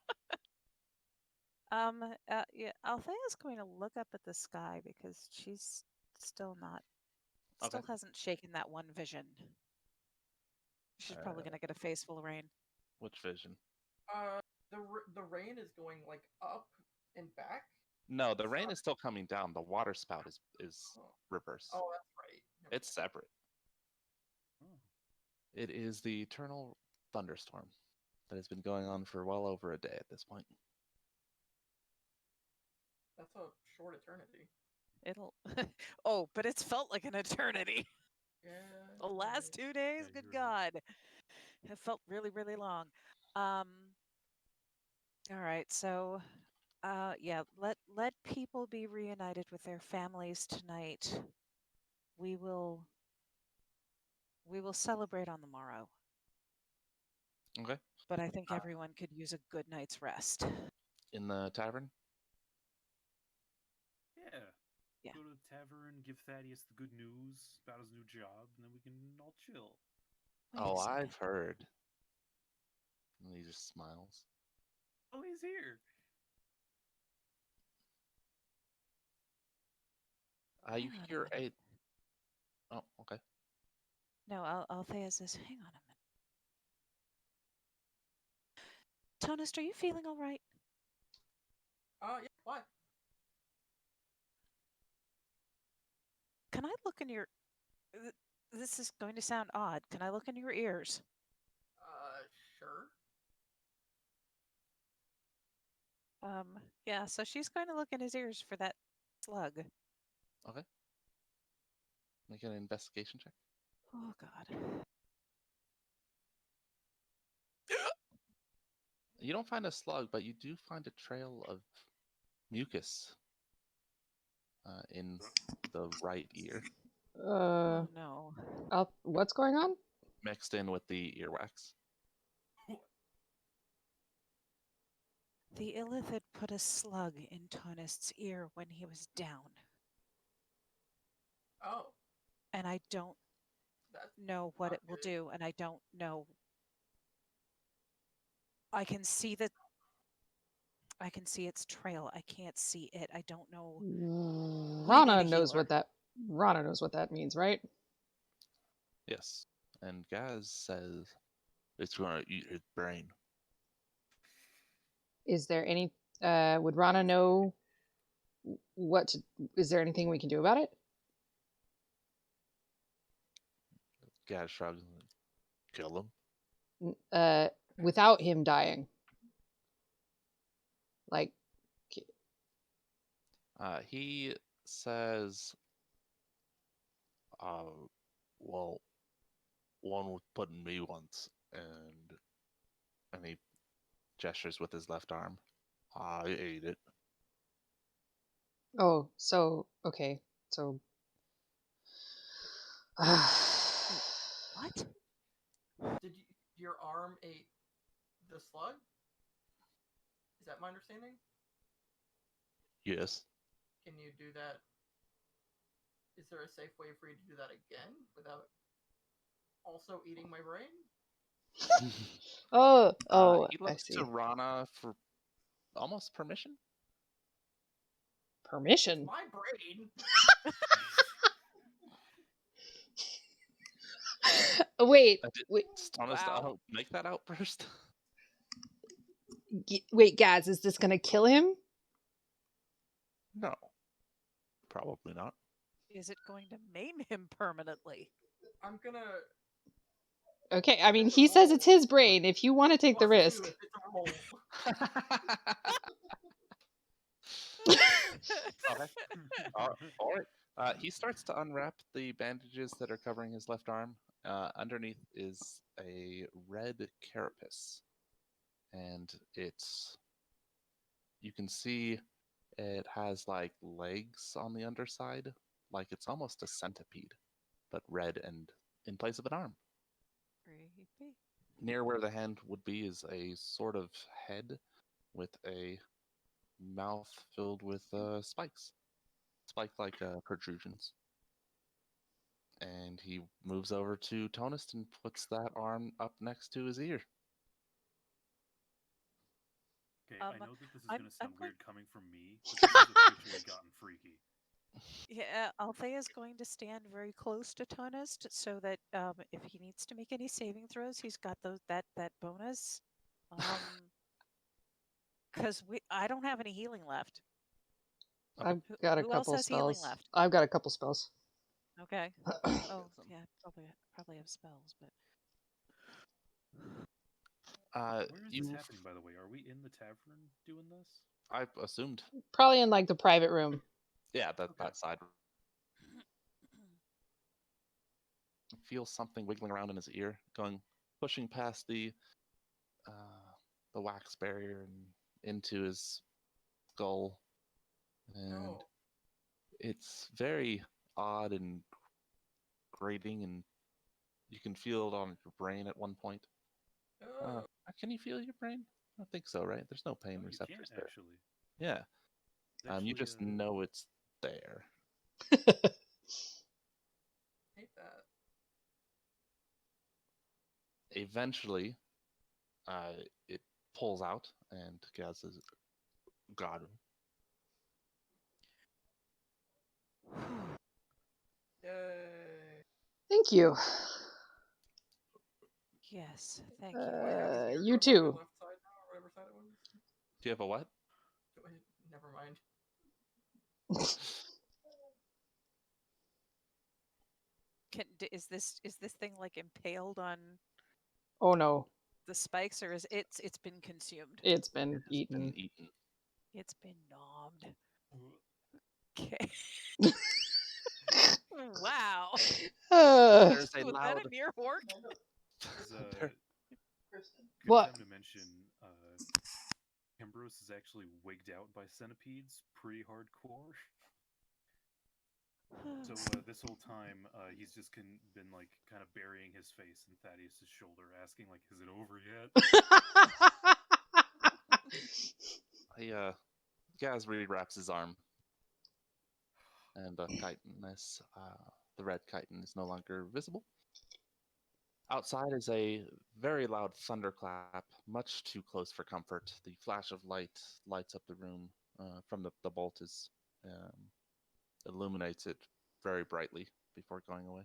Yeah, Althea's going to look up at the sky because she's still Okay. hasn't shaken that one vision. She's probably going to get a face full of rain. Which vision? The rain is going like up and back. No, the rain is still coming down. The water spout is Oh, reverse. oh that's right. Never It's separate. Oh. It is the eternal thunderstorm that has been going on for well over a day at this point. That's a short eternity. It'll. Oh, but it's felt like an eternity. Yeah. The last 2 days, Yeah, good you're right. God, it felt really, really long. All right, so, yeah, let people be reunited with their families tonight. We will celebrate on the morrow, Okay. but I think everyone could use a good night's rest. In the tavern? Yeah. Yeah. Go to the tavern, give Thaddeus the good news about his new job, and then we can all chill. Wait a Oh, second. I've heard. And he just smiles. Oh, he's here. You Hang on a hear minute. a. Oh, okay. No, Althea says, hang on a minute. Tonist, are you feeling all right? Yeah. What? Can I look in your... This is going to sound odd. Can I look in your ears? Sure. Yeah, so she's going to look in his ears for that slug. Okay. Make an investigation check. Oh, God. You don't find a slug, but you do find a trail of mucus in the right ear, Oh, no. What's going on? mixed in with the earwax. The Illithid put a slug in Tonist's ear when he was down, Oh, and I don't that's know what not it will good. do, and I don't know. I can see its trail. I can't see it. I don't know. Rana a knows healer. Rana knows what that means, right? Yes. And Gaz says it's going to eat his brain. Is there any? Would Rana know what? Is there anything we can do about it? Gaz shrugs. Kill him. Without him dying. Like, He says, well, one was putting me once, and he gestures with his left arm. I ate it. oh, so okay, so. What? Did your arm ate the slug? Is that my understanding? Yes. Can you do that? Is there a safe way for you to do that again without also eating my brain? He I looks see. to Rana for almost permission. Permission. My brain. Wait, wait, Thomas, Wow. I'll make that outburst. wait, Gaz, is this gonna kill him? No, probably not. Is it going to maim him permanently? I'm gonna. Okay, I mean, he says it's his brain. If you want to take the +2 risk. if it's a roll. Okay. All right. He starts to unwrap the bandages that are covering his left arm. Underneath is a red carapace, and you can see it has like legs on the underside, like it's almost a centipede, but red and in place of an arm. Creepy. Near where the hand would be is a sort of head with a mouth filled with spikes, spike-like protrusions. And he moves over to Tonist and puts that arm up next to his ear. Okay, I Um, know that this is I'm- going to sound I'm going- weird coming from me, but this has officially gotten freaky. Yeah, Althea is going to stand very close to Tonist so that if he needs to make any saving throws, he's got that bonus. Because I don't have any healing left. I've Who- got a who else couple has healing spells. left? I've got a couple spells. Okay. Oh Awesome. yeah, probably have spells, but Where is this you, happening, by the way? Are we in the tavern doing this? I assumed, Probably in like the private room. yeah, that Okay. side. Feels something wiggling around in his ear, pushing past the wax barrier and into his skull, and No. it's very odd and grating, and you can feel it on your brain at one point. Oh. Can you feel your brain? I don't think so, right? There's no pain No, you receptors can't there. actually. Yeah. It's You actually, just know it's there. Hate that. Eventually, it pulls out, and Gaz says, "God." Yay. Thank you. yes, thank you. Do I have a You hero on my too. left side now, or whatever side it was? Do you have a what? Never mind. Is this thing like impaled on Oh no, the spikes, or is it's been consumed? it's been It's eaten. been eaten. It's been nommed. Okay. Wow. There's a Was loud. that a mere orc? Is, There- good What? time to mention, Ambrose is actually wigged out by centipedes pretty hardcore. So this whole time, he's just been like kind of burying his face in Thaddeus's shoulder, asking like, "Is it over yet?" Gaz rewraps his arm, and the the red chitin is no longer visible. Outside is a very loud thunderclap, much too close for comfort. The flash of light lights up the room from the bolt illuminates it very brightly before going away.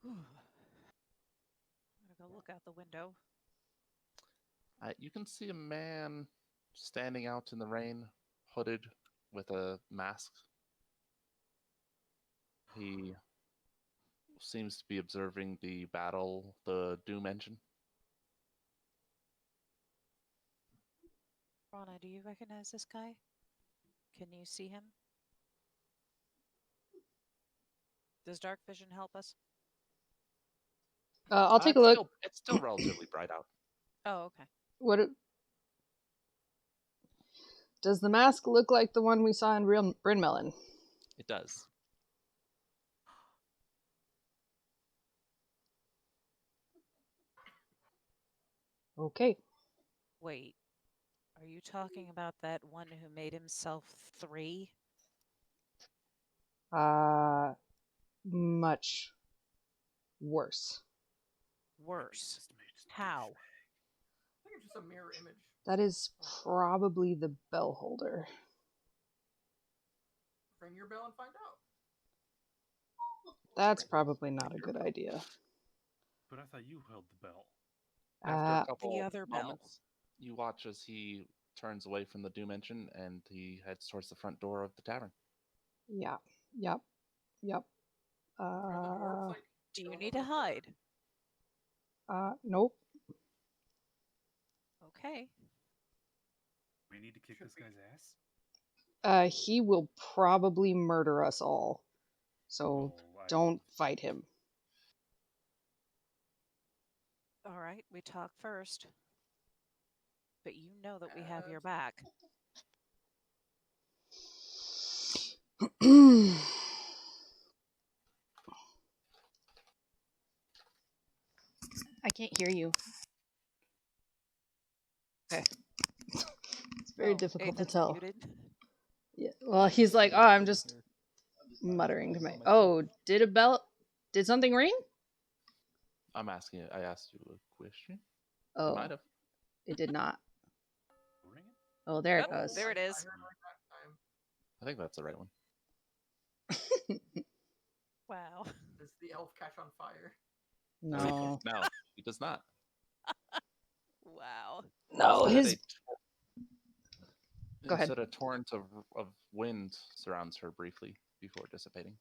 I'm gonna go look out the window. You can see a man standing out in the rain, hooded with a mask. He seems to be observing the battle, the Doom engine. Rana, do you recognize this guy? Can you see him? Does dark vision help us? I'll take a look. It's still relatively bright out. Oh, okay. Does the mask look like the one we saw in Bryn Melon? It does. Okay. Wait. Are you talking about that one who made himself 3? Much worse. Worse. Just made some How? I think it's just a mirror image. That is probably the bell holder. Ring your bell and find out. That's probably not a good idea. But I thought you held the bell. After a couple The other bell. moments, you watch as he turns away from the Doom engine and he heads towards the front door of the tavern. Yep. Are the dwarves, like, Do you going need over to the hide? Nope. Okay. We need to kick Should this we? guy's ass. He will probably murder us all. So don't fight him. All right. We talk first. But you know that we have your back. can't hear you. Okay. It's very Oh, difficult to Ethan's tell. muted. Yeah. Well, he's like, oh, I'm just muttering to my. Oh, did something ring? I'm asking it. I asked you a question. You Oh, might have. it did not. Ring it? Oh, there it Oh, goes. there it I is. heard right that time. I think that's the right one. Wow. Does the elf catch on fire? No. No, he does not. Wow. No, Instead, his. Go ahead. Instead, a torrent of wind surrounds her briefly before dissipating.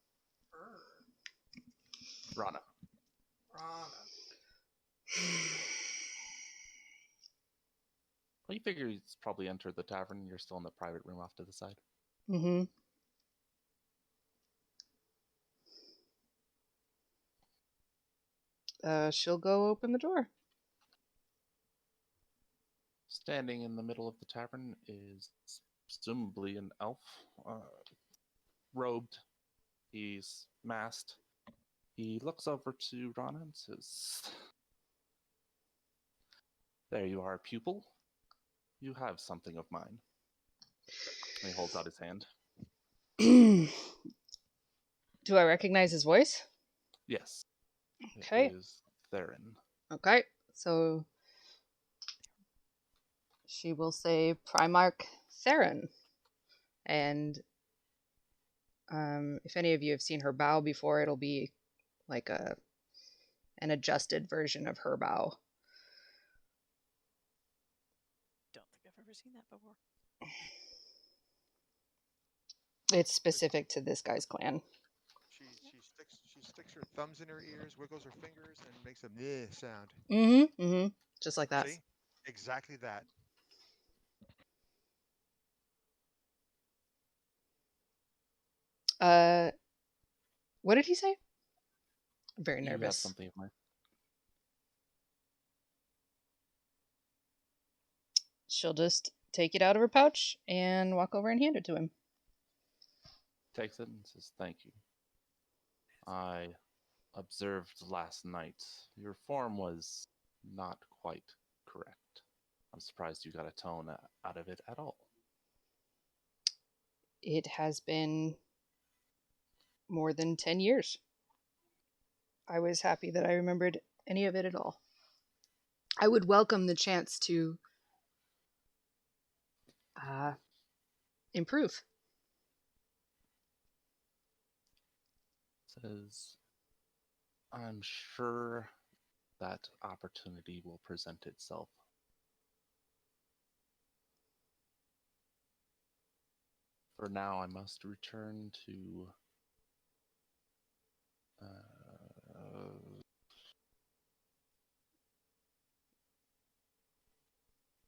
Rana. Rana. Well, you figure he's probably entered the tavern. You're still in the private room off to the side. Mm-hmm. She'll go open the door. Standing in the middle of the tavern is presumably an elf, robed. He's masked. He looks over to Rana and says, "There you are, pupil. You have something of mine." And he holds out his hand. Do I recognize his voice? Yes. Okay. It is Theron. Okay, so she will say Primarch Theron. And if any of you have seen her bow before, it'll be like an adjusted version of her bow. Don't think I've ever seen that before. It's specific to this guy's clan. She sticks her thumbs in her ears, wiggles her fingers, and makes a meh sound. Mm-hmm. Mm-hmm. Just like that. See? Exactly that. What did he say? I'm very You have nervous. something of mine. She'll just take it out of her pouch and walk over and hand it to him. Takes it and says, "Thank you. I observed last night. Your form was not quite correct. I'm surprised you got a tone out of it at all." It has been more than 10 years. I was happy that I remembered any of it at all. I would welcome the chance to improve. Says, "I'm sure that opportunity will present itself. For now, I must return to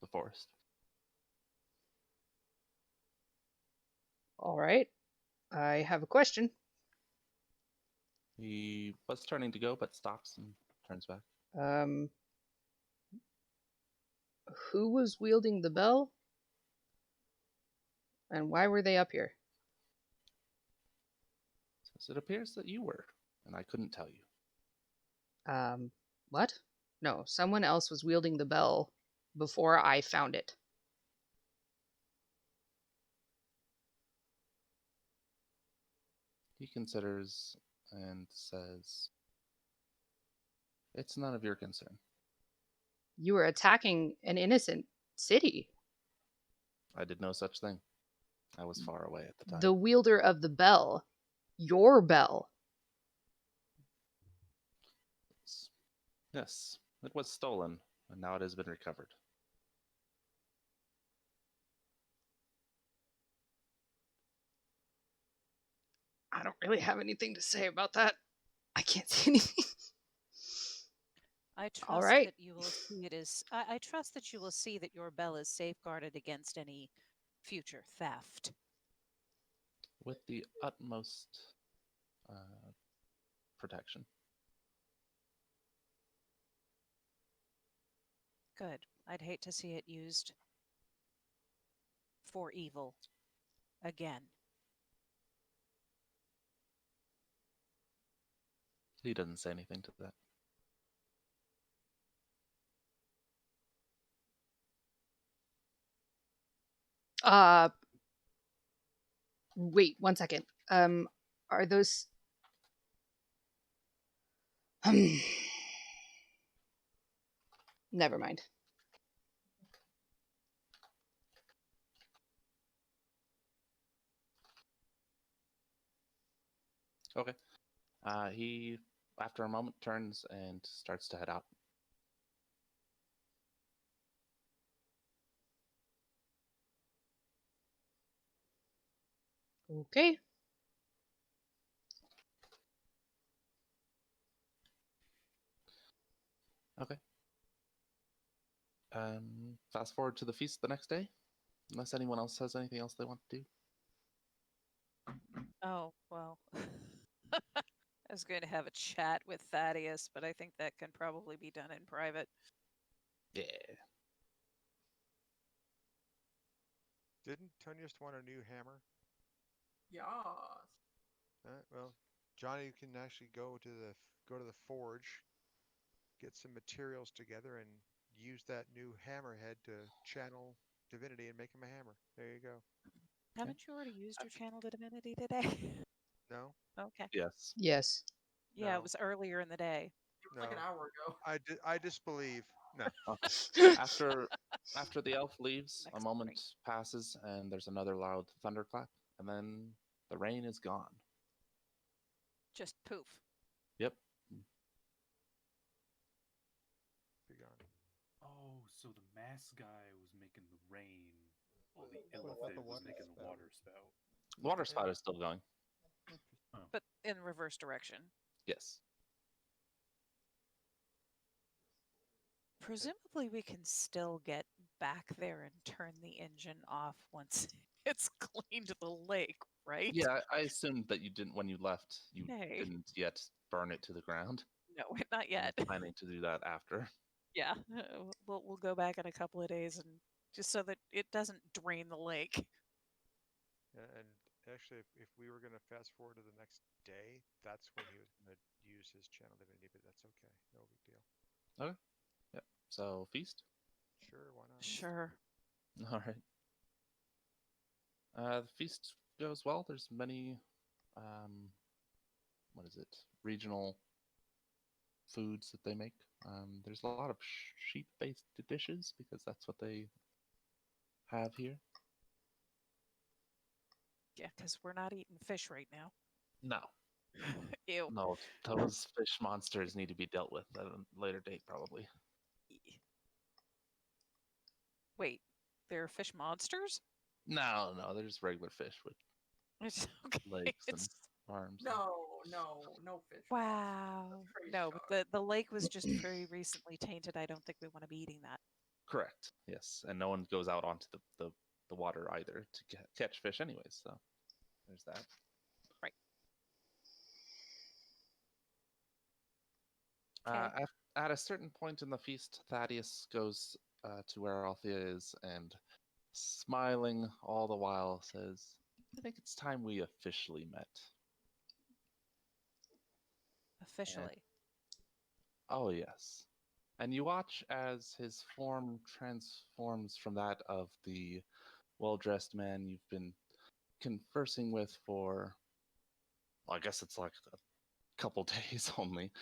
the forest." All right. I have a question. He was turning to go, but stops and turns back. Who was wielding the bell? And why were they up here? Says, "It appears that you were, and I couldn't tell you." What? No, someone else was wielding the bell before I found it. He considers and says, "It's none of your concern." You were attacking an innocent city. I did no such thing. I was far away at the time. The wielder of the bell. Your bell. Yes, it was stolen, and now it has been recovered. I don't really have anything to say about that. I can't say anything. I trust All right. that you will see it as. I trust that you will see that your bell is safeguarded against any future theft. With the utmost protection. Good. I'd hate to see it used for evil again. He doesn't say anything to that. Wait 1 second. Are those? Never mind. Okay. He, after a moment, turns and starts to head out. Okay. Okay. Fast forward to the feast the next day, unless anyone else has anything else they want to do. Oh, well. I was going to have a chat with Thaddeus, but I think that can probably be done in private. Yeah. Didn't Tony just want a new hammer? Yes. Well, Johnny can actually go to the forge, get some materials together, and use that new hammerhead to channel divinity and make him a hammer. There you go. Haven't you already used your channel to divinity today? No, Okay. Yes. Yes. Yeah, No. it was earlier in the day. It was like an No. hour ago. I disbelieve. No. After the elf leaves, a Next moment morning. passes, and there's another loud thunderclap, and then the rain is gone. Just poof. Yep. Be gone. Oh, so the mask guy was making the rain, while the What about elephant the was water making the spout? water spout. Water spout is still going. Interesting. But in reverse direction. Yes. Presumably, we can still get back there and turn the engine off once it's cleaned the lake, right? Yeah, I assumed that you didn't when you left. You Okay. didn't yet burn it to the ground. No, not I was yet. planning to do that after. Yeah, we'll go back in a couple of days and just so that it doesn't drain the lake. Yeah, and actually, if we were going to fast forward to the next day, that's when he was going to use his channel divinity, but that's okay. No big deal. So feast. Sure, why not? Sure. All right. The feast goes well. There's many, what is it? Regional foods that they make. There's a lot of sheep-based dishes because that's what they have here. Yeah, because we're not eating fish right now. No, Ew. no, those fish monsters need to be dealt with at a later date, probably. Wait, there are fish monsters? No, they're just regular fish with It's okay. legs and It's arms. No fish. wow. Crazy No, talk. but the lake was just very recently tainted. I don't think we want to be eating that. Correct. Yes, and no one goes out onto the water either to catch fish, anyways. So there's that. Right. At a certain point in the feast, Thaddeus goes to where Althea is and, smiling all the while, says, "I think it's time we officially met." Officially. Oh, yes. And you watch as his form transforms from that of the well-dressed man you've been conversing with for, well, I guess it's like a couple days only,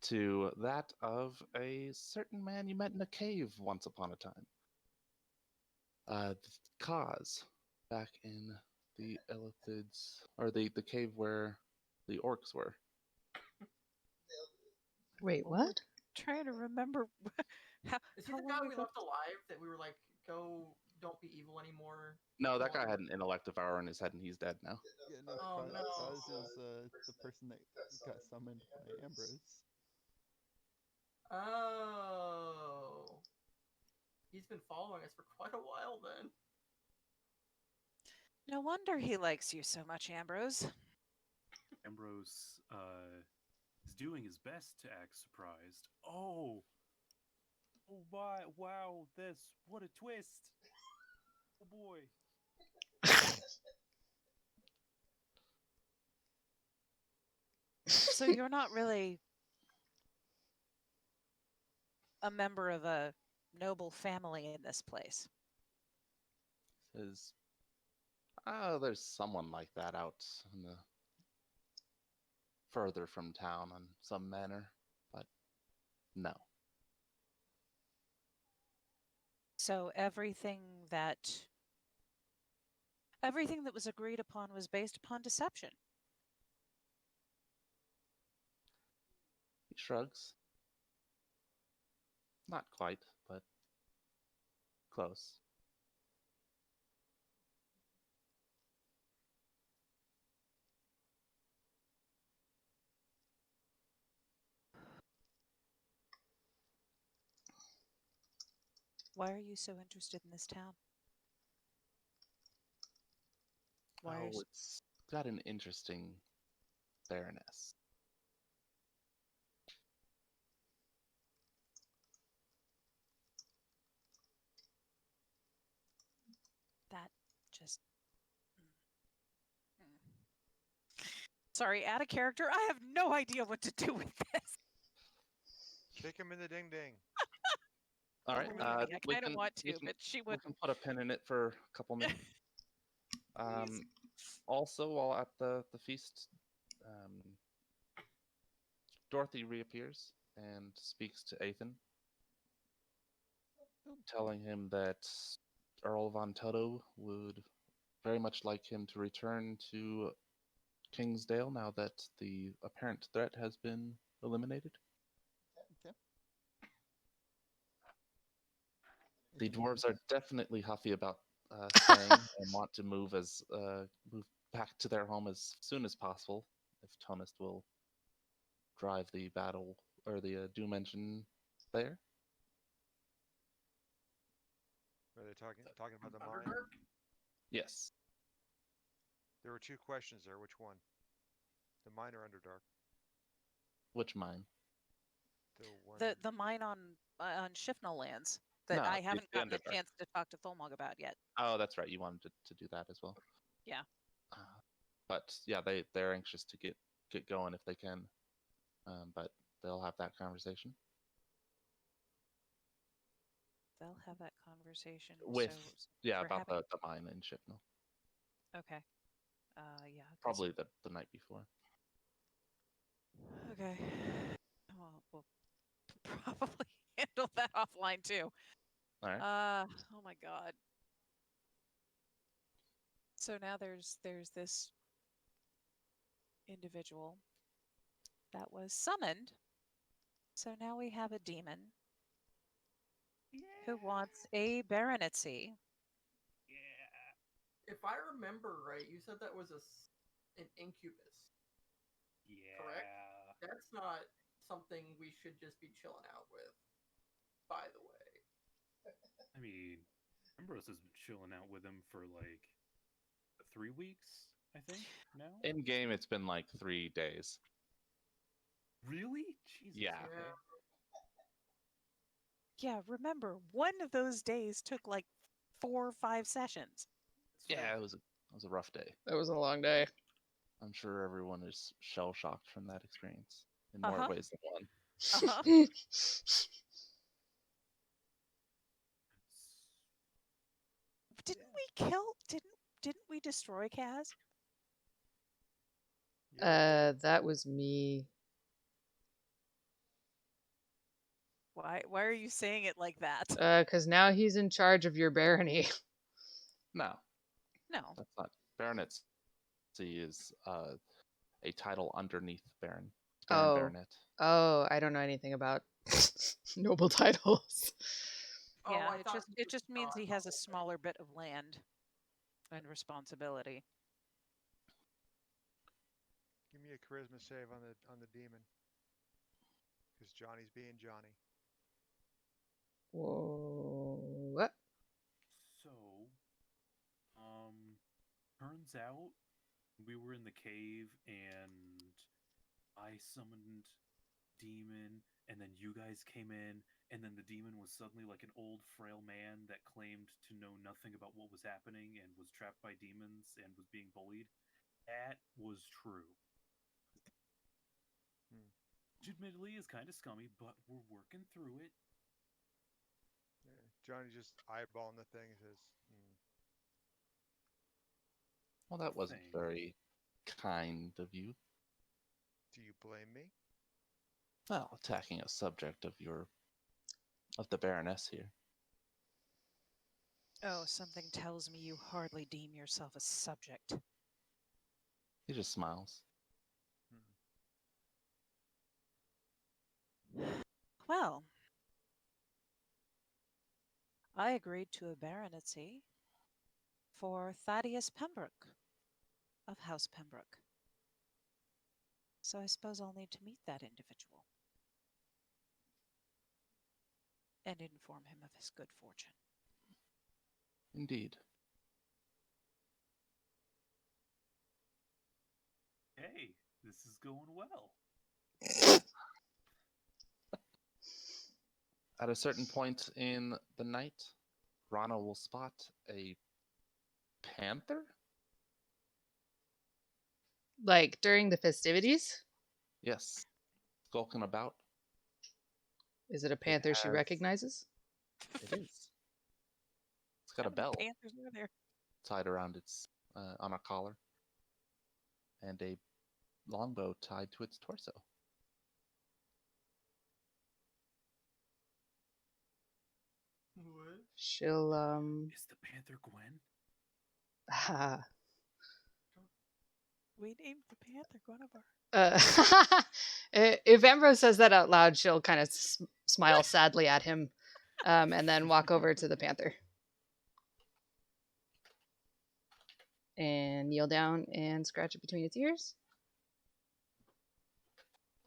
to that of a certain man you met in a cave once upon a time. Kaz, back in the Elithids, or the cave where the orcs were. Wait, what? Trying to remember how, Is he how the long guy we ago- left alive that we were like, go, don't be evil anymore? No, that guy Or- had an elective hour in his head, and he's dead now. Yeah, no, Oh, Kaz, no. Kaz is the person that got summoned by Ambrose. Oh. He's been following us for quite a while then. No wonder he likes you so much, Ambrose. Ambrose is doing his best to act surprised. Oh my! Wow! What a twist! Oh boy! So you're not really a member of a noble family in this place. is, oh, there's someone like that out in the further from town on some manor, but no. So everything that was agreed upon was based upon deception. He shrugs. Not quite, but close. Why are you so interested in this town? Why are Oh, you... it's got an interesting baroness. That just... Sorry, out of character. I have no idea what to do with this. Kick him in the ding ding. All right. Believe me, I we kind of can- want we to, can- but she We would. can put a pin in it for a couple minutes. Please. Also, while at the feast, Dorothy reappears and speaks to Ethan, telling him that Earl von Toto would very much like him to return to Kingsdale now that the apparent threat has been eliminated. Okay. The Ethan dwarves agrees. are definitely huffy about staying and want to move back to their home as soon as possible if Tonist will drive the battle or the Doom engine there. Are they talking about the mine? Underdark? Yes. There were two questions there. Which one? The mine or Underdark? Which mine? The one. The mine on Shifnal lands that No, I the haven't gotten a Underdark. chance to talk to Thulmog about yet. Oh, that's right. You wanted to do that as well. Yeah. But yeah, they're anxious to get going if they can. But they'll have that conversation They'll have that conversation with we're about having- the mine in Shipnal. Okay. Yeah. 'cause- Probably the night before. Okay. Well, we'll probably handle that offline too. All right. Oh my god. So now there's this individual that was summoned. So now we have a demon who wants a baronetcy. Yeah. If I remember right, you said that was an incubus. Yeah. That's not something we should just be chilling out with, by the way. I mean, Ambrose has been chilling out with him for like 3 weeks, I think, now. In game, it's been like 3 days. Really? Jesus. Yeah. Okay. Yeah, remember, one of those days took like 4 or 5 sessions. Yeah, it was a rough day. That was a long day. I'm sure everyone is shell shocked from that experience in more ways than one. Uh-huh. Didn't we destroy Kaz? That was me. Why are you saying it like that? Because now he's in charge of your barony. No, No. that's not. Baronetcy is a title underneath Baron. Oh. Baronet. Oh, I don't know anything about noble titles. Oh, Yeah, I thought it just was means not he has a noble. smaller bit of land and responsibility. Give me a charisma save on the demon. Because Johnny's being Johnny. Whoa. What? So, turns out we were in the cave and I summoned demon, and then you guys came in, and then the demon was suddenly like an old frail man that claimed to know nothing about what was happening and was trapped by demons and was being bullied. That was true. Which admittedly is kind of scummy, but we're working through it. Yeah. Johnny's just eyeballing the thing and says, Well, that wasn't Thing. very kind of you. Do you blame me? Well, attacking a subject of the Baroness here. Oh, something tells me you hardly deem yourself a subject. He just smiles. Well, I agreed to a baronetcy for Thaddeus Pembroke of House Pembroke. So I suppose I'll need to meet that individual and inform him of his good fortune. Indeed. Hey, this is going well. At a certain point in the night, Rana will spot a panther? Like during the festivities? Yes. Skulking about. Is it a panther she has- recognizes? It is. It's got How a many bell Panthers are there? tied around its on a collar, and a longbow tied to its torso. What? She'll Is the Panther Gwen? We named the panther Guinevere. If Ambrose says that out loud, she'll kind of smile sadly at him, and then walk over to the panther and kneel down and scratch it between its ears.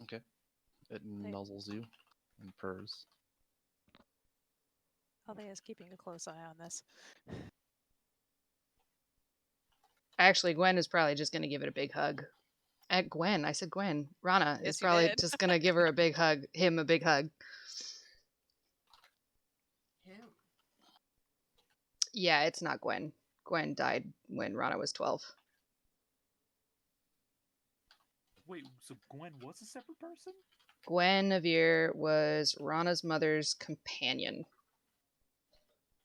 Okay. It nuzzles you and purrs. Althea's keeping a close eye on this. Actually, Gwen is probably just gonna give it a big hug. At Gwen, I said Gwen. Rana Yes, is you probably did. just gonna give her a big hug. Him a big hug. Him. Yeah, it's not Gwen. Gwen died when Rana was 12. Wait, so Gwen was a separate person? Guinevere was Rana's mother's companion.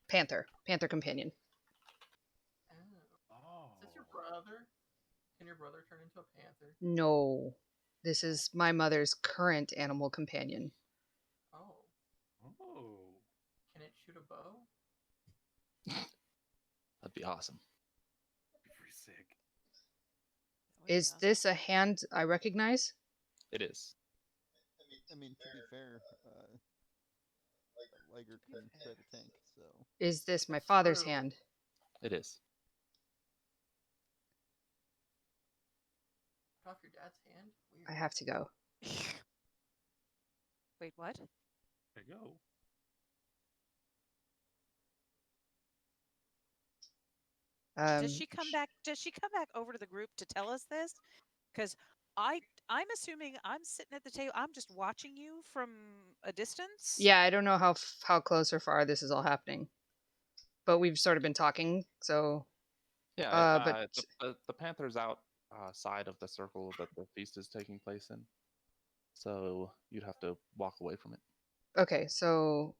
Panther companion. Oh. Oh. Is this your brother? Can your brother turn into a panther? No, this is my mother's current animal companion. Oh. Oh. Can it shoot a bow? That'd be awesome. Pretty sick. That would be Is awesome. this a hand I recognize? It is. I mean, to be fair, Liger can spread a tank, so. Is this my That's father's true. hand? It is. Cut off your dad's hand? Weird. I have to go. Wait, what? There you go. Does she come back? Does she come back over to the group to tell us this? Because I'm assuming I'm sitting at the table. I'm just watching you from a distance. Yeah, I don't know how close or far this is all happening, but we've sort of been talking. So, Yeah, but the panther's outside of the circle that the feast is taking place in. So you'd have to walk away from it. okay, so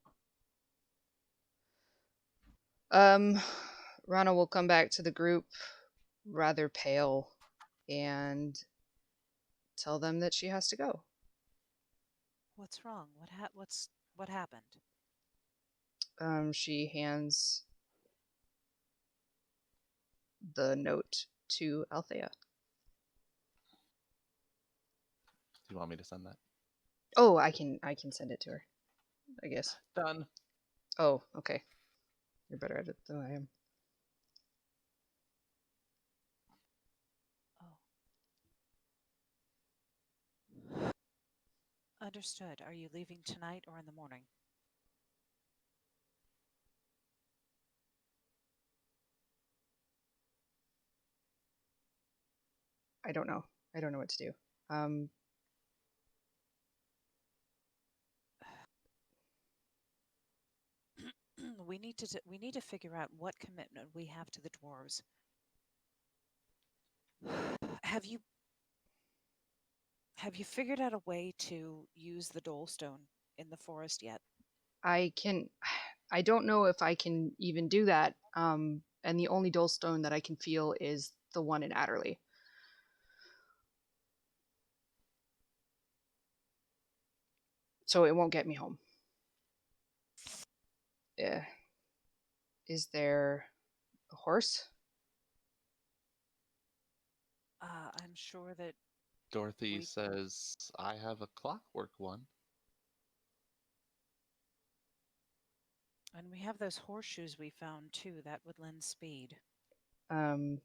Rana will come back to the group rather pale and tell them that she has to go. What's wrong? What happened? She hands the note to Althea. Do you want me to send that? Oh, I can send it to her, I guess. Done. Oh, okay. You're better at it than I am. Oh. Understood. Are you leaving tonight or in the morning? I don't know. I don't know what to do. We need to figure out what commitment we have to the dwarves. Have you figured out a way to use the Dolestone in the forest yet? I don't know if I can even do that. And the only Dolestone that I can feel is the one in Adderley. So it won't get me home. Yeah. Is there a horse? I'm sure that Dorothy We- says, I have a clockwork one. and we have those horseshoes we found too. That would lend speed. Rana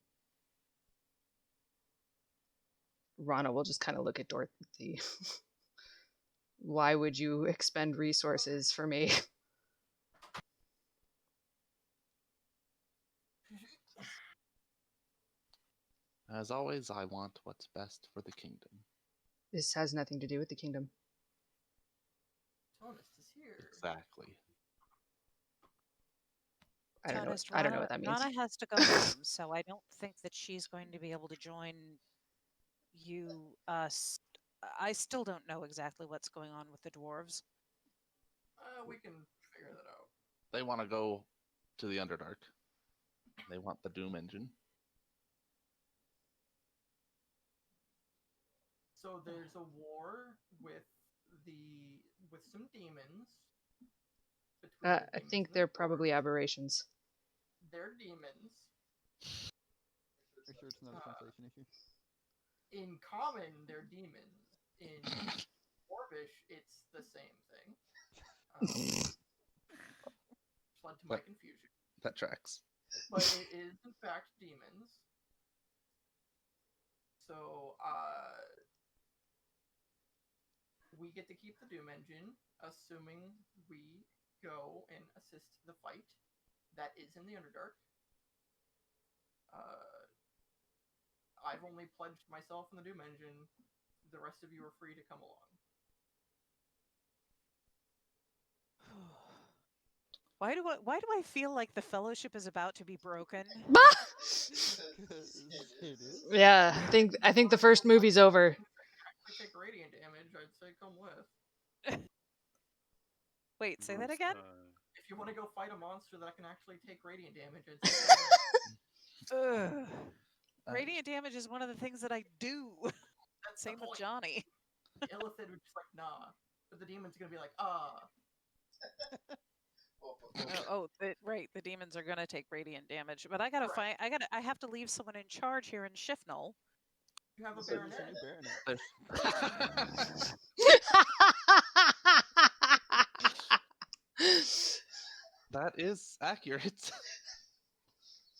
will just kind of look at Dorothy. Why would you expend resources for me? As always, I want what's best for the kingdom. This has nothing to do with the kingdom. Tonus is here. Exactly. I don't know. Honest, I don't know what that means. Rana has to go home, so I don't think that she's going to be able to join you. I still don't know exactly what's going on with the dwarves. We can figure that out. They want to go to the Underdark. They want the Doom engine. So there's a war with some demons. between the I demons think and the they're probably dwarves. aberrations. They're demons. Are you sure it's not a translation issue? In common, they're demons. In Dwarvish, it's the same thing. Led to my But- confusion. That tracks. But it is, in fact, demons. So, we get to keep the Doom engine, assuming we go and assist the fight that is in the Underdark. I've only pledged myself in the Doom engine. The rest of you are free to come along. Why do I feel like the Fellowship is about to be broken? Because it is. Yeah, I think the first movie's over. If you take radiant damage, I'd say come with. Wait, say that Bruce, again? If you want to go fight a monster that can actually take radiant damage, I'd say come with. Ugh. Radiant damage is one of the things that I do. That's Same the with point. Johnny. Illithid would just like, nah. But the demon's gonna be like, Right. The demons are gonna take radiant damage, but I gotta Correct. I have to leave someone in charge here in Shifnal. You have a So there's a baronet. new baronet. That is accurate.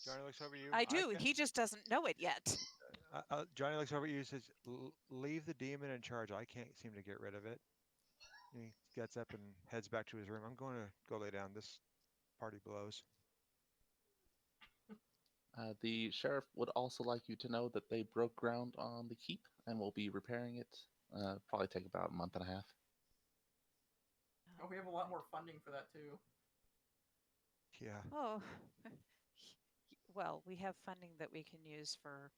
Johnny looks over at you. I do. can't- He just doesn't know it yet. Johnny looks over at you and says, Leave the demon in charge. I can't seem to get rid of it." And he gets up and heads back to his room. I'm going to go lay down. This party blows. The sheriff would also like you to know that they broke ground on the keep and will be repairing it. Probably take about a month and a half. Oh, we have a lot more funding for that too. Yeah. Oh, well, we have funding that we can use for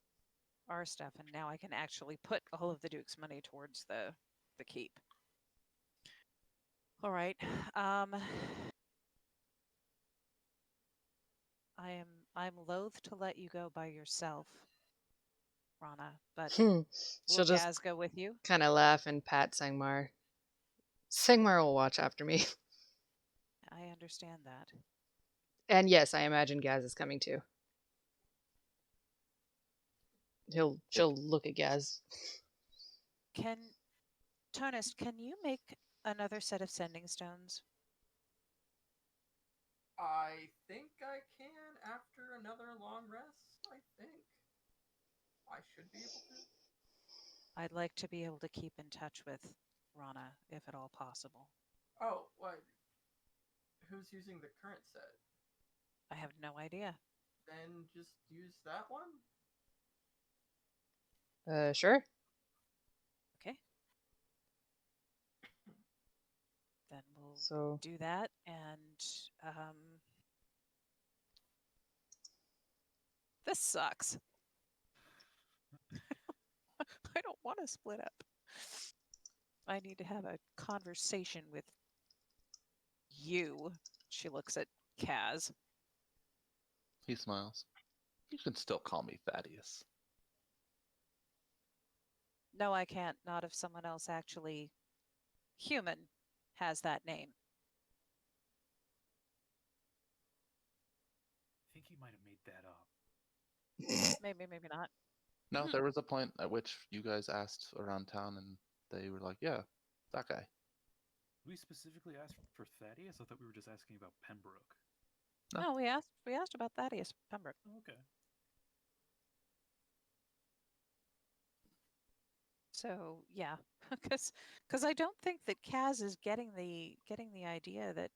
our stuff, and now I can actually put all of the Duke's money towards the keep. All right. I'm loath to let you go by yourself, Rana, but She'll will just Gaz go with you? kind of laugh and pat Sangmar. Sangmar will watch after me. I understand that. And yes, I imagine Gaz is coming too. She'll look at Gaz. Tonus, can you make another set of sending stones? I think I can after another long rest. I think I should be able to. I'd like to be able to keep in touch with Rana, if at all possible. Oh, what? Who's using the current set? I have no idea. Then just use that one. Sure. Okay. Then we'll So do that, and this sucks. I don't want to split up. I need to have a conversation with you. She looks at Kaz. He smiles. You can still call me Thaddeus. No, I can't. Not if someone else actually human has that name. I think he might have made that up. Maybe, maybe not. No, there was a point at which you guys asked around town, and they were like, "Yeah, that guy." We specifically asked for Thaddeus. I thought we were just asking about Pembroke. No. No, we asked about Thaddeus Pembroke. Oh, okay. So yeah, because I don't think that Kaz is getting the idea that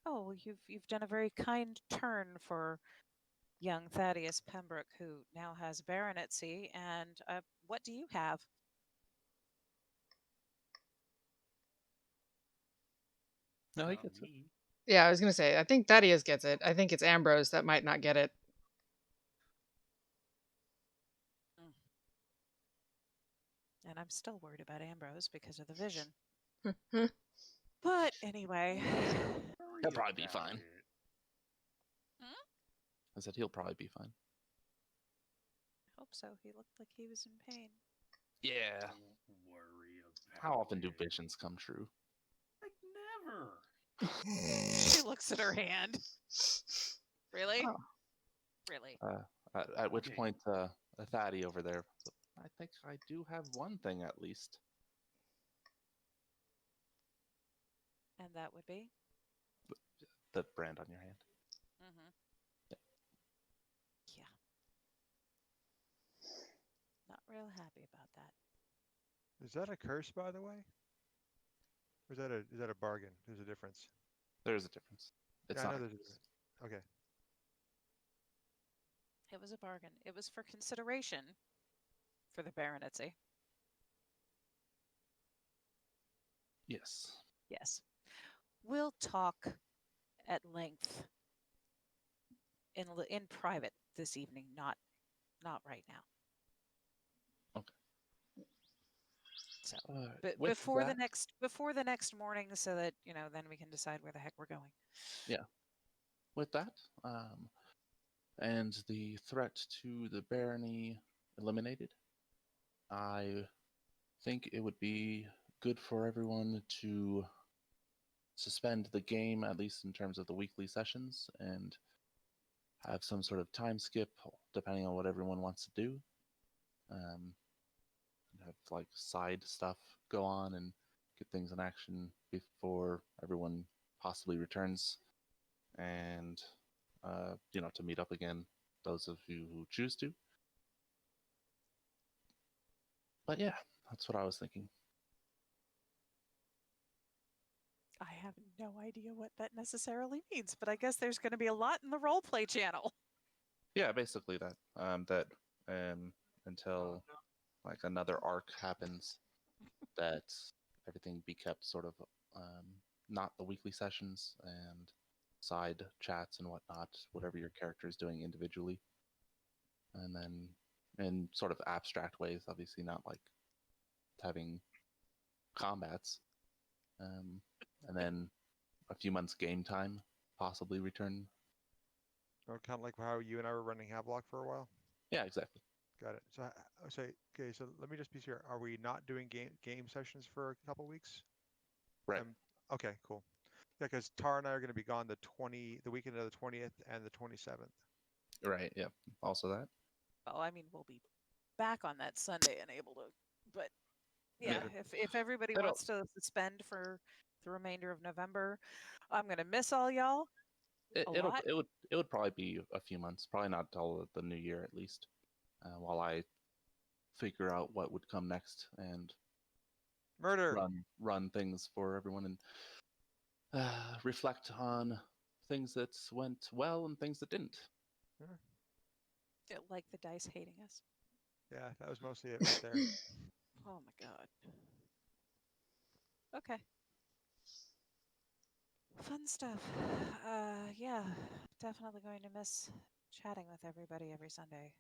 oh, well, you've done a very kind turn for young Thaddeus Pembroke, who now has baronetcy, and what do you have? No, he Not gets it. me. Yeah, I was gonna say. I think Thaddeus gets it. I think it's Ambrose that might not get it. And I'm still worried about Ambrose because of the vision. Hmm. But anyway, He'll probably be about fine. it. I said he'll probably be fine. I hope so. He looked like he was in pain. Yeah. Don't worry about How often do it. visions come true? Like never. She looks at her hand. Really? Oh. Really? At which Okay. point, Thaddy over there, I think I do have one thing at least. And that would be? The brand on your hand. Mm-hmm. Yeah. Yeah. Not real happy about that. Is that a curse, by the way? Or is that a bargain? There's a difference. There's a difference. It's Yeah, I not. know a there's a curse. difference. Okay. It was a bargain. It was for consideration for the baronetcy. Yes. Yes. We'll talk at length in private this evening, not right now. Okay. So, With before that, the next morning, so that then we can decide where the heck we're going. with that, and the threat to the barony eliminated, I think it would be good for everyone to suspend the game, at least in terms of the weekly sessions, and have some sort of time skip, depending on what everyone wants to do. Have like side stuff go on and get things in action before everyone possibly returns, and to meet up again, those of you who choose to. But yeah, that's what I was thinking. I have no idea what that necessarily means, but I guess there's going to be a lot in the roleplay channel. Yeah, basically that. Until like another arc happens, that everything be kept sort of not the weekly sessions and side chats and whatnot, whatever your character is doing individually, and then in sort of abstract ways, obviously not like having combats, and then a few months game time, possibly return. Or kind of like how you and I were running Havelock for a while. Yeah, exactly. Got it. So, okay. So let me just be sure. Are we not doing game sessions for a couple weeks? Right. Okay. Cool. Yeah, because Tara and I are going to be gone the weekend of the 20th and the 27th. Right. Yeah. Also that. Well, I mean, we'll be back on that Sunday and able to, but yeah, if everybody It'll- wants to suspend for the remainder of November, I'm gonna miss all y'all. It lot? would probably be a few months, probably not till the new year at least, while I figure out what would come next and Murder. run things for everyone and reflect on things that went well and things that didn't. Like the dice hating us. Yeah, that was mostly it right there. Oh my god. Okay. Fun stuff. Yeah, definitely going to miss chatting with everybody every Sunday.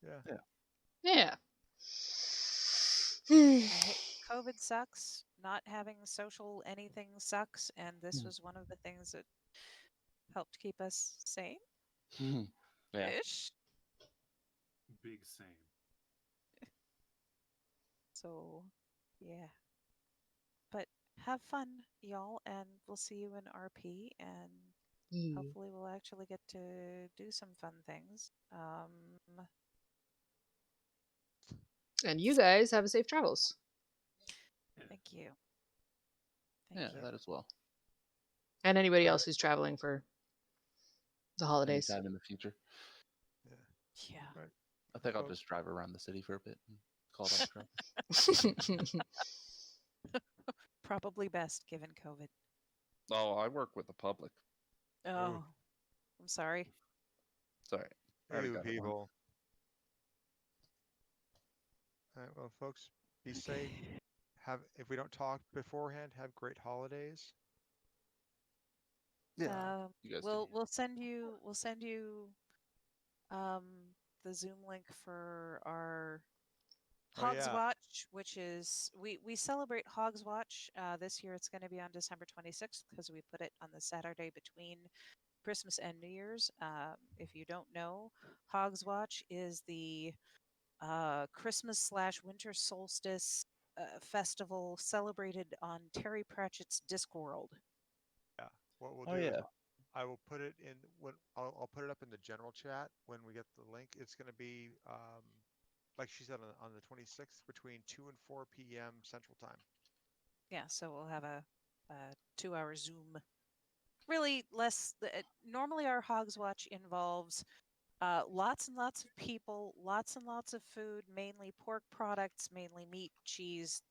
Yeah. Yeah. COVID sucks. Not having social anything sucks, and this Hmm. was one of the things that helped keep us sane. Yeah. Ish. Big same. So, yeah. But have fun, y'all, and we'll see you in RP, and Yeah. hopefully we'll actually get to do some fun things. And you guys have a safe travels. Thank you. Yeah, Thank you. that as well. And anybody else who's traveling for the holidays. Anytime in the future. Yeah. Right. I think I'll Well- just drive around the city for a bit and call that a trip. Probably best given COVID. Oh, I work with the public. Oh, I'm sorry. Sorry. I already You got it wrong. people. All right, well, folks, be safe. If we don't talk beforehand, have great holidays. Yeah. You guys We'll do. we'll send you the Zoom link for our Oh, Hogs yeah. Watch, which is we celebrate Hogs Watch. This year it's going to be on December 26th because we put it on the Saturday between Christmas and New Year's. If you don't know, Hogs Watch is the Christmas/winter solstice festival celebrated on Terry Pratchett's Discworld. Yeah. What we'll Oh, do is yeah. I will put it in when I'll put it up in the general chat when we get the link. It's going to be like she said on the 26th between 2 and 4 p.m. Central Time. Yeah, so we'll have a 2-hour Zoom. Really less. Normally, our Hogs Watch involves lots and lots of people, lots and lots of food, mainly pork products, mainly meat, cheese,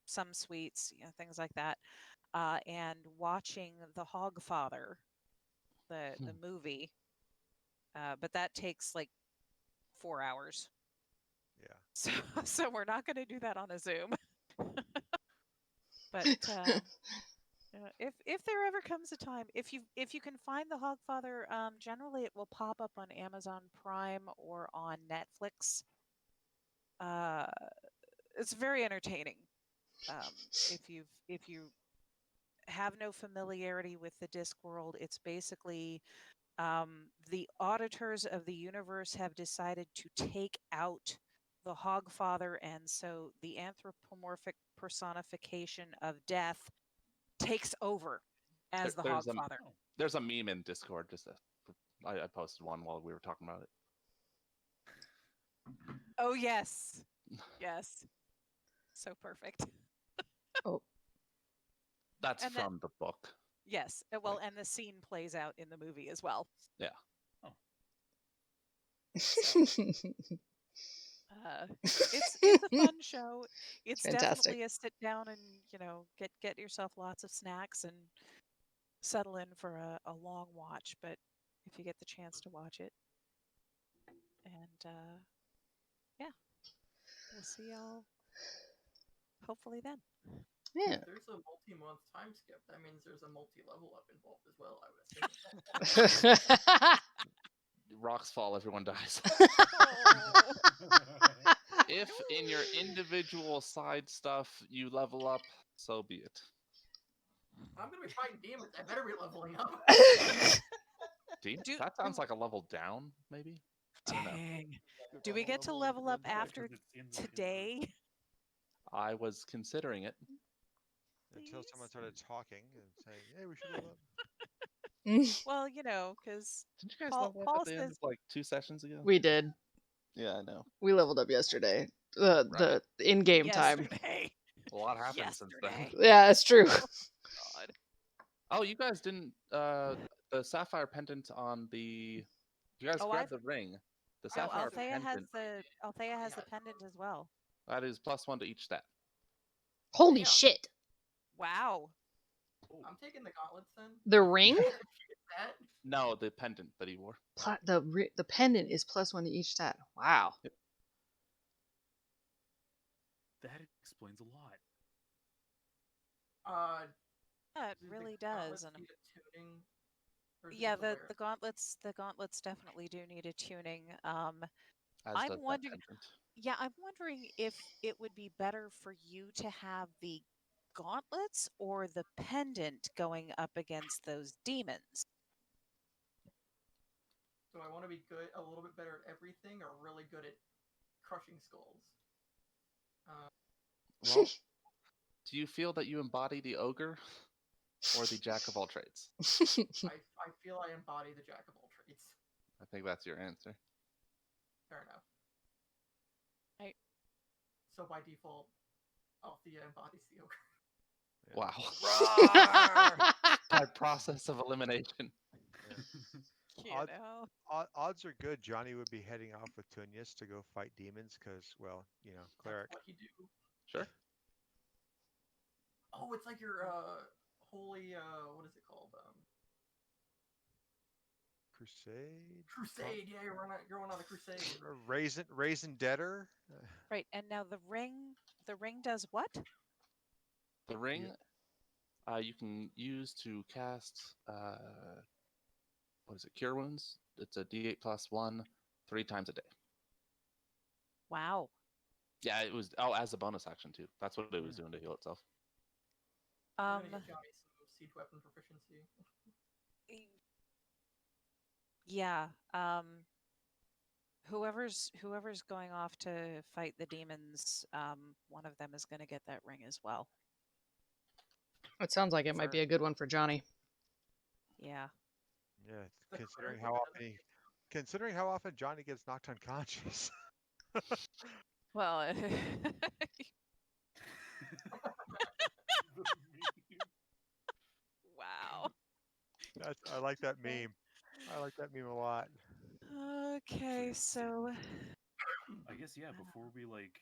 some sweets, things like that, and watching The Hogfather, the movie. But that takes like 4 hours. Yeah. So we're not going to do that on a Zoom. But if there ever comes a time, if you can find The Hogfather, generally it will pop up on Amazon Prime or on Netflix. It's very entertaining. If you have no familiarity with the Discworld, it's basically the auditors of the universe have decided to take out the Hogfather, and so the anthropomorphic personification of death takes over as the There's Hogfather. There's a meme in Discord. I posted one while we were talking about it. Oh yes, yes, so perfect. That's And that- from the book. Yes, well, and the scene plays out in the movie as well. Yeah. It's a fun show. It's Fantastic. definitely a sit down and get yourself lots of snacks and settle in for a long watch. But if you get the chance to watch it, and yeah, we'll see y'all hopefully then. Yeah. If there's a multi-month time skip, that means there's a multi-level up involved as well, I would assume. Rocks fall, everyone dies. Oh. If in your individual side stuff you level up, so be it. I'm gonna be fighting demons. I better be leveling up. That sounds like a level down, maybe? I don't know. Dang. Do we get to level up after today? I was considering it. Until someone started talking and saying, "Hey, we should level up." Well, because Didn't you guys Paul- level up Paul at the end says- of like 2 sessions ago? We did. Yeah, I know. We leveled up yesterday. The in-game time. yesterday. A lot happened since then. Yesterday. Yeah, it's true. God. Oh, you guys didn't the sapphire pendant on the you guys Oh, grabbed I've- the ring. The Oh, sapphire Althea has pendant the pendant as well. that is +1 to each stat. Holy Yeah. shit. Wow. I'm taking the gauntlets then. The ring? That? No, the pendant that he wore. The pendant is +1 to each stat. Wow. That explains a lot. Yeah, it do the really gauntlets does. And need a tuning? Or is it yeah, just a the wear? gauntlets definitely do need a tuning. As I'm does that wondering- pendant. Yeah, I'm wondering if it would be better for you to have the gauntlets or the pendant going up against those demons. Do I want to be good, a little bit better at everything, or really good at crushing skulls? Well, do you feel that you embody the ogre or the jack of all trades? I feel I embody the jack of all trades. I think that's your answer. Fair enough. I- So by default, Althea embodies the ogre. Yeah. Wow. By process of elimination. You Odd- know. Odds are good. Johnny would be heading off with Tunius to go fight demons because, well, cleric. That's what you do. Sure. Oh, it's like your holy what is it called? Crusade. Crusade. Yeah, you're on a crusade. Raisin Deader. Right, and now the ring does what? The ring you can use to cast what is it? Cure wounds. It's a D8 plus 1, 3 times a day. Wow. Yeah, it was as a bonus action too. That's what it was doing to heal itself. We're gonna get Johnny some siege weapon proficiency. Yeah. Whoever's going off to fight the demons, one of them is going to get that ring as well. It sounds like it might be a good one for Johnny. Yeah. Yeah, The considering cleric how doesn't often considering how often Johnny gets knocked unconscious. Well, wow. I like that meme. I like that meme a lot. Okay, so I guess yeah. Before we like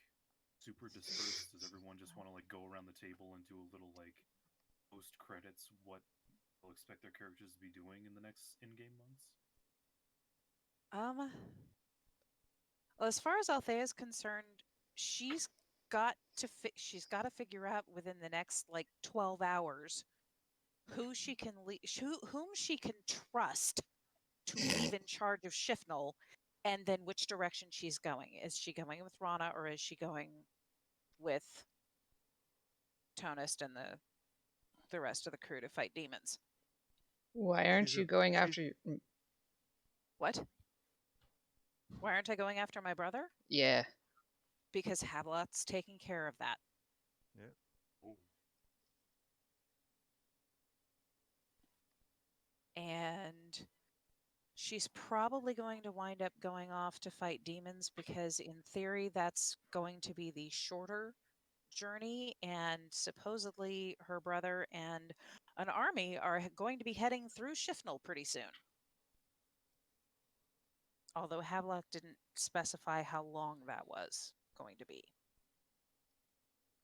super disperse, does everyone just want to like go around the table and do a little like post credits what they'll expect their characters to be doing in the next in-game months? well, as far as Althea is concerned, she's got to figure out within the next like 12 hours whom she can trust to leave in charge of Shifnal, and then which direction she's going. Is she going with Rana, or is she going with Tonist and the rest of the crew to fight demons? Why aren't She's you a- going she's- after? What? Why aren't I going after my brother? Yeah. Because Havelot's taking care of that. Oh, And she's probably going to wind up going off to fight demons because, in theory, that's going to be the shorter journey. And supposedly, her brother and an army are going to be heading through Shifnal pretty soon. Although Havelock didn't specify how long that was going to be.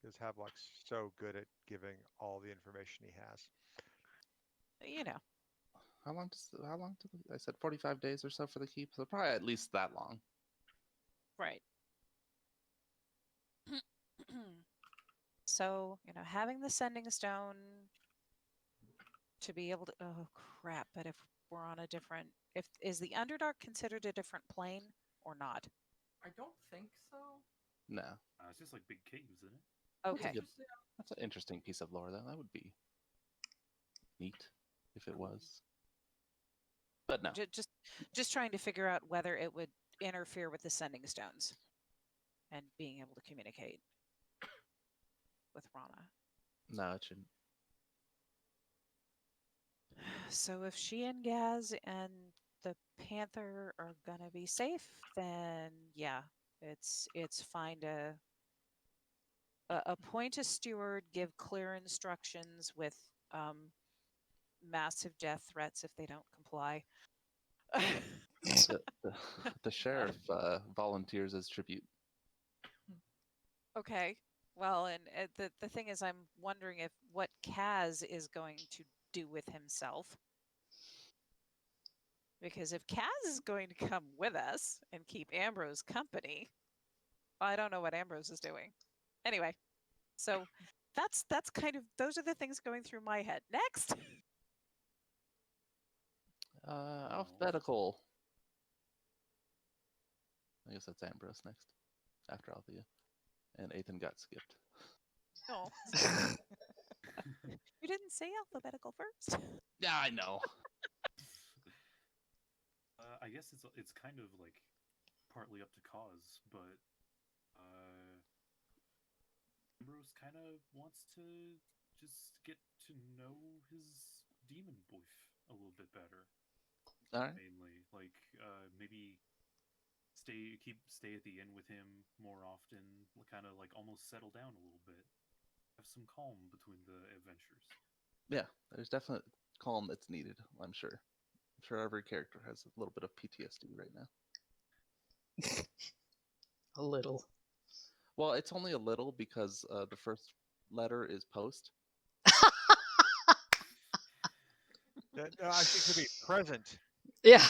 Because Havelock's so good at giving all the information he has. You know. How long I said 45 days or so for the keep, so probably at least that long. Right. So, having the sending stone to be able to, oh crap, but if we're on a different, is the Underdark considered a different plane or not? I don't think so. No. it's just like big caves, isn't it? Okay. Yep. That's an interesting piece of lore, though. That would be neat if it was. But no. Just trying to figure out whether it would interfere with the sending stones and being able to communicate with Rana. No, it shouldn't. So if she and Gaz and the Panther are gonna be safe, then yeah, it's fine to appoint a steward, give clear instructions with massive death threats if they don't comply. The sheriff volunteers as tribute. Okay. Well, and the thing is, I'm wondering if what Kaz is going to do with himself. Because if Kaz is going to come with us and keep Ambrose company, I don't know what Ambrose is doing. Anyway, so that's kind of, those are the things going through my head. Next. Alphabetical. I guess that's Ambrose next, after Althea. And Ethan got skipped. Oh. You didn't say alphabetical first. Yeah, I know. I guess it's kind of like partly up to cause, but Ambrose kind of wants to just get to know his demon boyf a little bit better. All right. Mainly, like maybe stay at the inn with him more often, kind of like almost settle down a little bit, have some calm between the adventures. Yeah, there's definite calm that's needed. I'm sure. I'm sure every character has a little bit of PTSD right now. A little. Well, it's only a little because the first letter is post. That actually could be present. Yeah.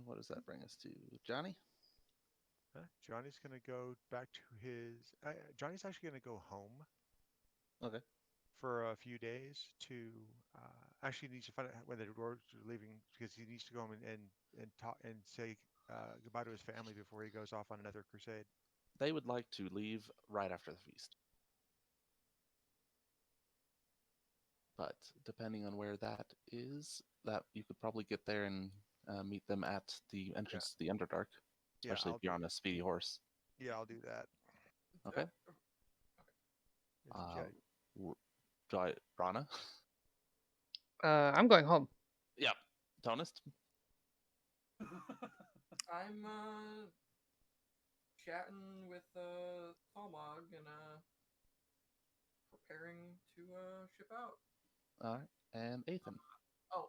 What does that bring us to, Johnny? Johnny's gonna go back to his. Johnny's actually gonna go home. Okay. For a few days to actually he needs to find out when the dwarves are leaving because he needs to go home and talk and say goodbye to his family before he goes off on another crusade. They would like to leave right after the feast. But depending on where that is, that you could probably get there and meet them at the entrance to the Underdark, Yeah, especially if you're on a speedy horse. Yeah, I'll do that. Okay. Rana? I'm going home. Yep. Tonist? I'm chatting with Thalmog and preparing to ship out. All right. And Ethan? Oh,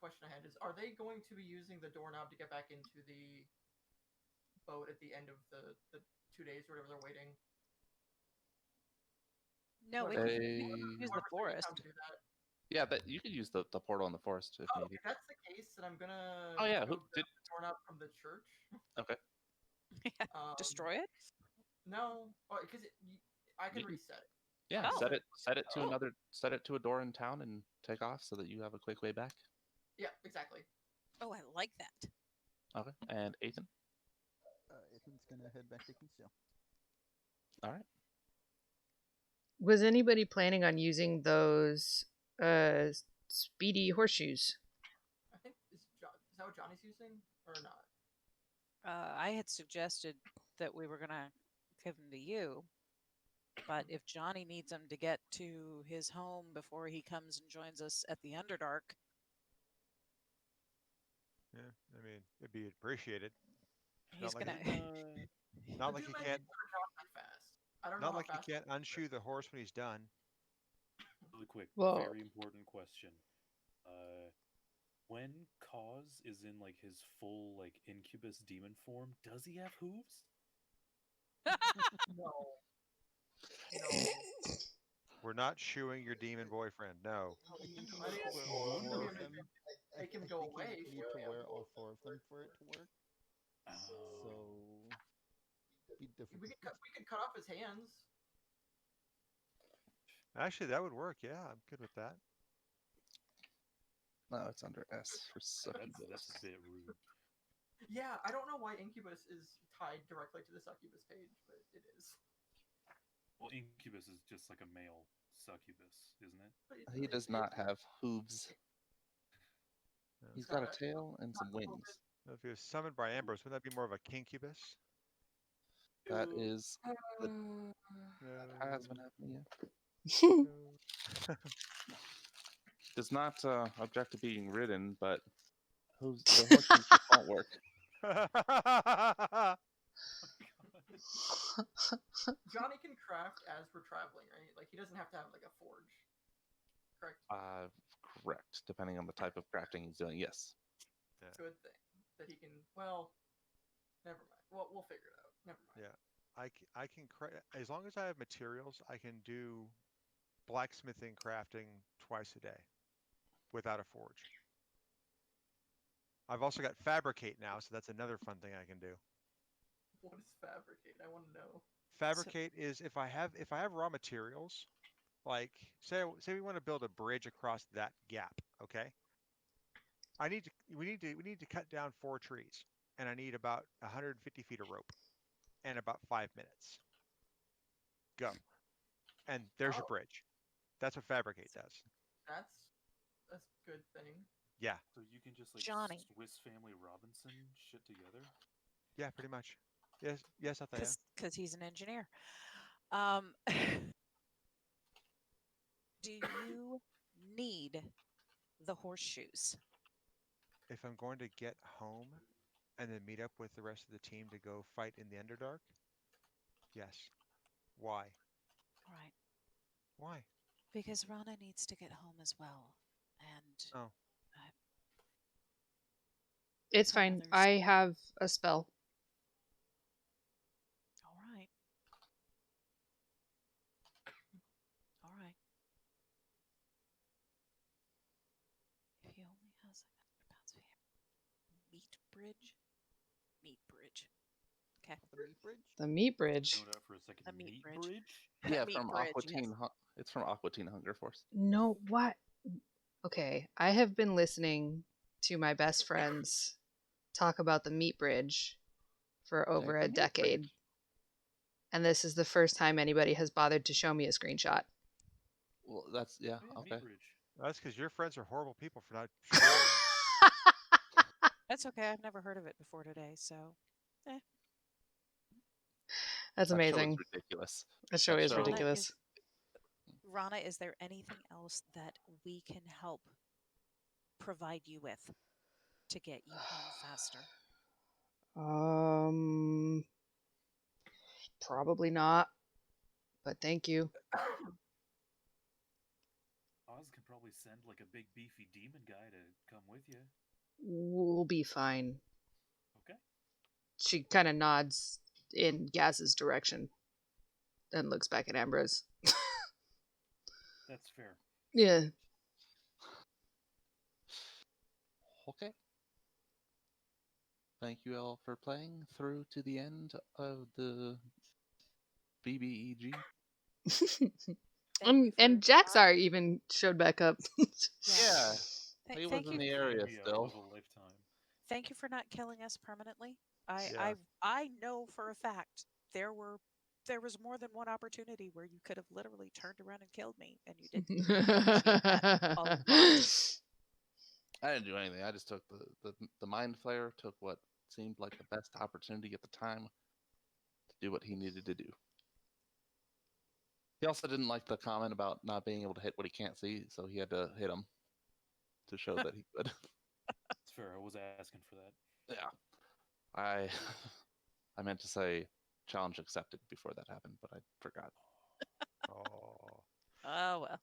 question I had is: are they going to be using the doorknob to get back into the boat at the end of the 2 days or whatever they're waiting? No, we Whoever- can They- use the whoever's taking forest. time to do that. Yeah, that you could use the portal in the forest if Oh, needed. if that's the case, then I'm gonna Oh, yeah, go who grab did- the doorknob from the church. Okay. Destroy it? No, because I can You can- reset it. Yeah, Oh. set it to Oh. set it to a door in town and take off so that you have a quick way back. Yeah, exactly. Oh, I like that. Okay. And Ethan? Ethan's gonna head back to Kingsdale. All right. Was anybody planning on using those speedy horseshoes? I think is that what Johnny's using or not? I had suggested that we were gonna give them to you, but if Johnny needs them to get to his home before he comes and joins us at the Underdark, Yeah, I mean it'd be appreciated. he's like gonna. Not The like two he men can't. are not that fast. I don't know Not how like he fast. can't unshoe the horse when he's done. Really quick, Well- very important question. When Cause is in like his full like incubus demon form, does he have hooves? No. No. We're not shoeing your demon boyfriend. No. I mean, Wear all four of them. Make him I go think away you need for to it. wear all four of them for it to work. Oh. So be difficult. We could cut off his hands. Actually, that would work. Yeah, I'm good with that. No, it's under S for that's succubus. a bit rude. Yeah, I don't know why Incubus is tied directly to the Succubus page, but it is. Well, incubus is just like a male succubus, isn't it? But He does not have hooves. Yeah. He's got a tail and some wings. If he was summoned by Ambrose, wouldn't that be more of a kinkubus? That is Uh, that has been happening. Yeah. No. Does not object to being ridden, but hooves the horseshoes just won't work. Johnny can craft as we're traveling, right? Like he doesn't have to have like a forge. Correct. Correct. Depending on the type of crafting he's doing, yes. Good thing that he can. Well, never mind. Well, we'll figure it out. Never mind. Yeah. I can as long as I have materials, I can do blacksmithing crafting twice a day without a forge. I've also got fabricate now, so that's another fun thing I can do. What is fabricate? I want to know. Fabricate is if I have raw materials, like say we want to build a bridge across that gap, okay? We need to cut down 4 trees, and I need about 150 feet of rope, and about 5 minutes. Go, and there's your Oh. bridge. That's what fabricate does. That's a good thing. Yeah, So you can just like Johnny. Swiss Family Robinson shit together. yeah, pretty much. Yes, Athea. Because he's an engineer. Do you need the horseshoes? If I'm going to get home and then meet up with the rest of the team to go fight in the Underdark, yes. Why? Right. Why? Because Rana needs to get home as well. And Oh, It's Her fine. mother's- I have a spell. all right. All right. If he only has like 100 pounds of hair. Meat bridge? Meat bridge. Okay. The meat bridge? The meat bridge. Zone out for a second. A meat bridge. Bridge? Yeah, Meat from bridge, Aqua yes. Teen. It's from Aqua Teen Hunger Force. No, what? Okay, I have been listening to my best friends talk about the meat bridge for over Take a the meat decade, bridge. and this is the first time anybody has bothered to show me a screenshot. Well, that's yeah. Oh, yeah, Okay. Meat Bridge. that's because your friends are horrible people for not showing. That's okay. I've never heard of it before today, so That's That show is amazing. ridiculous. That show That is show- ridiculous. Rana, is there anything else that we can help provide you with to get you home faster? Probably not. But thank you. Oz can probably send like a big beefy demon guy to come with you. We'll be fine. Okay. She kind of nods in Gaz's direction, then looks back at Ambrose. That's fair. Yeah. Okay. Thank you all for playing through to the end of the BBEG. Thank you and for Jaxar even showed back up. Yeah, Th- he was thank in you. the area Maybe still. of a lifetime. Thank you for not killing us permanently. I Yeah. I know for a fact there was more than one opportunity where you could have literally turned around and killed me, and you didn't. a lot. I didn't do anything. I just took the mind flayer, took what seemed like the best opportunity at the time to do what he needed to do. He also didn't like the comment about not being able to hit what he can't see, so he had to hit him to show that he could. It's fair. I was asking for that. Yeah. I meant to say challenge accepted before that happened, but I forgot. Oh. Oh well.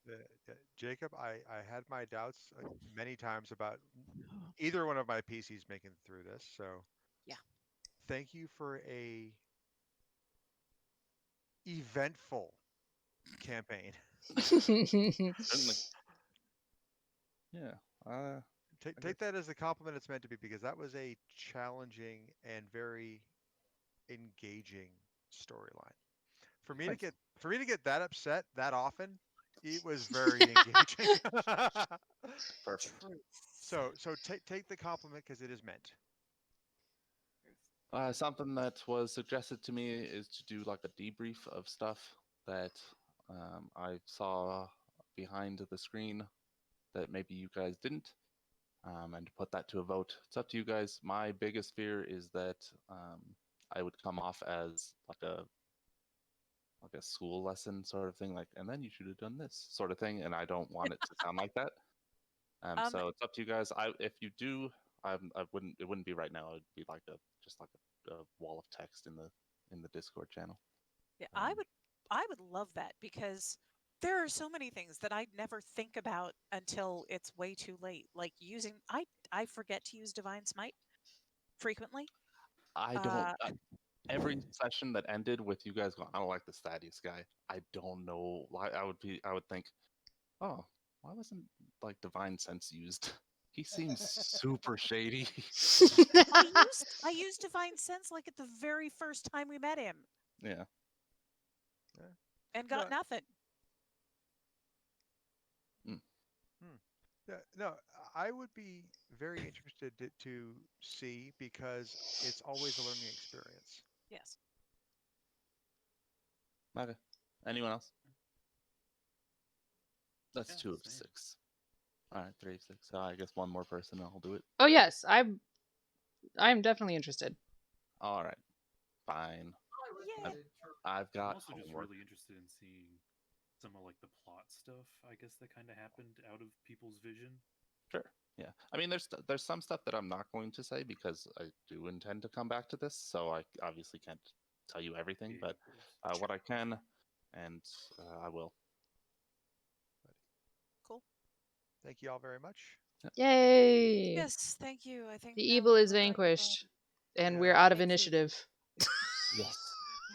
Jacob, I had my doubts many times about either one of my PCs making it through this. So Yeah. Thank you for a eventful campaign. Certainly. Yeah. Take that as a compliment it's meant to be, because that was a challenging and very engaging storyline. For me to get that upset that often, it was very engaging. Perfect. So take the compliment because it is meant. Something that was suggested to me is to do like a debrief of stuff that I saw behind the screen that maybe you guys didn't, and to put that to a vote. It's up to you guys. My biggest fear is that I would come off as like a school lesson sort of thing, like, and then you should have done this sort of thing, and I don't want it to sound like that. So it's up to you guys. If you do, I wouldn't. It wouldn't be right now. It'd be like just like a wall of text in the Discord channel. Yeah, I would love that, because there are so many things that I'd never think about until it's way too late. Like using I forget to use Divine Smite frequently. I don't. Every session that ended with you guys going, I don't like the Thaddeus guy. I don't know why. I would think, oh, why wasn't like Divine Sense used? He seems super shady. I used Divine Sense like at the very first time we met him Yeah. and got No. nothing. Yeah, no, I would be very interested to see, because it's always a learning experience. Yes. Okay. Anyone else? That's Yeah, 2 of same. 6. All right, 3, 6. So I guess one more person and I'll do it. Oh yes, I'm definitely interested. All right, fine. Yeah. I've I'm got also just homework. really interested in seeing some of like the plot stuff. I guess that kind of happened out of people's vision. Sure. Yeah. I mean, there's some stuff that I'm not going to say because I do intend to come back to this, so I obviously can't tell you everything. Yeah, But of course. what I can, and I will. Cool. Thank you all very much. Yay! Yes, thank you. I think The now evil we is go back to vanquished, and Yeah. we're out of Make food. initiative. Yes.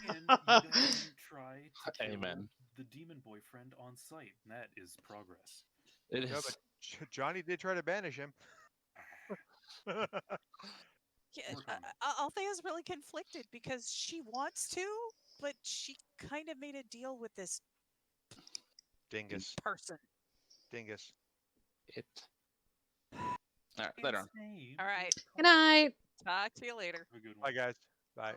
And you guys didn't try to kill Amen. the demon boyfriend on sight. That is progress. It is. No, but Johnny did try to banish him. Yeah, Work on it. Althea's really conflicted because she wants to, but she kind of made a deal with this Dingus. person. Dingus. It. All right. Later on. Insane. All right. Good night. Talk to you later. Have a good one. Bye, guys. Bye.